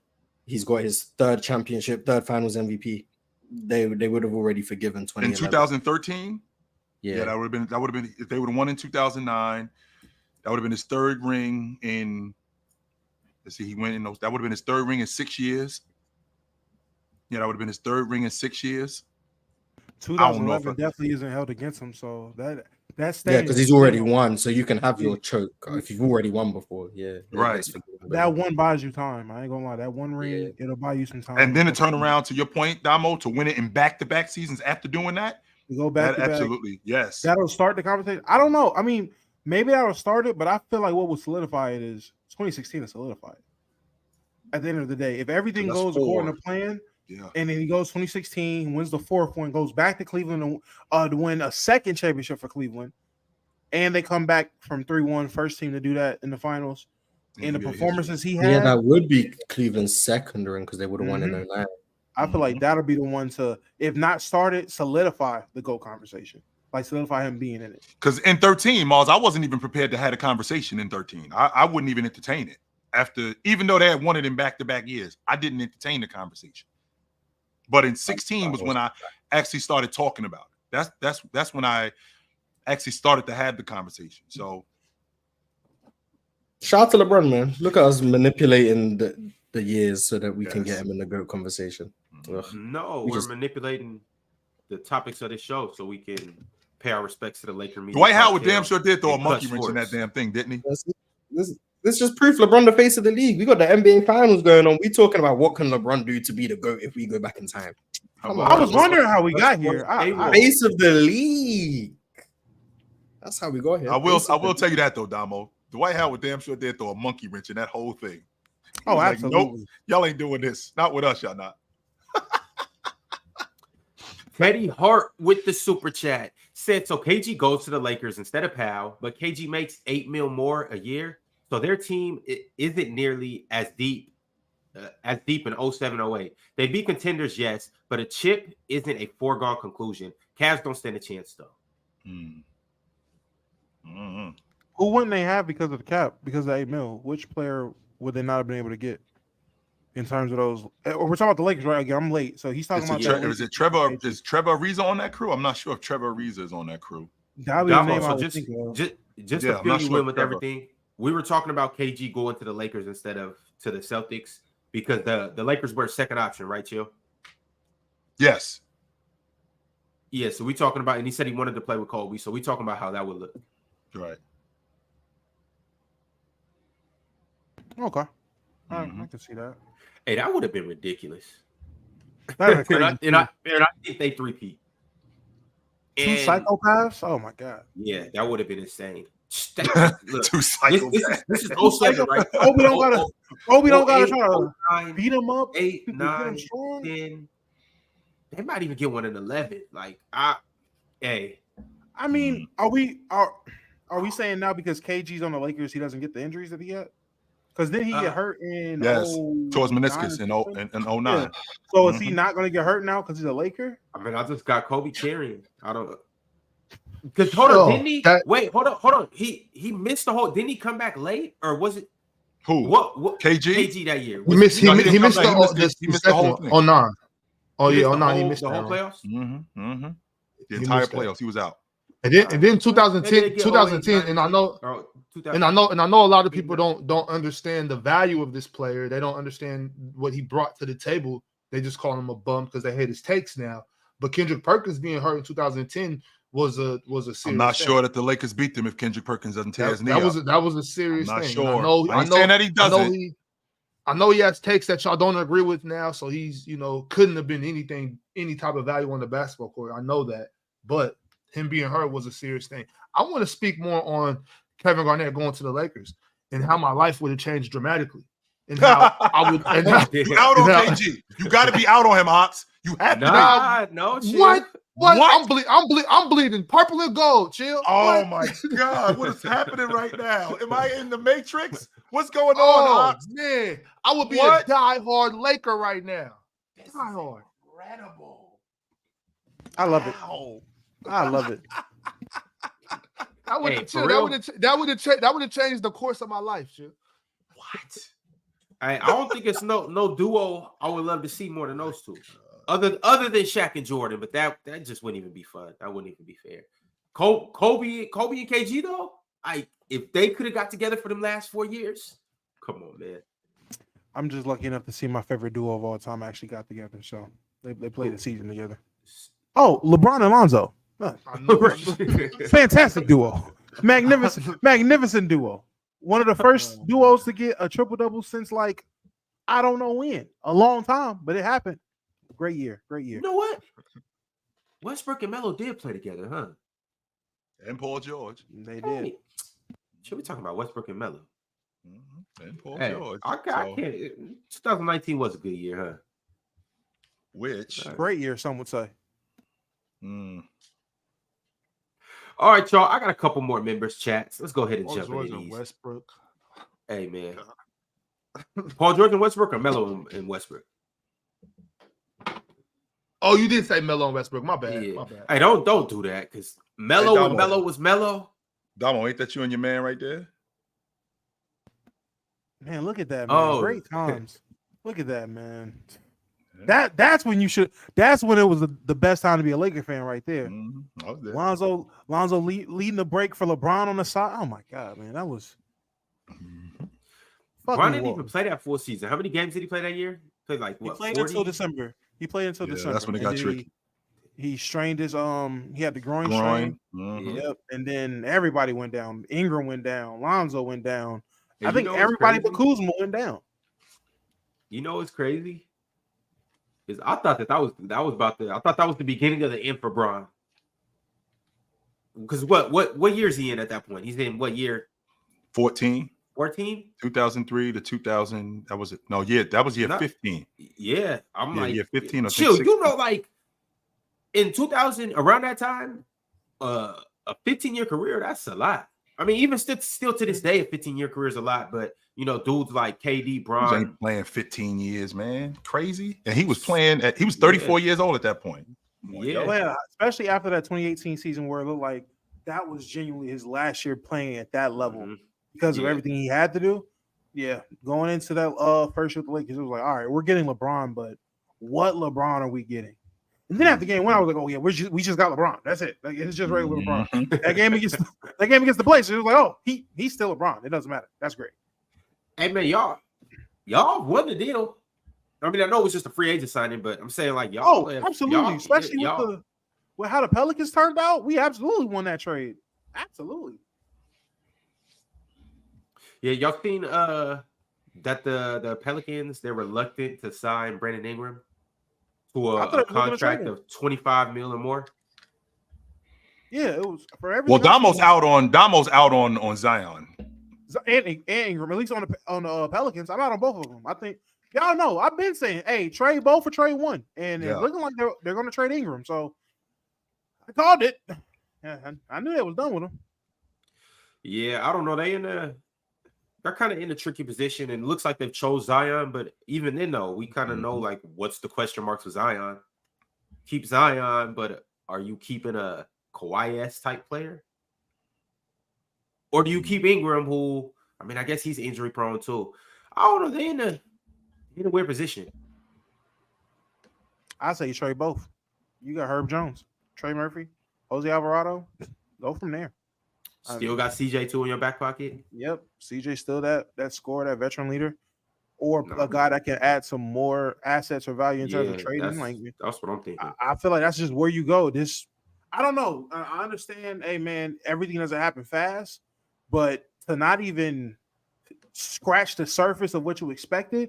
He's got his third finals MVP. They would have already forgiven 2011. In 2013, Yeah, that would have been if they would have won in 2009. That would have been his third ring in. Let's see, he went in those. That would have been his third ring in 6 years. Yeah, that would have been his third ring in 6 years. 2011 definitely isn't held against him, so that's because he's already won, so you can have your choke if you've already won before. Yeah, Right. That one buys you time. I ain't gonna lie. That one ring, it'll buy you some time. And then to turn around to your point, Damo, to win it in back-to-back seasons after doing that, You go back to back. absolutely, yes. That'll start the conversation. I don't know. I mean, maybe that'll start it, but I feel like what will solidify it is 2016 is solidified. At the end of the day, if everything So that's goes according to plan, Yeah. and then he goes 2016, wins the fourth one, goes back to Cleveland to win a second championship for Cleveland, and they come back from 3-1, first team to do that in the finals. And the NBA performances he Yeah, had, that would be Cleveland's second ring because they would have won in 09. I feel like that'll be the one to, if not start it, solidify the GOAT conversation. Like solidify him being in it. Because in 13, Mars, I wasn't even prepared to have a conversation in 13. I wouldn't even entertain it. Even though they had won it in back-to-back years, I didn't entertain the conversation. But in 16 was when I actually started talking about it. That's when I actually started to have the conversation. So Shout out to LeBron, man. Look at us manipulating the years so that we can get him in the GOAT conversation. Ugh. No, we're manipulating the topics of the show so we can pay our respects to the Laker media. Dwight Howard damn sure did throw a and monkey Clutch wrench in that Sports. damn thing, didn't he? This just proof LeBron the face of the league. We got the NBA finals going on. We talking about what can LeBron do to be the GOAT if we go back in time. I was wondering how we got here. Face of the league. That's how we got here. I will tell you that though, Damo. Dwight Howard damn sure did throw a monkey wrench in that whole thing. Oh, He was absolutely. Like, nope, y'all ain't doing this. Not with us, y'all not. Teddy Hart with the super chat said, so KG goes to the Lakers instead of Powell, but KG makes $8 million more a year. So their team isn't nearly as deep in 07, 08. They'd be contenders, yes, but a chip isn't a foregone conclusion. Cavs don't stand a chance, though. Who wouldn't they have because of the cap? Because of $8 million? Which player would they not have been able to get in terms of those? Or we're talking about the Lakers, right? Again, I'm late, so he's talking about. Is it Trevor? Is Trevor Ariza on that crew? I'm not sure if Trevor Ariza is on that crew. That would be the name I so would think of. just to fill you in with everything. We were talking about KG going to the Lakers instead of to the Celtics because the Lakers were a second option, right, Chill? Yes. Yeah, so we talking about, and he said he wanted to play with Kobe, so we talking about how that would look. Right. Okay. I can see that. Hey, that would have been ridiculous. That and I think they three-peat. Two psychopaths? Oh my god. Yeah, that would have been insane. Look, Two psychopaths. This is 07, right? Kobe don't gotta try to beat him up. 8, 9, 10. They might even get one in 11. I mean, are we saying now because KG's on the Lakers, he doesn't get the injuries that he had? Because then he get hurt in towards meniscus in 09. Yeah. So is he not going to get hurt now because he's a Laker? I mean, I just got Kobe carrying. I don't. Because hold on, didn't he? Wait, hold on. He missed the whole. Didn't he come back late, or was it who? What KG? KG that year? He missed the whole thing. 09. Oh yeah, 09. He missed the whole playoffs. The entire playoffs, he was out. And then 2010, and I know a lot of people don't understand the value of this player. They don't understand what he brought to the table. They just call him a bum because they hate his takes now. But Kendrick Perkins being hurt in 2010 was a serious I'm not thing. sure that the Lakers beat them if Kendrick Perkins doesn't tear his knee up. That was a serious I'm not thing. sure. I know saying that he doesn't. I know he has takes that y'all don't agree with now, so he's couldn't have been any type of value on the basketball court. I know that, but him being hurt was a serious thing. I want to speak more on Kevin Garnett going to the Lakers and how my life would have changed dramatically, and how I would. And you out on KG? You got to be out on him, Ox. You have to. No. What? I'm bleeding purple and gold. Chill. Oh my God! What is happening right now? Am I in the Matrix? What's going on, Ox? Man, I would be a diehard Laker right now. Diehard. Incredible. I love it. I love it. That would have changed the course of my life, shit. What? I don't think it's no duo I would love to see more than those two. Other than Shaq and Jordan, but that just wouldn't even be fun. That wouldn't even be fair. Kobe and KG though, if they could have got together for them last 4 years, come on, man. I'm just lucky enough to see my favorite duo of all time actually got together. So they played the season together. Oh, LeBron and Lonzo. Fantastic duo. Magnificent duo. One of the first duos to get a triple-double since I don't know when. A long time, but it happened. Great year. You know what? Westbrook and Melo did play together, huh? And Paul George. They did. Should we talking about Westbrook and Melo? And Paul George. I can't. 2019 was a good year, huh? Which great year, some would say. All right, y'all. I got a couple more members chats. Let's go ahead and jump into these. Westbrook. Hey, man. Paul George and Westbrook or Melo and Westbrook? Oh, you did say Melo and Westbrook. My bad. Yeah. My bad. Hey, don't do that because Melo when Melo was Melo. Damo, ain't that you and your man right there? Man, look at that, man. Oh. Great times. Look at that, man. That's when you should. That's when it was the best time to be a Laker fan, right there. Lonzo leading the break for LeBron on the side. Oh my God, man, that was. LeBron didn't even play that full season. How many games did he play that year? Played he played 40? Until December. He played until December. That's when it got tricky. He strained his he had the groin strain. Yep, and then everybody went down. Ingram went down. Lonzo went down. And I think everybody but Kuzma went down. You know what's crazy? I thought that was the beginning of the end for Bron. Because what year is he in at that point? He's in what year? 14. 2003 to 2000. That was it. No, yeah, that was year 15. Yeah, I'm year 15 or chill. 16. You know, in 2000, around that time, a 15-year career, that's a lot. I mean, even still to this day, a 15-year career is a lot. But dudes like KD, Bron ain't playing 15 years, man, crazy. And he was playing he was 34 years old at that point. Yeah, especially after that 2018 season where it looked like that was genuinely his last year playing at that level because of everything he had to do. Yeah, going into that first year with the Lakers, it was like, all right, we're getting LeBron, but what LeBron are we getting? And then after game one, I was like, oh yeah, we just got LeBron. That's it. Like, it's just regular LeBron. That game against the Blazers, it was like, oh, he's still LeBron. It doesn't matter. That's great. Hey man, y'all won the deal. I mean, I know it was just a free agent signing, but I'm saying like y'all. Oh, absolutely. Especially with how the Pelicans turned out, we absolutely won that trade. Absolutely. Yeah, y'all seen that the Pelicans, they're reluctant to sign Brandon Ingram to a contract of $25 million or more. Yeah, it was for everything. Well, Damo's out on Zion and Ingram, at least on the Pelicans. I'm out on both of them. I think y'all know. I've been saying, hey, trade both for trade one, and it's looking like they're going to trade Ingram. So I called it. Yeah, I knew they was done with him. Yeah, I don't know. They're kind of in a tricky position, and it looks like they've chose Zion. But even then, though, we kind of know like what's the question marks with Zion. Keep Zion, but are you keeping a Kawhi-esque type player? Or do you keep Ingram, who, I mean, I guess he's injury prone too. I don't know. They're in a weird position. I say you trade both. You got Herb Jones, Trey Murphy, Jose Alvarado. Go from there. Still got CJ too in your back pocket. Yep, CJ still that scorer, that veteran leader, or a guy that can add some more assets or value in terms of trading. That's what I'm thinking. I feel like that's just where you go. I don't know. I understand. Hey man, everything doesn't happen fast, but to not even scratch the surface of what you expected,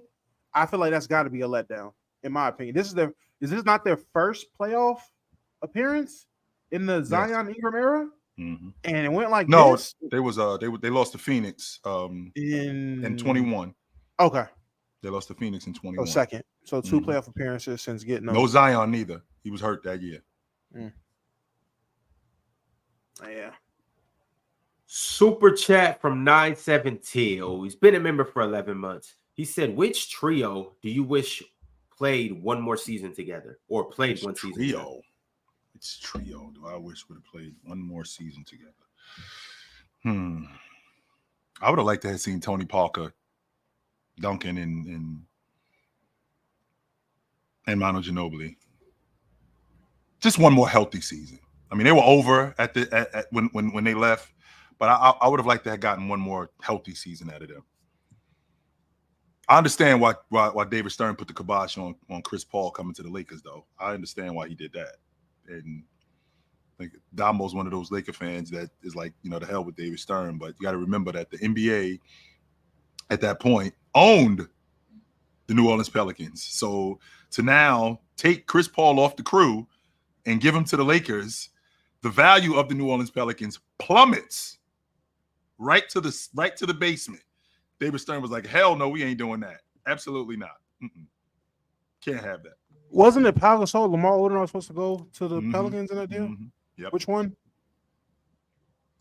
I feel like that's got to be a letdown, in my opinion. Is this not their first playoff appearance in the Zion Ingram era? Mm-hmm. And it went like this. They lost to Phoenix in 21. Okay. They lost to Phoenix in 21. So second. So 2 playoff appearances since getting no Zion neither. He was hurt that year. Yeah. Super chat from 917. He's been a member for 11 months. He said, which trio do you wish played one more season together or played one season together? It's trio. Do I wish would have played one more season together? I would have liked to have seen Tony Parker, Duncan, and Manu Ginobili. Just one more healthy season. I mean, they were over when they left, but I would have liked to have gotten one more healthy season out of them. I understand why David Stern put the kibosh on Chris Paul coming to the Lakers, though. I understand why he did that. And I think Damo's one of those Laker fans that is like, the hell with David Stern. But you got to remember that the NBA at that point owned the New Orleans Pelicans. So to now take Chris Paul off the crew and give him to the Lakers, the value of the New Orleans Pelicans plummets right to the basement. David Stern was like, hell no, we ain't doing that. Absolutely not. Can't have that. Wasn't it Pau Gasol, Lamar Odom was supposed to go to the Pelicans in that deal? Yep. Which one?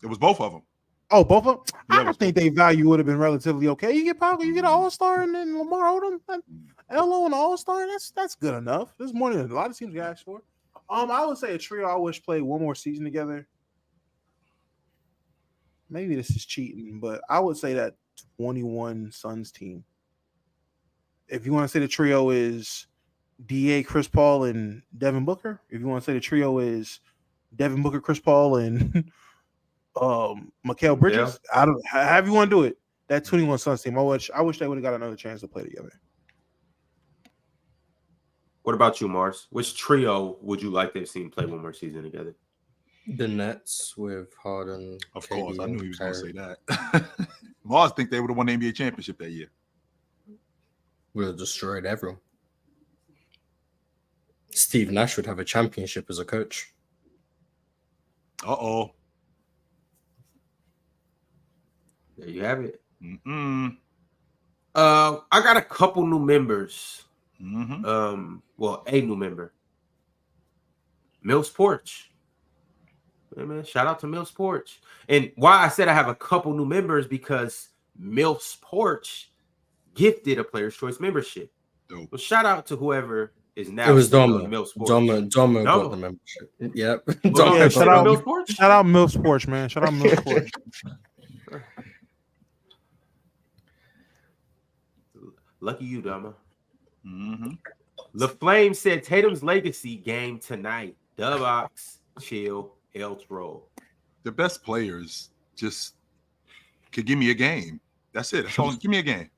It was both of them. Oh, both of them? Yeah, I think their value would have been relatively okay. You get Pau, you get an All-Star, and then Lamar Odom, LO and All-Star. That's good enough. There's more than a lot of teams got asked for. I would say a trio I wish played one more season together. Maybe this is cheating, but I would say that 21 Suns team. If you want to say the trio is DA, Chris Paul, and Devin Booker. If you want to say the trio is Devin Booker, Chris Paul, and Mikal Bridges. However you want to do it. That 21 Suns team. I wish they would have got another chance to play together. What about you, Mars? Which trio would you like to have seen play one more season together? The Nets with Harden. Of KD, course, I knew he was going to Kyrie. say that. Mars think they would have won the NBA championship that year. Would have destroyed everyone. Steve Nash would have a championship as a coach. Uh-oh. There you have it. Mm-mm. I got a couple new members. Mm-hmm. Well, a new member. Mills Porch. Yeah, man, shout out to Mills Porch. And why I said I have a couple new members because Mills Porch gifted a Player's Choice membership. Dope. Well, shout out to whoever is now. It was sitting Doma. on Mills Porch. Doma got the membership. Yep. Oh, Doma yeah, got shout the out membership. Mills Porch. Shout out Mills Porch, man. Shout out Mills Porch. Lucky you, Dama. Mm-hmm. The Flame said Tatum's legacy game tonight. Dubox, chill, El Troll. The best players just could give me a game. That's it. That's all. Give me a game.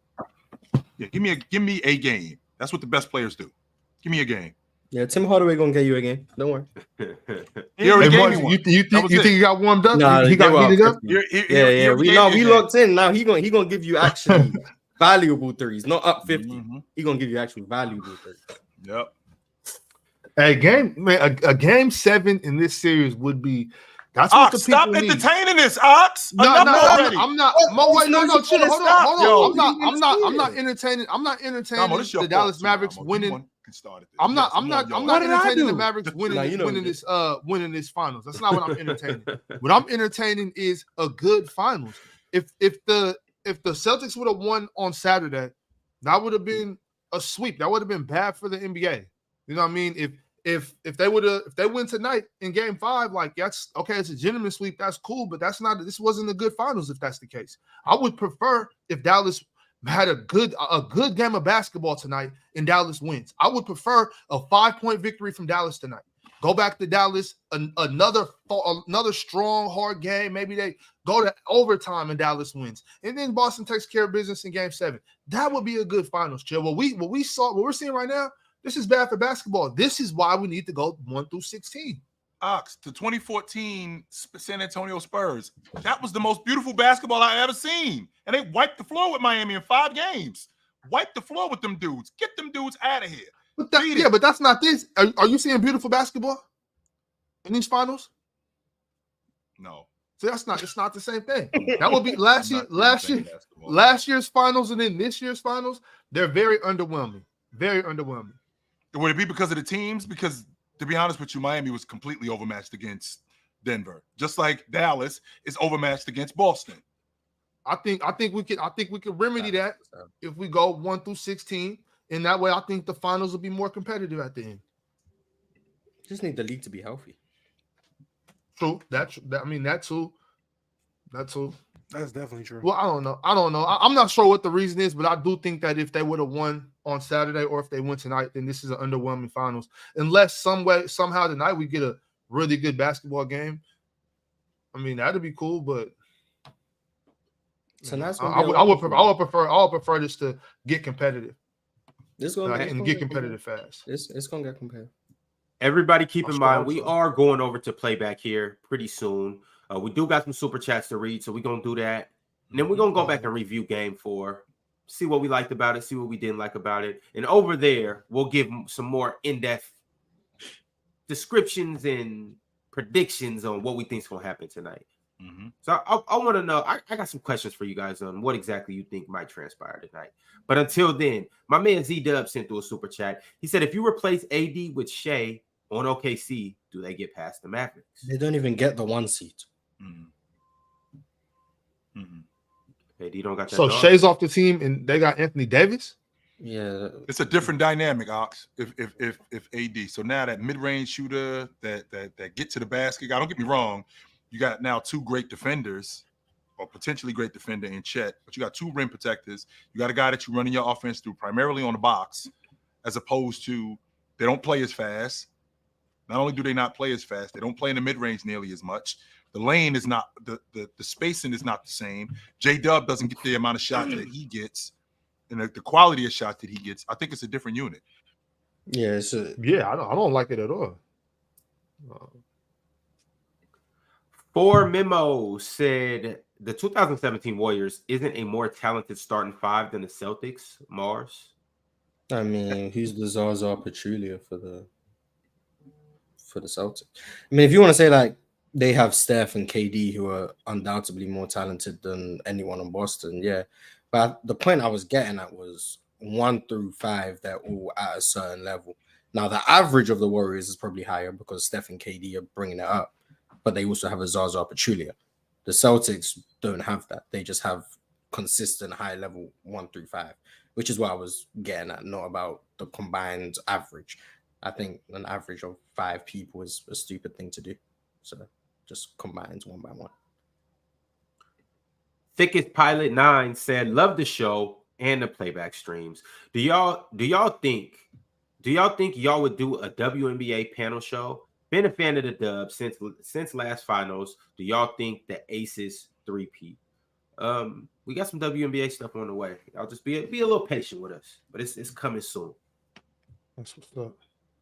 Yeah, give me a game. That's what the best players do. Give me a game. Yeah, Tim Hardaway gonna get you a game. Don't worry. He already Hey, gave Mark, me one. you think That was you it. think he got warmed up? Nah, he got they were heated up. Yeah. We locked in. Now he gonna give you actually valuable threes, not up 50. Mm-hmm. He gonna give you actually valuable threes. Yep. Hey, a game 7 in this series would be. That's what the Ox, stop people need. entertaining this, Ox. No, Enough no, already. I'm not. Chill. Hold on. I'm not entertaining. I'm not entertaining Damo, this your the fault, Dallas too, Mavericks Damo. winning. You won- can start it there. I'm not What did I entertaining the do? Mavericks winning Nah, you know winning you this winning this finals. That's not what I'm entertaining. What I'm entertaining is a good finals. If the Celtics would have won on Saturday, that would have been a sweep. That would have been bad for the NBA. You know what I mean? If they win tonight in game 5, like that's okay, it's a gentleman sweep, that's cool, but this wasn't a good finals if that's the case. I would prefer if Dallas had a good game of basketball tonight and Dallas wins. I would prefer a 5-point victory from Dallas tonight. Go back to Dallas, another strong, hard game. Maybe they go to overtime and Dallas wins. And then Boston takes care of business in game 7. That would be a good finals, Chill. What we're seeing right now, this is bad for basketball. This is why we need to go 1 through 16. Ox, the 2014 San Antonio Spurs. That was the most beautiful basketball I ever seen. And they wiped the floor with Miami in 5 games. Wiped the floor with them dudes. Get them dudes out of here. But that's not this. Are you seeing beautiful basketball in these finals? No. So it's not the same thing. That would be last year's finals and then this year's finals. They're very underwhelming. Very underwhelming. Would it be because of the teams? Because to be honest with you, Miami was completely overmatched against Denver, just like Dallas is overmatched against Boston. I think we could remedy that if we go 1 through 16. And that way, I think the finals will be more competitive at the end. Just need the league to be healthy. True. That too. That's definitely true. Well, I don't know. I'm not sure what the reason is, but I do think that if they would have won on Saturday or if they win tonight, then this is an underwhelming finals. Unless somehow tonight we get a really good basketball game. I mean, that'd be cool, but Tonight's I would prefer this to get competitive. This And get competitive fast. It's gonna get competitive. Everybody keep in mind, we are going over to playback here pretty soon. We do got some super chats to read, so we're going to do that. And then we're going to go back and review game 4, see what we liked about it, see what we didn't like about it. And over there, we'll give some more in-depth descriptions and predictions on what we think is going to happen tonight. Mm-hmm. So I want to know, I got some questions for you guys on what exactly you think might transpire tonight. But until then, my man Z-Dub sent through a super chat. He said, if you replace AD with Shea on OKC, do they get past the Mavericks? They don't even get the 1 seed. Mm-hmm. Mm-hmm. AD don't got that. So dog. Shea's off the team and they got Anthony Davis? Yeah. It's a different dynamic, Ox, if AD. So now that mid-range shooter that get to the basket guy, don't get me wrong, you got now 2 great defenders or potentially great defender in Chet, but you got 2 rim protectors. You got a guy that you're running your offense through primarily on the box, as opposed to they don't play as fast. Not only do they not play as fast, they don't play in the mid-range nearly as much. The lane is not the spacing is not the same. J-Dub doesn't get the amount of shots that he gets, and the quality of shots that he gets. I think it's a different unit. Yeah, I don't like it at all. 4 Memo said the 2017 Warriors isn't a more talented starting 5 than the Celtics. Mars. I mean, who's the Zaza Pachulia for the Celtics? I mean, if you want to say like they have Steph and KD who are undoubtedly more talented than anyone in Boston, yeah. But the point I was getting at was 1 through 5, they're all at a certain level. Now, the average of the Warriors is probably higher because Steph and KD are bringing it up, but they also have a Zaza Pachulia. The Celtics don't have that. They just have consistent high level 1 through 5, which is what I was getting at, not about the combined average. I think an average of 5 people is a stupid thing to do. So just combines one by one. Thickest Pilot 9 said, love the show and the playback streams. Do y'all think y'all would do a WNBA panel show? Been a fan of the dub since last finals. Do y'all think the Aces 3-peat? We got some WNBA stuff on the way. I'll just be a little patient with us, but it's coming soon. That's what's up.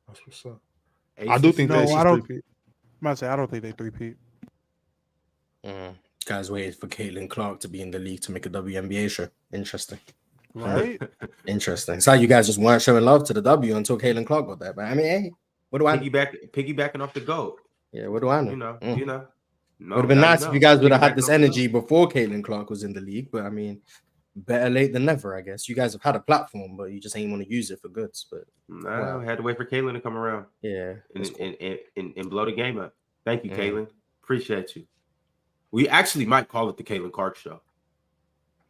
That's what's up. Aces, I do think No, that I don't. 3-peat. I'm about to say I don't think they 3-peat. Guys waited for Caitlin Clark to be in the league to make a WNBA show. Interesting. Right? Interesting. It's like you guys just weren't showing love to the W until Caitlin Clark got there. But I mean, hey, what do I know? piggybacking off the GOAT. Yeah, what do I know? You know. No, would have been nice if you guys would have had Piggybacking this off the energy before Caitlin Clark was in the league. But I mean, better late than never, I guess. You guys have had a platform, but you just ain't want to use it for goods. But I had to wait for Caitlin to come around. Yeah. And blow the game up. Thank you, Caitlin. Appreciate you. We actually might call it the Caitlin Clark Show.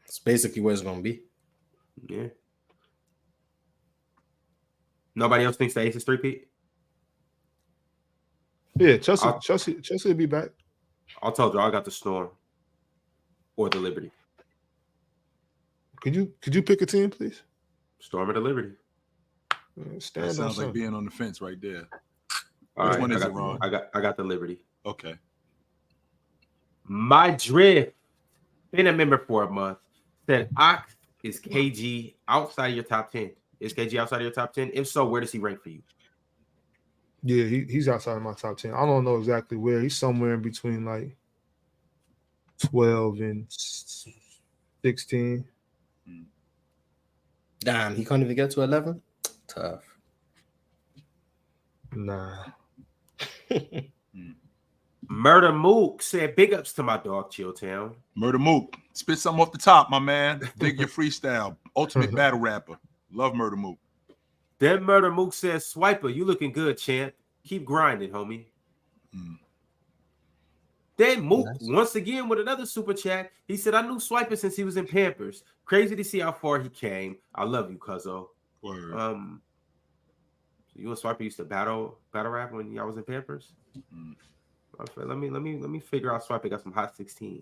It's basically what it's gonna be. Yeah. Nobody else thinks the Aces 3-peat? Yeah, Chelsea will be back. I told you I got the Storm or the Liberty. Could you pick a team, please? Storm or the Liberty. Stand That sounds on like being on the fence right there. All Which right, one is it, Ron? I got the Liberty. Okay. My drift, been a member for a month, said Ox is KG outside of your top 10. Is KG outside of your top 10? If so, where does he rank for you? Yeah, he's outside of my top 10. I don't know exactly where. He's somewhere in between like 12 and 16. Damn, he can't even get to 11. Tough. Nah. Murder Mook said, big ups to my dog, Chilltown. Murder Mook. Spit something off the top, my man. Dig your freestyle. Ultimate battle rapper. Love Murder Mook. Then Murder Mook says, Swiper, you looking good, champ. Keep grinding, homie. Then Mook, once again with another super chat, he said, I knew Swiper since he was in Pampers. Crazy to see how far he came. I love you, cuzzo. Word. You and Swiper used to battle rap when y'all was in Pampers? Let me figure out Swiper got some hot 16s.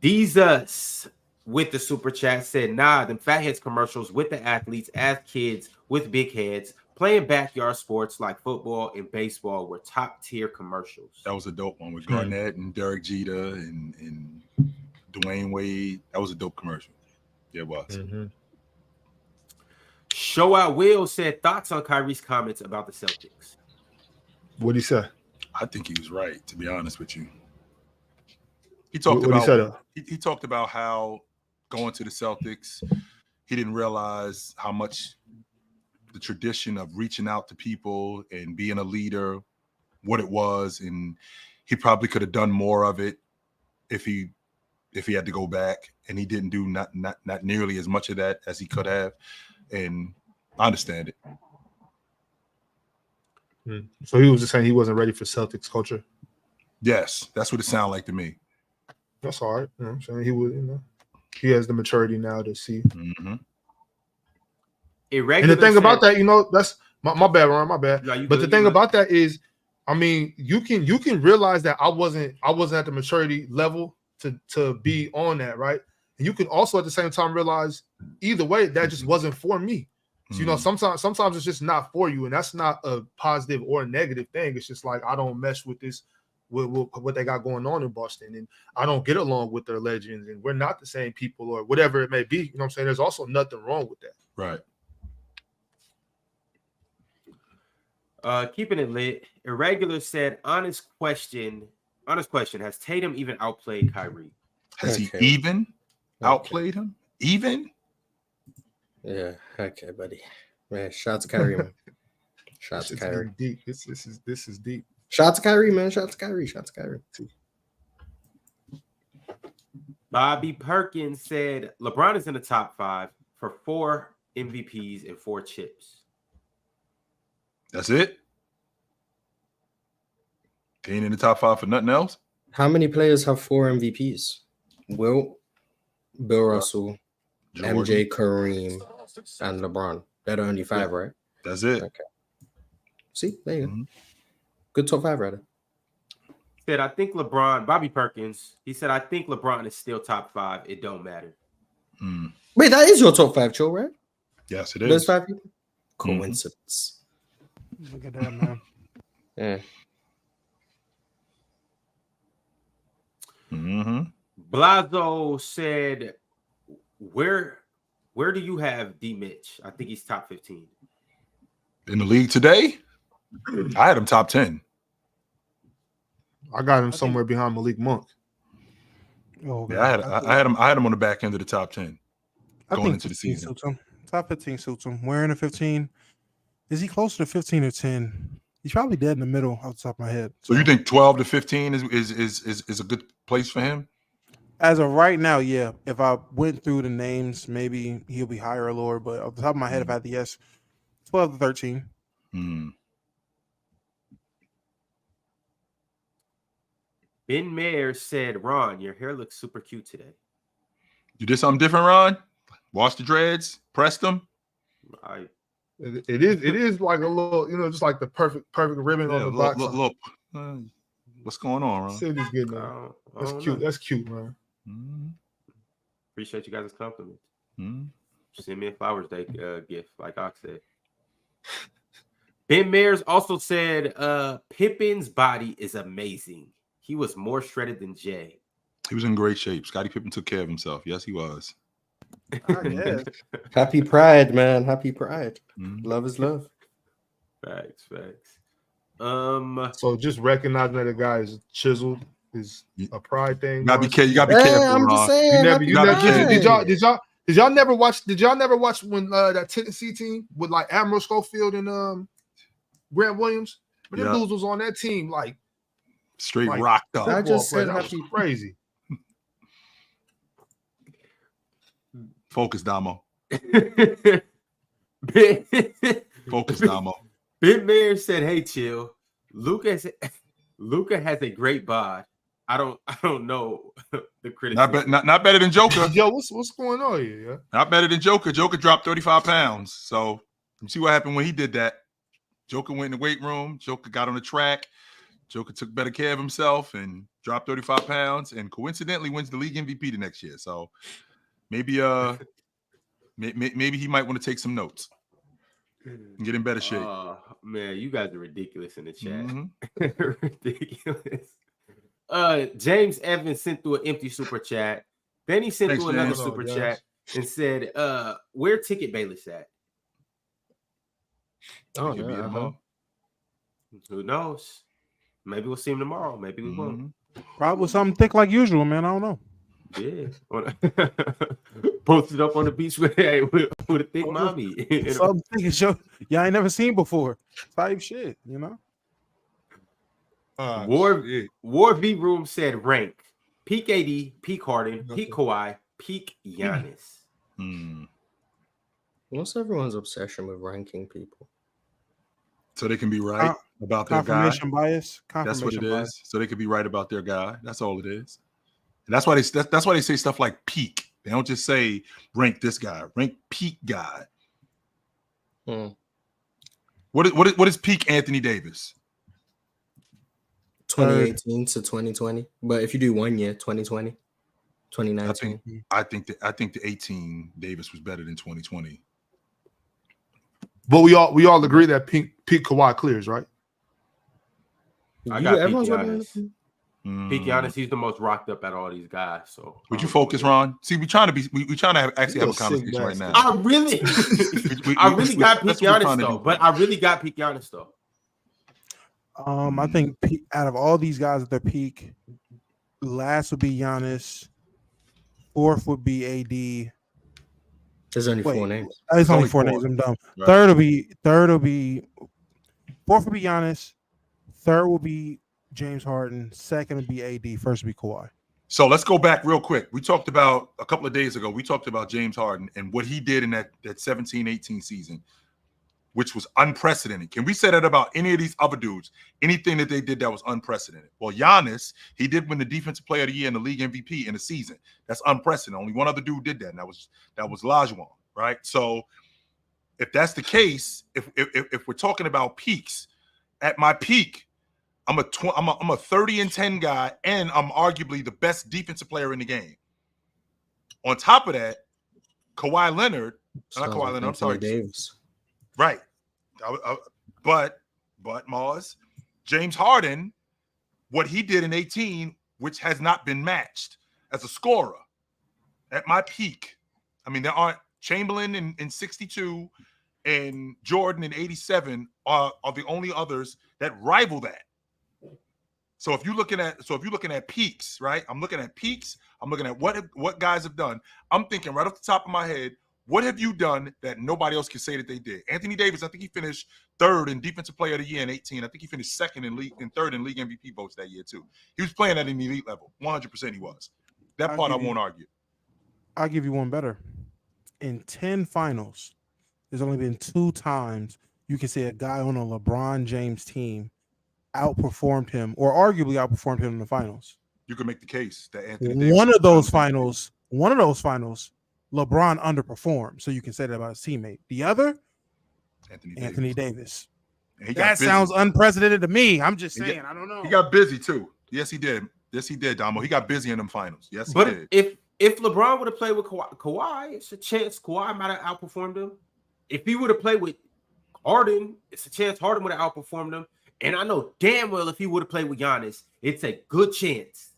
These us with the super chat said, nah, them fatheads commercials with the athletes as kids with big heads playing backyard sports like football and baseball were top tier commercials. That was a dope one with Garnett and Derek Jeter and Dwayne Wade. That was a dope commercial. Yeah, it was. Show Out Will said thoughts on Kyrie's comments about the Celtics. What'd he say? I think he was right, to be honest with you. He talked he talked about how going to the Celtics, he didn't realize how much the tradition of reaching out to people and being a leader, what it was, and he probably could have done more of it if he had to go back, and he didn't do not nearly as much of that as he could have, and I understand it. So he was just saying he wasn't ready for Celtics culture. Yes, that's what it sounded like to me. That's all right. You know what I'm saying? He would, he has the maturity now to see. Mm-hmm. And the thing about that, that's my bad, Ron, my bad. No, but the thing about that is, I mean, you can realize that I wasn't at the maturity level to be on that, right? And you can also at the same time realize either way that just wasn't for me. So, sometimes it's just not for you, and that's not a positive or a negative thing. It's just like I don't mesh with this, with what they got going on in Boston, and I don't get along with their legends, and we're not the same people or whatever it may be. You know what I'm saying? There's also nothing wrong with that. Right. Keeping it lit. Irregular said, honest question, has Tatum even outplayed Kyrie? Has he even outplayed him? Even? Yeah, okay, buddy. Man, shout out to Kyrie, man. Shout out to Kyrie. Deep. This is deep. Shout out to Kyrie, man. Shout out to Kyrie. Shout out to Kyrie. Bobby Perkins said LeBron is in the top 5 for 4 MVPs and 4 chips. That's it. He ain't in the top 5 for nothing else. How many players have 4 MVPs? Wilt, Bill Russell, Jordan. MJ, Kareem, and LeBron. They're the only 5, right? That's it. Okay. See, there you go. Mhm. Good top 5, rather. Said, I think LeBron, Bobby Perkins, he said, I think LeBron is still top 5. It don't matter. Mm. Wait, that is your top 5, Chill, right? Yes, it Those is. 5 people? Coincidence. Look at that, man. Yeah. Mm-hmm. Blazo said, where do you have D Mitch? I think he's top 15. In the league today, I had him top 10. I got him somewhere behind Malik Monk. Oh, Yeah, I had him on the back end of the top 10 I going think into the 15 season. suits him. Top 15 suits him. Wearing a 15. Is he closer to 15 or 10? He's probably dead in the middle off the top of my head. So you think 12 to 15 is a good place for him? As of right now, yeah. If I went through the names, maybe he'll be higher or lower. But off the top of my head, if I had to guess, 12 to 13. Mm. Ben Mayer said, Ron, your hair looks super cute today. You did something different, Ron? Wash the dreads, pressed them. It is like a little, just like the perfect ribbon on the back. Look, what's going on, Ron? City's getting there. That's cute. That's cute, man. Mm. Appreciate you guys' compliment. Mm. Send me a Flowers Day gift, like Ox said. Ben Mayers also said, Pippen's body is amazing. He was more shredded than Jay. He was in great shape. Scottie Pippen took care of himself. Yes, he was. Yes. Happy Pride, man. Happy Pride. Mm. Love is love. Facts. So just recognizing that a guy is chiseled is a pride thing. You gotta be careful. I'm just saying. Did y'all never watch when that Tennessee team with like Admiral Schofield and Grant Williams? But them dudes was on that team like straight rocked up. I just said that was crazy. Focus, Damo. Ben Focus, Damo. Mayer said, "Hey, chill. Luca has a great bod. I don't know the criticism. Not better than Joker. Yo, what's going on here? Yeah? Not better than Joker. Joker dropped 35 pounds. So you see what happened when he did that. Joker went in the weight room. Joker got on the track. Joker took better care of himself and dropped 35 pounds. And coincidentally wins the league MVP the next year. So maybe maybe he might want to take some notes and get in better shape. Man, you guys are ridiculous in the chat. Mm-hmm. Ridiculous. James Evans sent through an empty super chat. Then he sent through another super chat and said, where Ticket Bayless at? Oh, yeah. Who knows? Maybe we'll see him tomorrow. Maybe we won't. Probably with something thick like usual, man. I don't know. Yeah. Posted up on the beach with a thick mommy. Something thick as y'all ain't never seen before. Type shit, you know? War V Room said rank. Peak AD, peak Harden, peak Kawhi, peak Giannis. What's everyone's obsession with ranking people? So they can be right about their guy. Confirmation bias. That's what it is. So they can be right about their guy. That's all it is. And that's why they say stuff like peak. They don't just say rank this guy. Rank peak guy. What is peak Anthony Davis? 2018 to 2020. But if you do 1 year, 2020, 2019. I think the 18 Davis was better than 2020. But we all agree that peak Kawhi clears, right? I got everyone's peak Giannis. Peak Giannis, he's the most rocked up at all these guys. So would you focus, Ron? See, we're trying to actually have a conversation right now. I really got peak Giannis though. But I really got peak Giannis though. I think out of all these guys at their peak, last would be Giannis, fourth would be AD. There's only 4 names. It's only 4 names. I'm dumb. Right. Fourth will be Giannis. Third will be James Harden. Second would be AD. First would be Kawhi. So let's go back real quick. We talked about a couple of days ago. We talked about James Harden and what he did in that 17-18 season. which was unprecedented. Can we say that about any of these other dudes? Anything that they did that was unprecedented? Well, Giannis, he did win the Defensive Player of the Year and the League MVP in a season. That's unprecedented. Only one other dude did that, and that was Olajuwon, right? So if that's the case, if we're talking about peaks, at my peak, I'm a 30-10 guy, and I'm arguably the best defensive player in the game. On top of that, Kawhi Leonard, not Kawhi Leonard, I'm sorry, Davis. Right. But Mars, James Harden, what he did in 18, which has not been matched as a scorer at my peak. I mean, there aren't Chamberlain in 62 and Jordan in 87 are the only others that rival that. So if you're looking at peaks, right? I'm looking at peaks. I'm looking at what guys have done. I'm thinking right off the top of my head, what have you done that nobody else can say that they did? Anthony Davis, I think he finished third in Defensive Player of the Year in 18. I think he finished second in third in league MVP votes that year too. He was playing at an elite level. 100% he was. That part I won't argue. I'll give you one better. In 10 finals, there's only been 2 times you can say a guy on a LeBron James team outperformed him or arguably outperformed him in the finals. You can make the case that Anthony Davis. One of those finals, LeBron underperformed. So you can say that about his teammate. The other, Anthony Davis. That sounds unprecedented to me. I'm just saying. I don't know. He got busy too. Yes, he did. Yes, he did, Damo. He got busy in them finals. Yes, he did. If LeBron would have played with Kawhi, it's a chance Kawhi might have outperformed him. If he would have played with Harden, it's a chance Harden would have outperformed him. And I know damn well if he would have played with Giannis, it's a good chance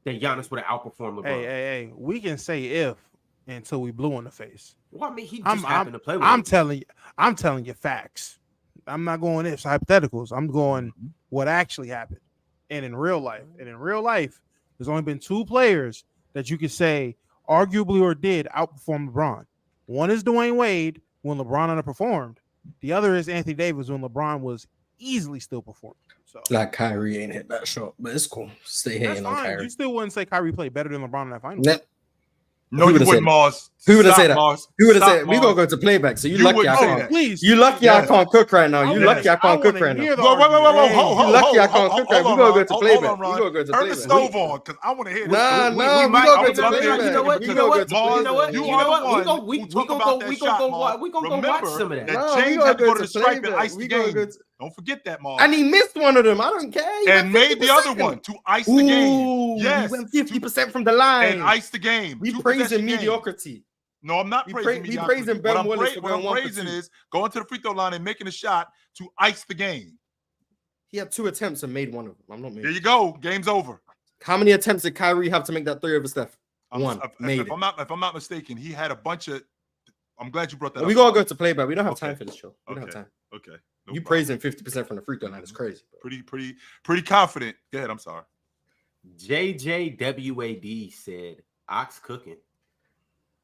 that Giannis would have outperformed LeBron. Hey, we can say if until we blue in the face. Well, I mean, he just happened to play with I'm telling you facts. I'm not going ifs, hypotheticals. I'm going what actually happened. And in real life, there's only been 2 players that you could say arguably or did outperform LeBron. One is Dwayne Wade when LeBron underperformed. The other is Anthony Davis when LeBron was easily still performing. So like Kyrie ain't hit that shot, but it's cool. Stay hating on Kyrie. You still wouldn't say Kyrie played better than LeBron in that final. No, you wouldn't, Mars. Who would have said that? Mars. Who would have said? We gonna go to playback. So you lucky I can't. Please. You lucky I can't cook right now. You lucky I can't cook right now. Whoa, You lucky I can't cook right now. We gonna go to playback. We gonna go to playback. Turn the stove on because I want to hear this. Nah, we gonna go to playback. You know what? We gonna go to playback. We gonna go watch some of that. That James had to go to the stripe and ice the game. Don't forget that, Mars. And he missed one of them. I don't care. And made the other one to ice the game. Yes. He went 50% from the line. And ice the game. We praising mediocrity. No, I'm not praising mediocrity. We praising Ben Wallace for going 1 for 2. What I'm praising is going to the free throw line and making a shot to ice the game. He had 2 attempts and made one of them. I'm not making. There you go. Game's over. How many attempts did Kyrie have to make that 3 over Steph? One. If I'm not mistaken, he had a bunch of. I'm glad you brought that up. We gotta go to playback. We don't have time for this show. We don't have time. Okay. No you praising 50% from the free throw line is crazy. Bro. Pretty confident. Go ahead. I'm sorry. JJWAD said Ox cooking.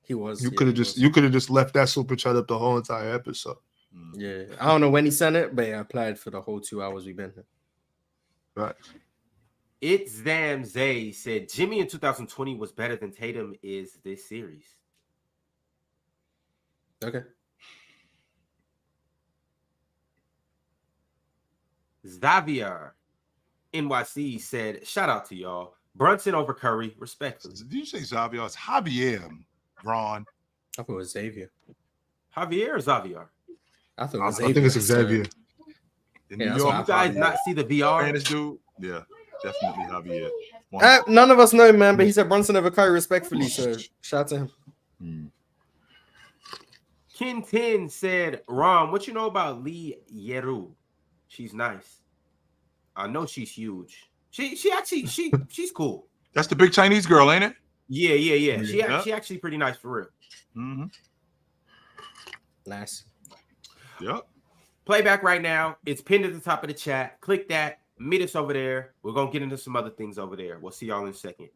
He was. You could have just left that super chat up the whole entire episode. Yeah, I don't know when he sent it, but I applied for the whole 2 hours we've been here. Right. It's Zam Zay said Jimmy in 2020 was better than Tatum is this series. Okay. Xavier NYC said, shout out to y'all. Brunson over Curry, respectfully. Did you say Xavier? It's Javier, Ron. I thought it was Xavier. Javier or Xavier? I thought it was Xavier. I think it's Xavier. In Yeah, New York, you guys not see the VR? Spanish dude? Yeah, definitely Javier. None of us know him, man, but he said Brunson over Curry respectfully, so shout out to him. Ken 10 said, Ron, what you know about Lee Yeru? She's nice. I know she's huge. She's cool. That's the big Chinese girl, ain't it? Yeah. She actually pretty nice for real. Mm-hmm. Nice. Yep. Playback right now. It's pinned at the top of the chat. Click that. Meet us over there. We're gonna get into some other things over there. We'll see y'all in a second.